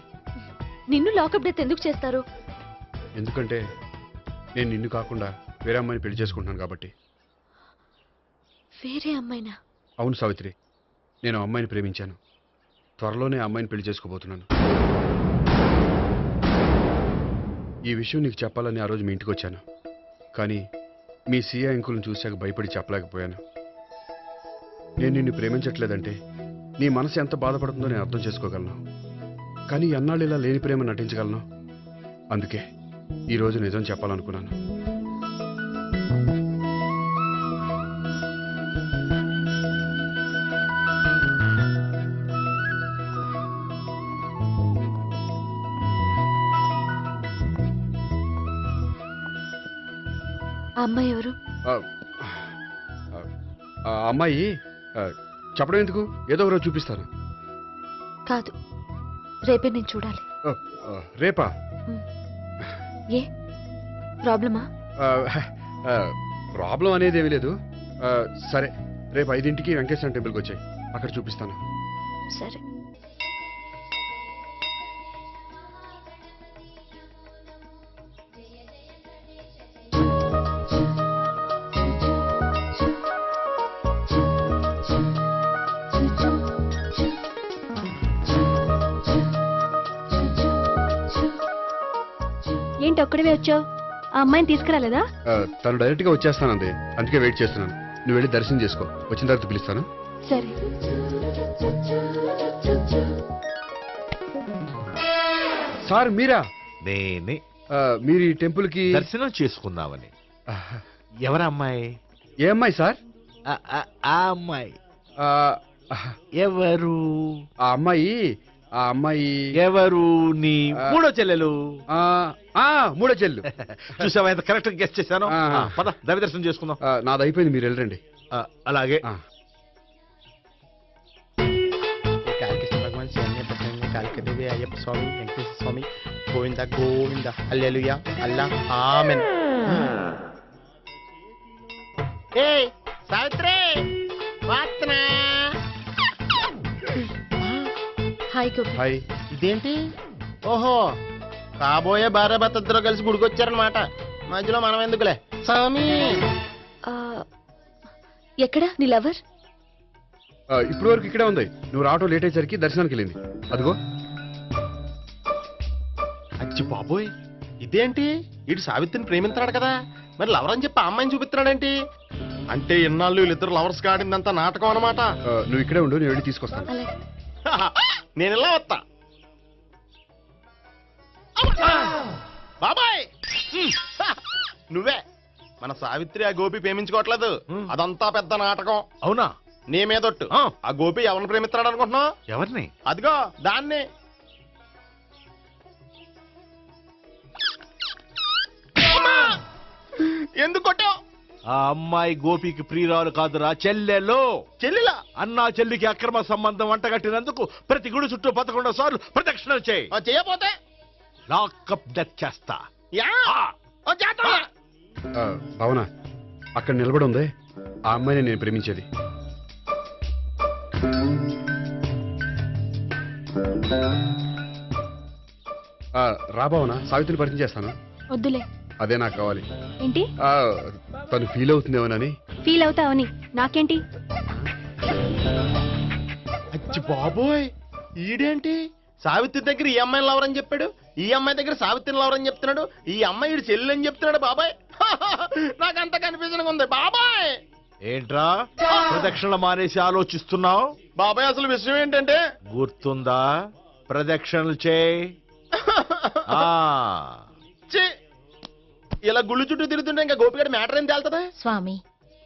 నిన్ను లాకప్ డెత్ ఎందుకు చేస్తారు? ఎందుకంటే నేను నిన్ను కాకుండా వేరే అమ్మాయిని పెళ్లి చేసుకుంటున్నాను కాబట్టి. వేరే అమ్మాయినా? అవును సావిత్రి, నేను అమ్మాయిని ప్రేమించాను. త్వరలోనే అమ్మాయిని పెళ్లి చేసుకోబోతున్నాను. ఈ విషయం నీకు చెప్పాలని ఆ రోజు మీ ఇంటికి వచ్చాను, కానీ మీ సీఏ అంకుల్ని చూశాక భయపడి చెప్పలేకపోయాను. నేను నిన్ను ప్రేమించట్లేదంటే నీ మనసు ఎంత బాధపడుతుందో నేను అర్థం చేసుకోగలను, కానీ ఎన్నాళ్ళు ఇలా లేని ప్రేమ నటించగలను. అందుకే ఈరోజు నిజం చెప్పాలనుకున్నాను. ఆ అమ్మాయి ఎవరు? ఆ అమ్మాయి చెప్పడం ఎందుకు, ఏదో ఒకరోజు చూపిస్తాను. కాదు, రేపే నేను చూడాలి. రేపా? ఏ ప్రాబ్లమా? ప్రాబ్లం అనేది ఏమీ లేదు. సరే, రేపు 5ంటికి వెంకటేశ్వర టెంపుల్కి వచ్చాయి, అక్కడ చూపిస్తాను. సరే. ఏంటి ఒక్కడివే వచ్చావు? ఆ అమ్మాయిని తీసుకురాలేదా? తను డైరెక్ట్ గా వచ్చేస్తానంది, అందుకే వెయిట్ చేస్తున్నాను. నువ్వు వెళ్ళి దర్శనం చేసుకో, వచ్చిన తర్వాత పిలుస్తాను. సరే. సార్ మీరా? నేనే. మీరు ఈ టెంపుల్ కి దర్శనం చేసుకుందామని. ఎవరు అమ్మాయి? ఏ అమ్మాయి సార్? ఆ అమ్మాయి ఎవరు? ఆ అమ్మాయి ఎవరు? నీ మూడో చెల్లెలు. మూడో చెల్లెలు. చూసావా ఎంత కరెక్ట్ గెస్ట్ చేశాను. పద దైవ దర్శనం చేసుకుందాం. నాది అయిపోయింది, మీరు వెళ్ళండి. అలాగే. Bhagwan Kalikadevi Ayyappa Swamy Venkateswara Swamy Govinda Govinda hallelujah Allah amen. సావిత్రి వాత్నా. హాయ్ గోపి. హాయ్. ఇదేంటి? ఓహో, కాబోయే భార్య భర్త ఇద్దరు కలిసి గుడికొచ్చారనమాట. మధ్యలో మనం ఎందుకులే స్వామి. ఎక్కడ నీ లవర్? ఇప్పుడు వరకు ఇక్కడే ఉంది. నువ్వు రావటం లేట్ అయ్యేసరికి దర్శనానికి వెళ్ళింది. అదిగో. అచ్చి బాబోయ్, ఇదేంటి? ఇటు సావిత్రిని ప్రేమిస్తున్నాడు కదా, మరి లవర్ అని చెప్పి ఆ అమ్మాయిని చూపిస్తున్నాడేంటి? అంటే ఇన్నాళ్ళు వీళ్ళిద్దరు లవర్స్ కాడిందంతా నాటకం అనమాట. నువ్వు ఇక్కడే ఉండు, నేను వెళ్ళి తీసుకొస్తాను. నేను ఇలా వస్తా. బాబాయ్, నువ్వే మన సావిత్రి ఆ గోపి ప్రేమించుకోవట్లేదు, అదంతా పెద్ద నాటకం. అవునా? నీ మీదొట్టు. ఆ గోపి ఎవరిని ప్రేమిస్తున్నాడు అనుకుంటున్నావు? ఎవరిని? అదిగో దాన్ని. ఎందుకు కొట్టావు? ఆ అమ్మాయి గోపికి ప్రియురాలు కాదురా, చెల్లెలు. చెల్లెలా? అన్నా చెల్లికి అక్రమ సంబంధం వంటగట్టినందుకు ప్రతి గుడి చుట్టూ 11 సార్లు ప్రదక్షిణలు చేయి. చేయకపోతే లాకప్ డెత్ చేస్తా. భావన, అక్కడ నిలబడి ఉంది ఆ అమ్మాయిని నేను ప్రేమించేది. రా భావన, సావిత్రిని పరిచయం చేస్తాను. వద్దులే. అదే నాకు కావాలి. ఏంటి? తను ఫీల్ అవుతుందేమోనని. ఫీల్ అవుతావని నాకేంటి? అచ్చి బాబోయ్, ఈడేంటి సావిత్రి దగ్గర ఈ అమ్మాయిని లవర్ అని చెప్పాడు, ఈ అమ్మాయి దగ్గర సావిత్రిని లవర్ అని చెప్తున్నాడు, ఈ అమ్మాయి ఈడు చెల్లి అని చెప్తున్నాడు. బాబాయ్, నాకంత కన్ఫ్యూజన్ ఉంది బాబాయ్. ఏంట్రా ప్రదక్షిణ మానేసి ఆలోచిస్తున్నావు? బాబాయ్, అసలు విషయం ఏంటంటే గుర్తుందా? ప్రదక్షిణలు చేయి. ఇలా గుళ్ళు చుట్టూ తిరుగుతుంటే ఇంకా గోపిగడ మ్యాటర్ ఏం తేలుతుందా? స్వామి,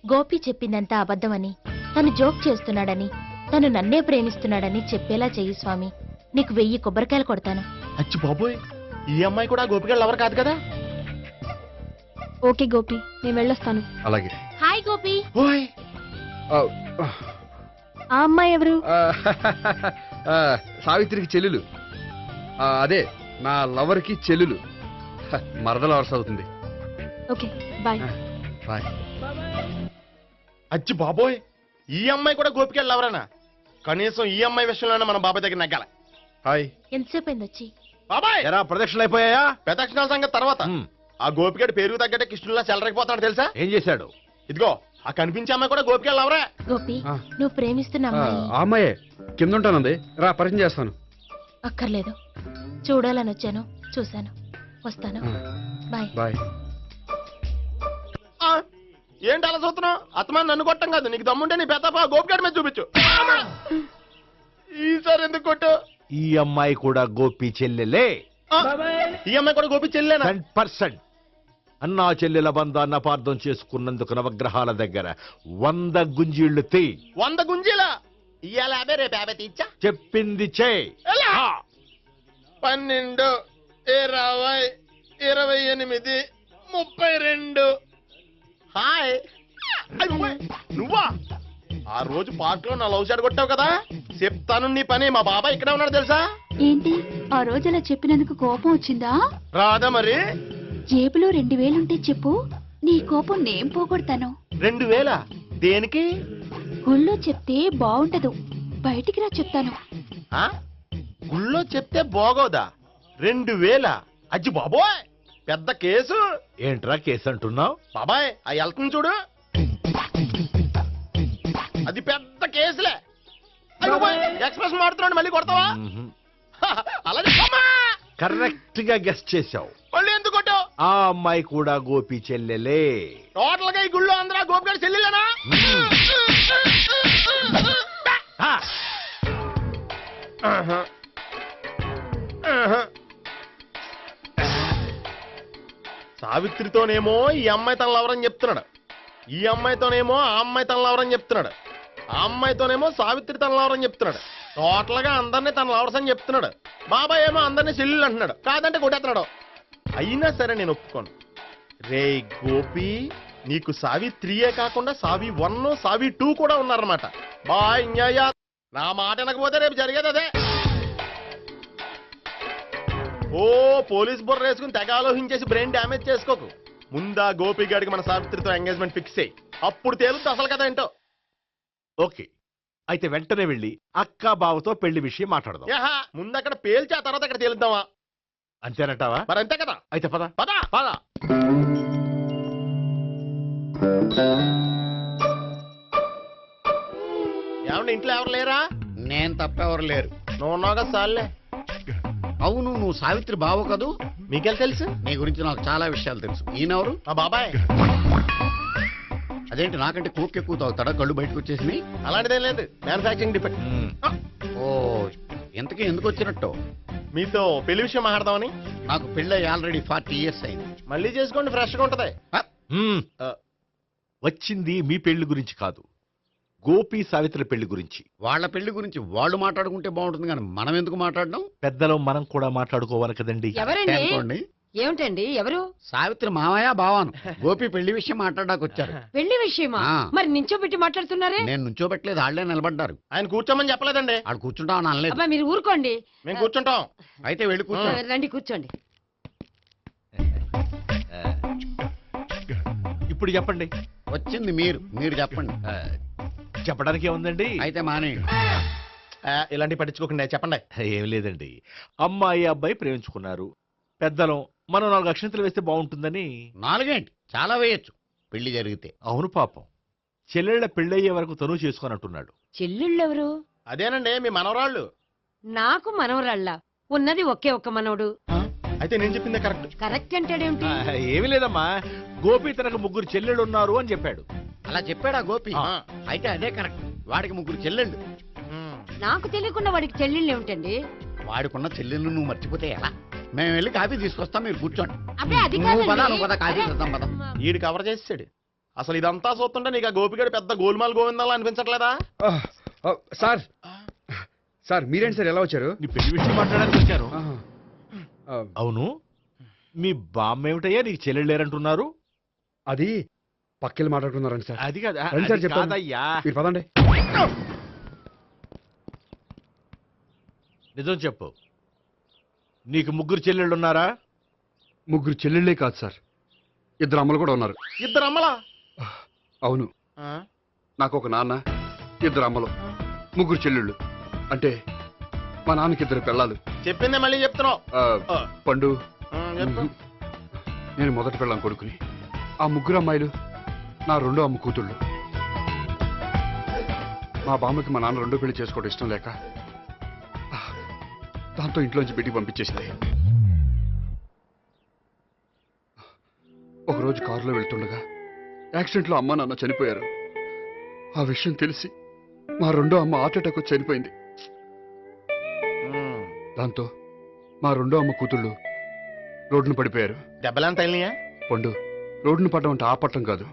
గోపి చెప్పిందంతా అబద్ధమని, తను జోక్ చేస్తున్నాడని, తను నన్నే ప్రేమిస్తున్నాడని చెప్పేలా చెయ్యి స్వామి. నీకు 1000 కొబ్బరికాయలు కొడతాను. అచ్చి బాబోయ్, ఈ అమ్మాయి కూడా గోపిగడ లవర్ కాదు కదా? ఓకే గోపి, నేను వెళ్ళొస్తాను. అలాగే. హాయ్ గోపి. ఆ అమ్మాయి ఎవరు? సావిత్రికి చెల్లెలు. అదే నా లవర్కి చెల్లెలు. మరద లవర్స్ అవుతుంది. Okay, bye. బాయ్. అచ్చి బాబోయ్, ఈ అమ్మాయి కూడా గోపికి వెళ్ళవరానా? కనీసం ఈ అమ్మాయి విషయంలోనే మన బాబాయ్ దగ్గర నెగ్గాల. హాయ్, ఎంతసేపు అయింది వచ్చి? బాబాయ్ ఎరా ప్రదక్షిణలు అయిపోయాయా? ప్రదక్షిణాల సంగతి తర్వాత. ఆ గోపిగడు పేరు తగ్గట్టే కృష్ణులా చెలరైపోతాడు తెలుసా? ఏం చేశాడు? ఇదిగో ఆ కనిపించే అమ్మాయి కూడా గోపికి వెళ్ళవరా? గోపి, నువ్వు ప్రేమిస్తున్న అమ్మాయి ఆ అమ్మాయే కింద ఉంటానంది, రా పరిచయం చేస్తాను. అక్కర్లేదు, చూడాలని వచ్చాను, చూశాను, వస్తాను. బాయ్. బాయ్. ఏంటి అలా చూస్తున్నావు? అత్తమాని నన్ను కొట్టం కాదు, నీకు దమ్ముంటే నీ పెద్ద గోపిగడి మీద చూపించు. ఈసారి ఎందుకు కొట్టు? ఈ అమ్మాయి కూడా గోపి చెల్లెలే. ఈ అమ్మాయి కూడా గోపి చెల్లెనా? 10%. అన్నా చెల్లెల బంధాన్ని అపార్థం చేసుకున్నందుకు నవగ్రహాల దగ్గర 100 గుంజీళ్లు తీ. 100 గుంజీలా? ఇయ్యాల 50, రేపు 50 తీచ్చా. చెప్పింది చే. 12, 20, 28, 32. హాయ్. నువ్వా? ఆ రోజు పార్క్ లో నా లవ్ షాట్ కొట్టావు కదా, చెప్తాను నీ పని. మా బాబాయ్ ఇక్కడే ఉన్నాడు తెలుసా? ఏంటి ఆ రోజు అలా చెప్పినందుకు కోపం వచ్చిందా? రాదా మరి? జేబులో 2000 ఉంటే చెప్పు, నీ కోపం నేను పోగొడతాను. 2000? దేనికి? గుళ్ళో చెప్తే బాగుంటదు, బయటికి రా చెప్తాను. గుళ్ళో చెప్తే బాగోదా? 2000? అజ్జి బాబోయ్, పెద్ద కేసు. ఏంట్రా కేసు అంటున్నావు? బాబాయ్ ఆ వెళ్తుంది చూడు, అది పెద్ద కేసులే. ఎక్స్ప్రెస్ మాడుతున్నాడు, మళ్ళీ కొడతావా? అలాగే కరెక్ట్ గా గెస్ట్ చేశావు. మళ్ళీ ఎందుకు కొట్టావు? ఆ అమ్మాయి కూడా గోపి చెల్లెలే. టోటల్ గా ఈ గుళ్ళో అందరూ గోపిగాడి చెల్లెలేనా? సావిత్రితోనేమో ఈ అమ్మాయి తనలు ఎవరని చెప్తున్నాడు, ఈ అమ్మాయితోనేమో ఆ అమ్మాయి తనలు ఎవరని చెప్తున్నాడు, ఆ అమ్మాయితోనేమో సావిత్రి తనలు ఎవరని చెప్తున్నాడు. టోటల్ గా అందరినీ తన లవర్స్ అని చెప్తున్నాడు. బాబాయ్ ఏమో అందరినీ చెల్లెలు అంటున్నాడు, కాదంటే కొట్టేస్తున్నాడు. అయినా సరే నేను ఒప్పుకోను. రే గోపి, నీకు సావిత్రియే కాకుండా సావి 1, సావి 2 కూడా ఉన్నారన్నమాట. బాయ్ న్యాయ. నా మాట వినకపోతే రేపు జరిగేది అదే. ఓ పోలీస్ బుర్ర వేసుకుని తెగ ఆలోచించేసి బ్రెయిన్ డ్యామేజ్ చేసుకోకు. ముందా గోపి గారికి మన సావిత్రితో ఎంగేజ్మెంట్ ఫిక్స్ అయ్యి, అప్పుడు తేలుతుంది అసలు కదా ఏంటో. ఓకే, అయితే వెంటనే వెళ్ళి అక్క బావతో పెళ్లి విషయం మాట్లాడదాం. ముందు అక్కడ పేల్చి ఆ తర్వాత అక్కడ తేలుద్దామా? అంతేనంటావా? మరి అంతే కదా. అయితే పద పద పద. ఏమండి ఇంట్లో ఎవరు లేరా? నేను తప్పెవరు లేరు. నువ్వు ఉన్నావు కదా సార్లే. అవును, నువ్వు సావిత్రి బావు కదూ? మీకెళ్ళి తెలుసు? నీ గురించి నాకు చాలా విషయాలు తెలుసు. ఈయనెవరు? మా బాబాయ్. అదేంటి నాకంటే కోక్ ఎక్కువ తాగుతాడా? కళ్ళు బయటకు వచ్చేసి? అలాంటిదేం లేదు, మ్యానుఫాక్చరింగ్ డిఫెక్ట్. ఓ, ఇంతకీ ఎందుకు వచ్చినట్టు? మీతో పెళ్లి విషయం మాట్లాడదామని. నాకు పెళ్ళి ఆల్రెడీ 40 years అయింది. మళ్ళీ చేసుకోండి, ఫ్రెష్ గా ఉంటది. వచ్చింది మీ పెళ్లి గురించి కాదు, గోపి సావిత్రి పెళ్లి గురించి. వాళ్ళ పెళ్లి గురించి వాళ్ళు మాట్లాడుకుంటే బాగుంటుంది, కానీ మనం ఎందుకు మాట్లాడడం? పెద్దలో మనం కూడా మాట్లాడుకోవాలి కదండి. ఎవరండి? ఏమిటండి? ఎవరు? సావిత్రి మామయ్య బావాను. గోపి పెళ్లి విషయం మాట్లాడడానికి వచ్చారు. పెళ్లి విషయమా? మరి నించోబెట్టి మాట్లాడుతున్నారే? నేను నుంచోబెట్టలేదు, వాళ్ళే నిలబడ్డారు. ఆయన కూర్చోమని చెప్పలేదండి. వాళ్ళు కూర్చుంటామని అనలేదు. అబ్బా మీరు ఊరుకోండి. మేము కూర్చుంటాం. అయితే వెళ్ళి కూర్చో. రండి కూర్చోండి. ఇప్పుడు చెప్పండి. వచ్చింది మీరు చెప్పండి. చెప్పడానికి ఏముందండి? అయితే మానేయండి. ఇలాంటి పట్టించుకోకుండా చెప్పండి. ఏం లేదండి, అమ్మాయి అబ్బాయి ప్రేమించుకున్నారు. పెద్దలం మనం 4 అక్షంతలు వేస్తే బాగుంటుందని. 4 ఏంటి, చాలా వేయచ్చు పెళ్లి జరిగితే. అవును పాపం, చెల్లెళ్ళ పెళ్ళయ్యే వరకు తను చేసుకున్నట్టున్నాడు. చెల్లెళ్ళెవరు? అదేనండి మీ మనవరాళ్ళు. నాకు మనవరాళ్ళ? ఉన్నది ఒకే ఒక్క మనవడు. అయితే నేను చెప్పిందే కరెక్ట్. కరెక్ట్ అంటాడేమిటి? ఏమి లేదమ్మా, గోపి తనకు 3 చెల్లెళ్ళు ఉన్నారు అని చెప్పాడు. అలా చెప్పాడా గోపి? అయితే అదే కరెక్ట్. వాడికి 3 చెల్లెళ్ళు. నాకు తెలియకుండా వాడికి చెల్లెళ్ళు ఏమిటండి? వాడికున్న చెల్లెళ్ళు నువ్వు మర్చిపోతే ఎలా? మేము వెళ్ళి కాఫీ తీసుకొస్తాం, మీరు కూర్చోండి. అబ్బే అది కాఫీ చేద్దాం పద. ఈడు కవర్ చేసాడు. అసలు ఇదంతా చూస్తుంటే నీకు ఆ గోపిగడు పెద్ద గోల్మాల్ గోవిందాలు అనిపించట్లేదా? సార్ సార్ మీరేంటి సార్ ఎలా వచ్చారు? నీ పెళ్లి విషయం మాట్లాడడానికి వచ్చాను. అవును, మీ బామ్మ ఏమిటయ్యా నీకు చెల్లెళ్ళు లేరంటున్నారు? అది పక్కెళ్ళి మాట్లాడుకున్నారండి సార్. అది కాదు సార్ చెప్పండి. మీరు పదండి. నిజం చెప్పు, నీకు 3 చెల్లెళ్ళు ఉన్నారా? 3 చెల్లెళ్ళే కాదు సార్, 2 అమ్మలు కూడా ఉన్నారు. 2 అమ్మలా? అవును. నాకు ఒక నాన్న, 2 అమ్మలు, 3 చెల్లెళ్ళు. అంటే మా నాన్నకి 2 పిల్లలు. చెప్పిందే మళ్ళీ చెప్తున్నావు. పండు, చెప్పు. నేను మొదటి పెళ్ళాం కొడుకుని. ఆ 3 అమ్మాయిలు నా 2వ అమ్మ కూతుళ్ళు. మా బామ్మకి మా నాన్న 2వ పెళ్లి చేసుకోవడం ఇష్టం లేక దాంతో ఇంట్లోంచి బిడ్డికి పంపించేసింది. ఒకరోజు కారులో వెళ్తుండగా యాక్సిడెంట్లో అమ్మ నాన్న చనిపోయారు. ఆ విషయం తెలిసి మా 2వ అమ్మ హార్ట్ అటాక్ వచ్చి చనిపోయింది. దాంతో మా 2వ అమ్మ కూతుళ్ళు రోడ్డును పడిపోయారు. దెబ్బలంత తగిలినాయా? పండు, రోడ్డును పడ్డం అంటే ఆపట్టం కాదు,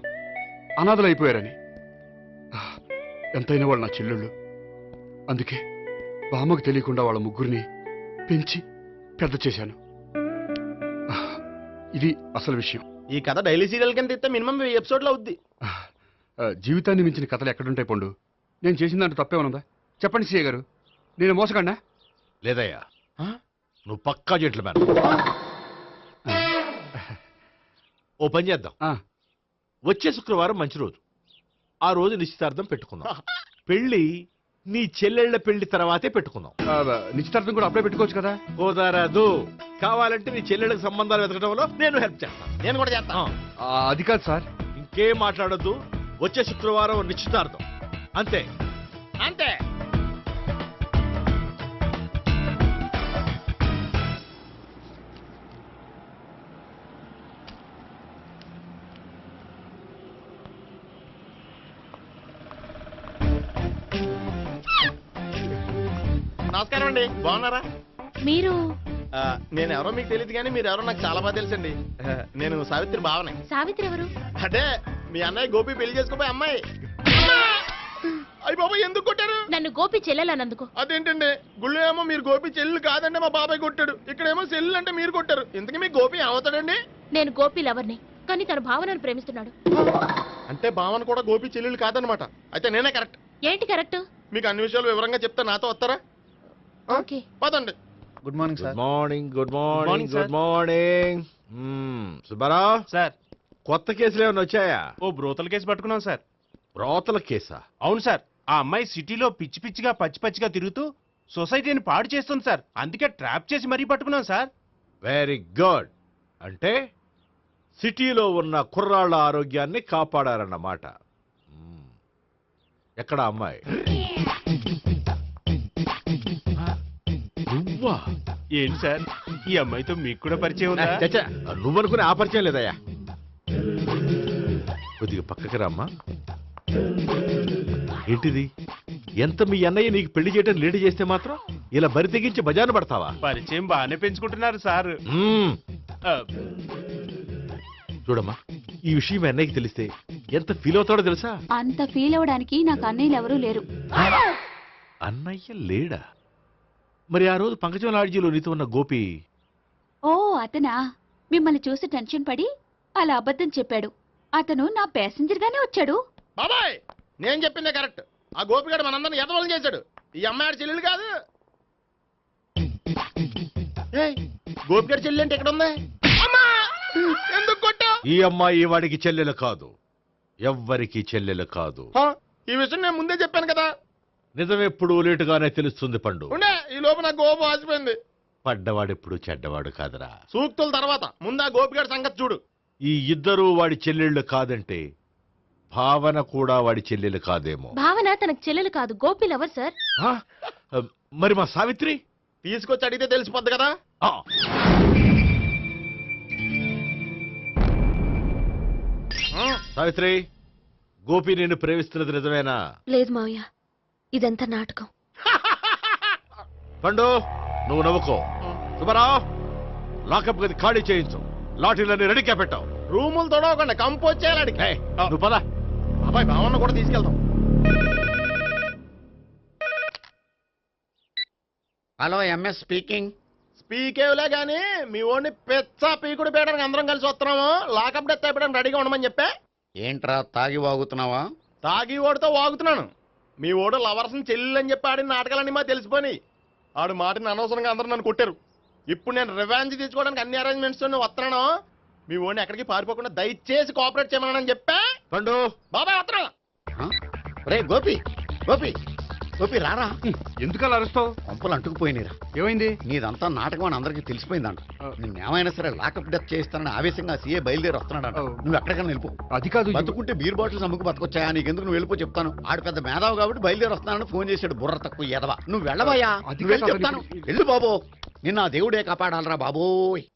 అనాథలు అయిపోయారని. ఎంతైనా వాళ్ళు నా చెల్లెళ్ళు. అందుకే బామ్మకు తెలియకుండా వాళ్ళ 3 పెంచి పెద్ద చేశాను. ఇది అసలు విషయం. ఈ కథ డైలీ సీరియల్ కింద ఇస్తే మినిమం 1000 ఎపిసోడ్లు అవుద్ది. జీవితాన్ని మించిన కథలు ఎక్కడుంటాయి పండు? నేను చేసిన దాంట్లో తప్పేమనుందా? చెప్పండి సీఏ గారు, నేను మోసకండా? లేదయ్యా, నువ్వు పక్కా జెంట్లమ్యాన్. ఓ పని చేద్దాం. వచ్చే శుక్రవారం మంచి రోజు. ఆ రోజు నిశ్చితార్థం పెట్టుకుందాం. పెళ్లి నీ చెల్లెళ్ల పెళ్లి తర్వాతే పెట్టుకుందాం. నిశ్చితార్థం కూడా అప్పుడే పెట్టుకోవచ్చు కదా? కుదరదు. కావాలంటే నీ చెల్లెళ్ళకి సంబంధాలు వెతకడంలో నేను హెల్ప్ చేస్తాను. నేను కూడా చేస్తాను. అది కాదు సార్. ఇంకేం మాట్లాడొద్దు. వచ్చే శుక్రవారం నిశ్చితార్థం, అంతే అంతే. నమస్కారం అండి, బాగున్నారా? మీరు నేను ఎవరో మీకు తెలియదు కానీ మీరు ఎవరో నాకు చాలా బాగా తెలుసండి. నేను సావిత్రి బావనే. సావిత్రి ఎవరు? అంటే మీ అన్నయ్య గోపి పెళ్లి చేసుకోపోయి అమ్మాయి. అయ్యి బాబాయ్, ఎందుకు కొట్టారు? నన్ను గోపి చెల్లెలన్నందుకు. అదేంటండి, గుళ్ళు ఏమో మీరు గోపి చెల్లు కాదంటే మా బాబాయ్ కొట్టాడు, ఇక్కడేమో చెల్లు అంటే మీరు కొట్టారు. ఇంతకీ మీ గోపి ఏమవుతాడండి? నేను గోపి లవర్ని, కానీ తన భావనను ప్రేమిస్తున్నాడు. అంటే భావన కూడా గోపి చెల్లెలు కాదనమాట. అయితే నేనే కరెక్ట్. ఏంటి కరెక్ట్? మీకు అన్ని విషయాలు వివరంగా చెప్తే నాతో వస్తారా? ఓకే, పదండి. Good morning sir. Morning, good morning, good morning. Subbarao sir, కొత్త కేసులు ఏమైనా వచ్చాయా? ఓ బ్రోతల కేసు పట్టుకున్నాం సార్. బ్రోతల కేసా? అవును సార్. ఆ అమ్మాయి సిటీలో పిచ్చి పిచ్చిగా పచ్చి పచ్చిగా తిరుగుతూ సొసైటీని పాడు చేస్తుంది సార్. అందుకే ట్రాప్ చేసి మరీ పట్టుకున్నాం సార్. Very good. అంటే సిటీలో ఉన్న కుర్రాళ్ళ ఆరోగ్యాన్ని కాపాడారన్నమాట. ఎక్కడ అమ్మాయి? నువ్వా? ఏంటి సార్, ఈ అమ్మాయితో మీకు కూడా పరిచయం ఉందా? నువ్వనుకునే ఆ పరిచయం లేదయ్యా. కొద్దిగా పక్కకి రామ్మా. ఏంటిది? ఎంత మీ అన్నయ్య నీకు పెళ్లి చేయడం లేట్ చేస్తే మాత్రం ఇలా బరి తెగించి బజారు పడతావా? పరిచయం బాగానే పెంచుకుంటున్నారు సార్. చూడమ్మా, ఈ విషయం మీ అన్నయ్యకి తెలిస్తే ఎంత ఫీల్ అవుతాడో తెలుసా? అంత ఫీల్ అవడానికి నాకు అన్నయ్యలు ఎవరూ లేరు. అన్నయ్య లేడా? మరి ఆ రోజు పంకజం లాడ్జీలో నీతో ఉన్న గోపి? ఓ అతనా? మిమ్మల్ని చూసి టెన్షన్ పడి అలా అబద్ధం చెప్పాడు. అతను నా ప్యాసింజర్ గానే వచ్చాడు. బాబాయ్, నేను చెప్పిందే కరెక్ట్. ఆ గోపిగాడు మనందరిని ఎదవలం చేశాడు. ఈ అమ్మాయి చెల్లెలు కాదు. గోపిగాడి చెల్లెలు అంటే ఎక్కడ ఉంది? ఎందుకు కొట్టా? ఈ అమ్మాయి వాడికి చెల్లెలు కాదు, ఎవ్వరికి చెల్లెలు కాదు. ఈ విషయం నేను ముందే చెప్పాను కదా. నిజమెప్పుడు లేటుగానే తెలుస్తుంది పండు. ఉండే, ఈ లోపు నాకు గోపు ఆసిపోయింది. పడ్డవాడెప్పుడు చెడ్డవాడు కాదురా. సూక్తుల తర్వాత ముందు ఆ గోపిగాడి సంగతి చూడు. ఈ ఇద్దరూ వాడి చెల్లెళ్ళు కాదంటే భావన కూడా వాడి చెల్లెలు కాదేమో. భావన తనకు చెల్లెలు కాదు, గోపి లవర్ సార్. మరి మా సావిత్రి? తీసుకొచ్చి అడిగితే తెలిసిపోద్ది కదా. సావిత్రి, గోపి నేను ప్రేమిస్తున్నది నిజమేనా? లేదు మావయ్య, ఇదంతా నాటకం. పండు, నువ్వు నవ్వుకో. సుబ్బారావు, లాకప్ గది ఖాళీ చేయించు. లాఠీలన్నీ రెడీగా పెట్టావు. రూములు తొడవకుండా కంపోజ్ చేయాలి. నువ్వు పద. అబ్బాయి భావన కూడా తీసుకెళ్తాం. Hello, MS speaking. స్పీకేవ్లే గానీ మీ ఓడిని పెచ్చ పీకుడు పేయడానికి అందరం కలిసి వస్తున్నాము. లాకప్ డెత్ అయిపోయడానికి రెడీగా ఉండమని చెప్పే. ఏంట్రా తాగి వాగుతున్నావా? తాగి ఓడితో వాగుతున్నాను. మీ ఓడు లవర్స్ని చెల్లెలని చెప్పి ఆడిన నాటకాలన్నీ మా తెలిసిపోయి ఆడు మాటని అనవసరంగా అందరూ నన్ను కొట్టారు. ఇప్పుడు నేను రివెంజ్ తీసుకోవడానికి అన్ని అరేంజ్మెంట్స్ వస్తున్నాను. మీ ఓడిని ఎక్కడికి పారిపోకుండా దయచేసి కోఆపరేట్ చేయమని చెప్పా. పండు బాబాయ్ వస్తున్నా. రే గోపి గోపి గోపి రారా. ఎందుకలా అరుస్తావు? పంపులు అంటుకుపోయినరా. ఏమైంది? నీదంతా నాటకం అని అందరికీ తెలిసిపోయిందంట. నిన్నేమైనా సరే లాకప్ డెత్ చేయిస్తానని ఆవేశంగా సీఏ బయలుదేరి వస్తున్నాడంట. నువ్వు ఎక్కడికైనా వెళ్ళిపో. అది కాదు, బతుకుంటే బీర్ బాటిల్స్ అమ్ముకు బతకొచ్చాయా, నీకెందుకు నువ్వు వెళ్ళిపో చెప్తాను. ఆడు పెద్ద మేధావు కాబట్టి బయలుదేరి వస్తానని ఫోన్ చేశాడు. బుర్ర తక్కువ ఎదవా. నువ్వు వెళ్ళవయ్యా, నువ్వు వెళ్ళి చెప్తాను. వెళ్ళు బాబో, నిన్న ఆ దేవుడే కాపాడాలరా బాబోయ్.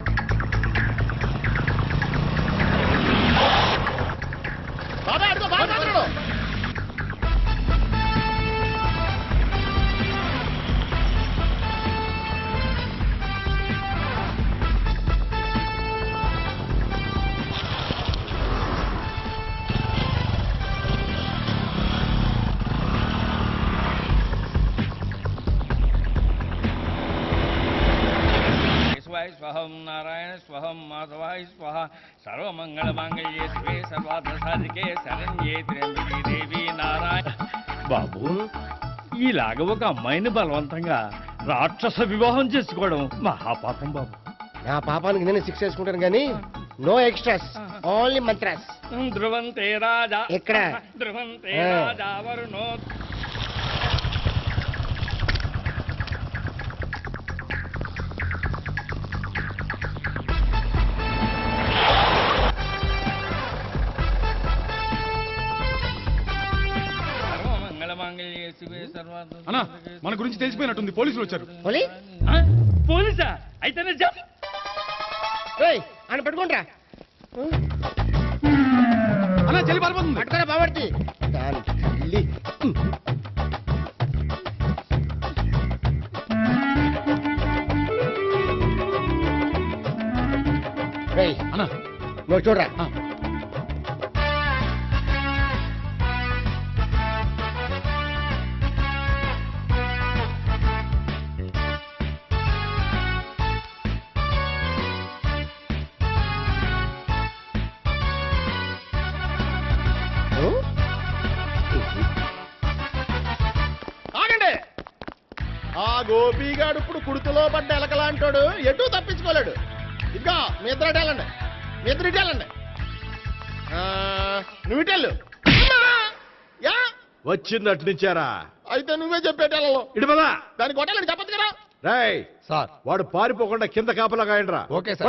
స్వహం నారాయణ స్వహం మాధవాయ స్వహ సర్వమంగళ మాంగళ్యే శివే సర్వార్థ సాధికే శరణ్యే త్ర్యంబకే దేవి నారాయణ. బాబు, ఇలాగ ఒక అమ్మాయిని బలవంతంగా రాక్షస వివాహం చేసుకోవడం మహాపాపం బాబు. నా పాపానికి నేను శిక్ష వేసుకుంటాను కానీ నో ఎక్స్ట్రాస్, ఓన్లీ మంత్రాస్. ధ్రువంతే రాజా ఎక్కడ? ధ్రువంతే రాజా వరుణో. అన్నా, మన గురించి తెలిసిపోయినట్టుంది, పోలీసులు వచ్చారు. పోలీసా? అయితేనే చెప్పు. ఆయన పట్టుకుంటా అన్నా, చెల్లి పారిపోతుంది. పట్టుకురా బాబర్తి. అన్నా నువ్వు చూడరా. ఆ గోపిగాడు ఇప్పుడు కుడుతులో పడ్డ ఎలకలాంటాడు, ఎటు తప్పించుకోలేడు. ఇంకా మీ ఇద్దరు ఇటేళ్ళండి, మీ ఇద్దరు ఇటేళ్ళండి. నువ్వు ఇటెళ్ళు. వచ్చిందటు నుంచారా? అయితే నువ్వే చెప్పేటెళ్ళలో ఇటు పదా. దానికి కొట్టాలని చెప్పదు కదా. రాయ్ సార్, వాడు పారిపోకుండా కింద కాపలా కాయండిరా. Okay sir.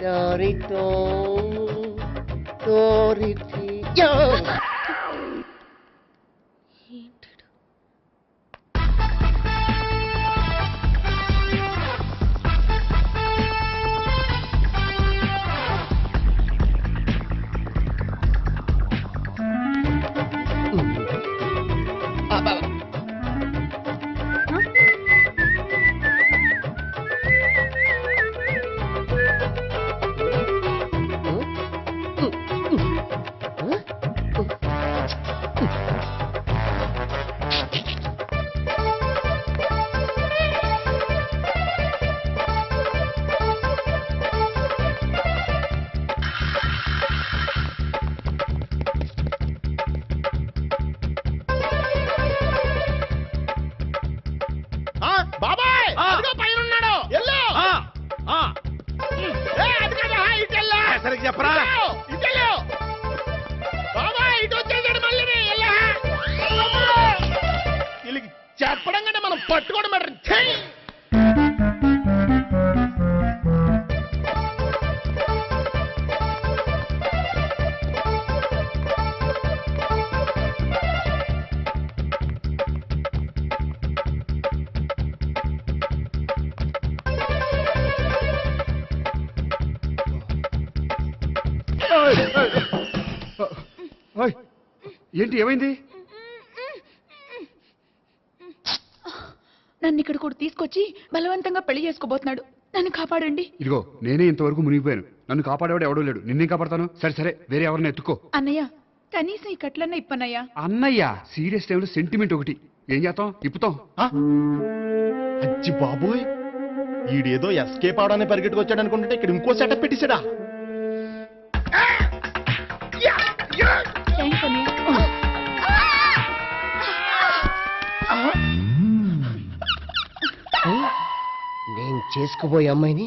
Torito, Torito. బాబాయ్ పైన ఉన్నాడు. ఎల్లో సరిగ్గా చెప్పరా? ఇటెళ్ళు బాబాయ్, ఇటు వచ్చేసాడు మళ్ళీ. వీళ్ళకి చెప్పడం కంటే మనం పట్టుకోవడం బెటర్. ఏంటి, ఏమైంది? నన్ను ఇక్కడ కూడా తీసుకొచ్చి బలవంతంగా పెళ్లి చేసుకోబోతున్నాడు. నన్ను కాపాడండి. ఇదిగో నేనే ఇంతవరకు మునిగిపోయాను. నన్ను కాపాడేవాడు ఎవడో లేడు. నిన్నే కాపాడతాను. సరే సరే, వేరే ఎవరిని ఎత్తుకో. అన్నయ్య, కనీసం ఈ కట్లన్నా ఇప్పన్నయ్యా. అన్నయ్య సీరియస్ టైంలో సెంటిమెంట్ ఒకటి. ఏం చేస్తాం? ఇప్పుతాం. అచ్చి బాబోయ్, ఈడేదో ఎస్కేప్ అవడానికి పరిగెట్టుకొచ్చాడు అనుకుంటే ఇక్కడ ఇంకో సెటప్ పెట్టేశాడా? థ్యాంక్స్ అన్నయ్య. నేను చేసుకోబోయే అమ్మాయిని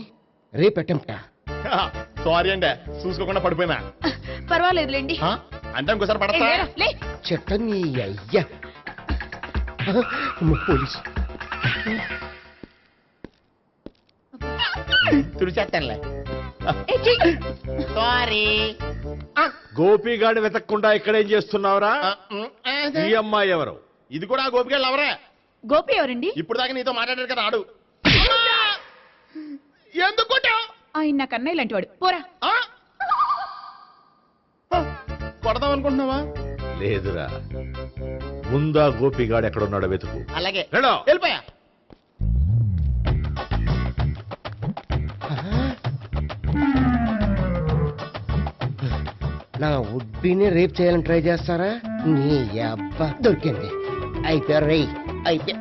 రేపెట్టంటా. సారీ అండి, చూసుకోకుండా పడిపోయినా. పర్వాలేదులేండి. అంటే ఇంకోసారి పడతా. చెట్టని అయ్యా పోలీసు తుడిచేస్తానులే. సారీ. గోపిగాడు వెతకకుండా ఇక్కడేం చేస్తున్నావురా? ఈ అమ్మాయి ఎవరు? ఇది కూడా గోపిగాళ్ళు ఎవరే? గోపి ఎవరండి? ఇప్పుడు దాకా నీతో మాట్లాడారు కదా, ఆడు. ఎందుకు ఆయన నాకు అన్నయ్య లాంటి వాడు. పోరా. కొడదాం అనుకుంటున్నావా? లేదురా, ముందా గోపిగాడు ఎక్కడున్నాడో వెతుకు. అలాగే వెళ్ళో. వెళ్ళిపోయా. నా ఉడ్బీని రేప్ చేయాలని ట్రై చేస్తారా? నీ అబ్బా దొరికింది. అయిపోయా రై అయిపోయా.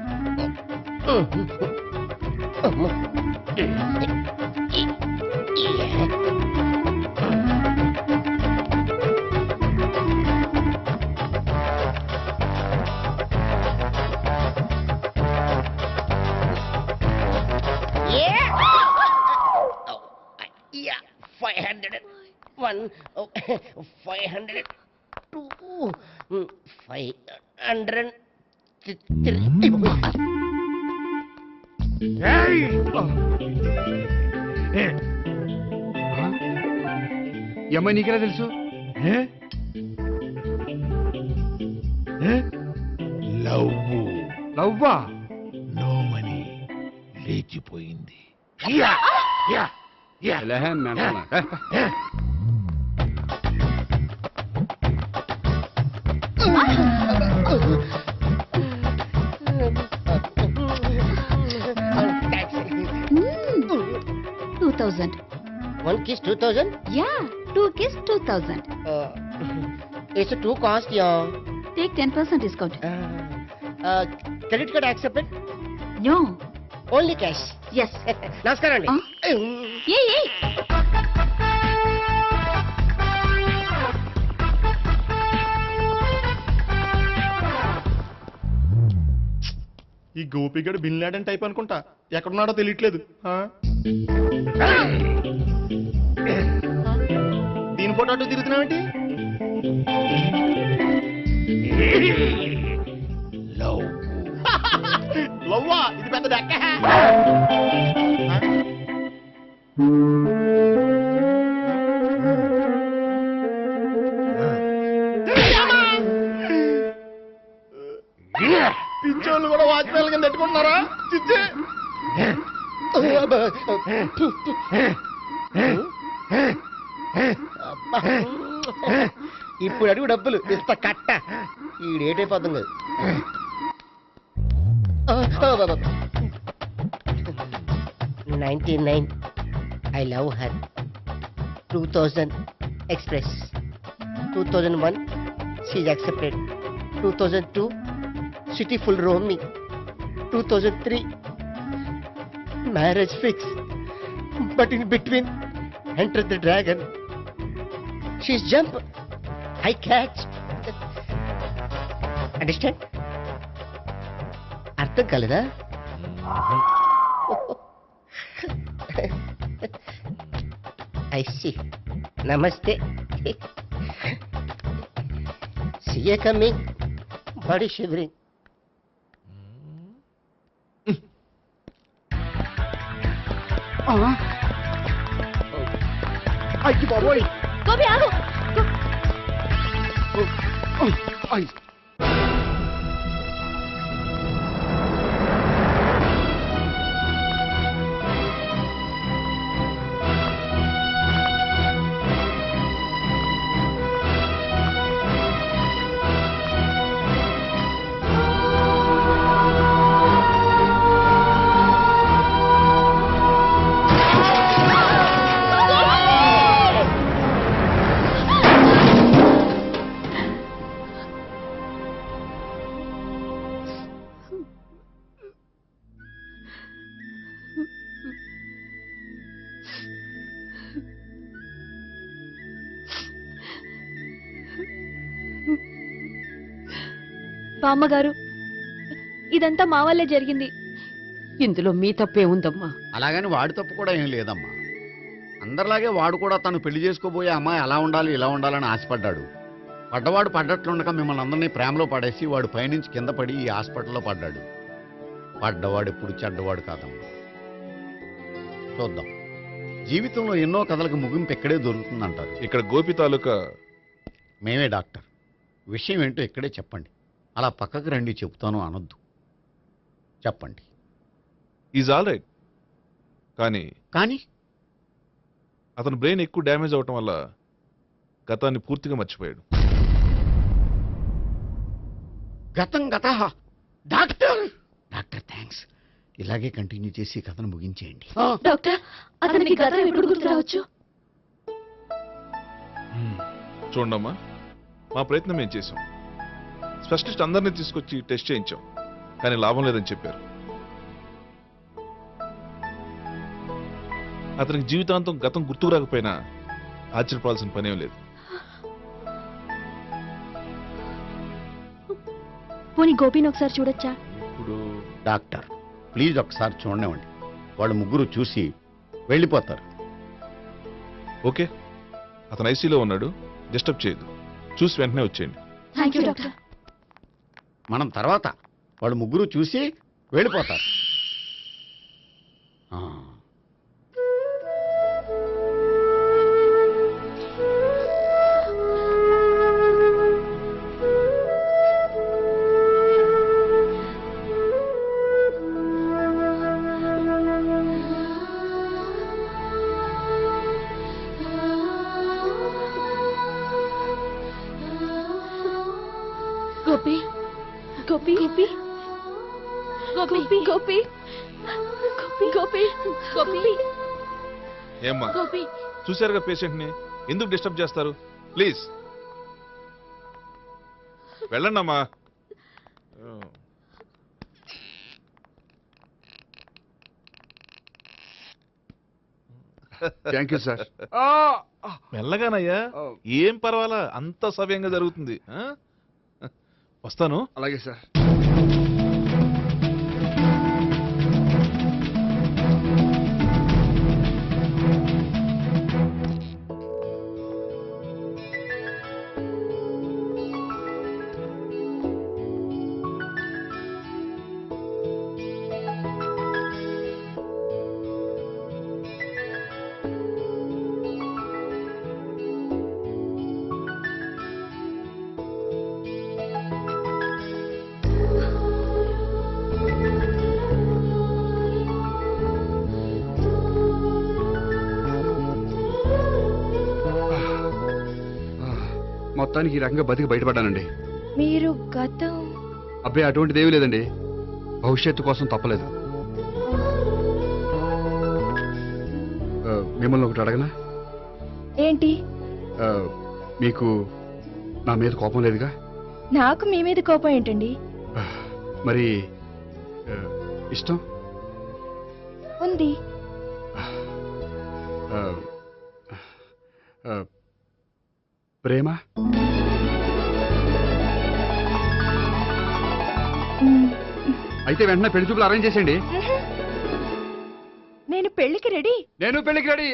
ఈ అమ్మాయి నీకెలా తెలుసు? లవ్వా? నో మనీ, లేచిపోయింది. One kiss 2000? Yeah, 2 kiss 2000. It's too cost, yeah. Take 10% discount. Credit card accepted? No. Only cash. Yes. నమస్కారం అండి. Hey. ఈ గోపిగడు బిన్ లాడెన్ టైప్ అనుకుంటా. ఎక్కడున్నాడో తెలియట్లేదు. దీని ఫోటో అటు తిరుగుతున్నావేంటి? లవ్వా? ఇది పెద్ద డెక్క. పింఛోళ్ళు కూడా వాచ్మెన్ కింద పెట్టుకుంటున్నారా? చిచ్చే. ఇప్పుడు అడుగు డబ్బులు ఇంత కట్ట. ఈ డేట్ అయిపోతుంది. 99 I love her. 2000 express. 2001 she's accepted. 2002 city full roaming. 2003 marriage fix. But in between entered the dragon. She's jump. I catch. Understand? అర్థం కాలేదా? I see. Namaste. See you coming. Body shivering. అయ్యి బాబోయ్. గోపి ఆగు. బామ్మగారు ఇదంతా మా వల్లే జరిగింది. ఇందులో మీ తప్పే ఉందమ్మా. అలాగని వాడి తప్పు కూడా ఏం లేదమ్మా. అందరిలాగే వాడు కూడా తను పెళ్లి చేసుకోబోయే అమ్మాయి అలా ఉండాలి ఇలా ఉండాలని ఆశపడ్డాడు. పడ్డవాడు పడ్డట్లుండగా మిమ్మల్ని అందరినీ ప్రేమలో పడేసి వాడు పైనుంచి కింద పడి ఈ హాస్పిటల్లో పడ్డాడు. పడ్డవాడు ఎప్పుడు చెడ్డవాడు కాదమ్మా. చూద్దాం, జీవితంలో ఎన్నో కథలకు ముగింపు ఎక్కడే దొరుకుతుందంటారు. ఇక్కడ గోపి తాలూకా మేమే డాక్టర్. విషయం ఏంటో ఇక్కడే చెప్పండి. అలా పక్కకు రండి చెప్తాను అనొద్దు. చెప్పండి. Is all right. కానీ అతని బ్రెయిన్ ఎక్కువ డ్యామేజ్ అవటం వల్ల గతాన్ని పూర్తిగా మర్చిపోయాడు. గతం గత డాక్టర్ డాక్టర్ థ్యాంక్స్. ఇలాగే కంటిన్యూ చేసి కథను ముగించేయండి. డాక్టర్ అతనికి గతం ఎప్పుడు గుర్తు రావచ్చు? చూడమ్మా, మా ప్రయత్నం మేము చేసాం. స్పెషలిస్ట్ అందరినీ తీసుకొచ్చి టెస్ట్ చేయించాం, కానీ లాభం లేదని చెప్పారు. అతనికి జీవితాంతం గతం గుర్తుకు రాకపోయినా ఆశ్చర్యపడాల్సిన పనేం లేదు. పోనీ గోపిని ఒకసారి చూడొచ్చా? ఇప్పుడు డాక్టర్ ప్లీజ్ ఒకసారి చూడనివ్వండి. వాళ్ళు ముగ్గురు చూసి వెళ్ళిపోతారు. ఓకే, అతను ఐసీలో ఉన్నాడు, డిస్టర్బ్ చేయదు. చూసి వెంటనే వచ్చేయండి. Thank you doctor. మనం తర్వాత వాళ్ళు ముగ్గురు చూసి వెళ్ళిపోతారు. గోపి గోపి గోపి గోపి గోపి గోపి గోపి ఏమ్మా, గోపి చూశారుగా పేషెంట్ ని, ఎందుకు డిస్టర్బ్ చేస్తారు? ప్లీజ్ వెళ్ళండి అమ్మా. Thank you sir. మెల్లగానయ్యా, ఏం పర్వాలా, అంత సవ్యంగా జరుగుతుంది. వస్తాను. అలాగే సార్. మొత్తానికి ఈ రకంగా బతికి బయటపడ్డానండి. మీరు గతం అబ్బాయి అటువంటిది ఏమీ లేదండి. భవిష్యత్తు కోసం తప్పలేదు. మిమ్మల్ని ఒకటి అడగనా? ఏంటి? మీకు నా మీద కోపం లేదుగా? నాకు మీ మీద కోపం ఏంటండి? మరి ఇష్టం ఉంది. ప్రేమ అయితే వెంటనే పెళ్లి చూపులు అరేంజ్ చేసేయండి. నేను పెళ్లికి రెడీ. నేను పెళ్లికి రెడీ.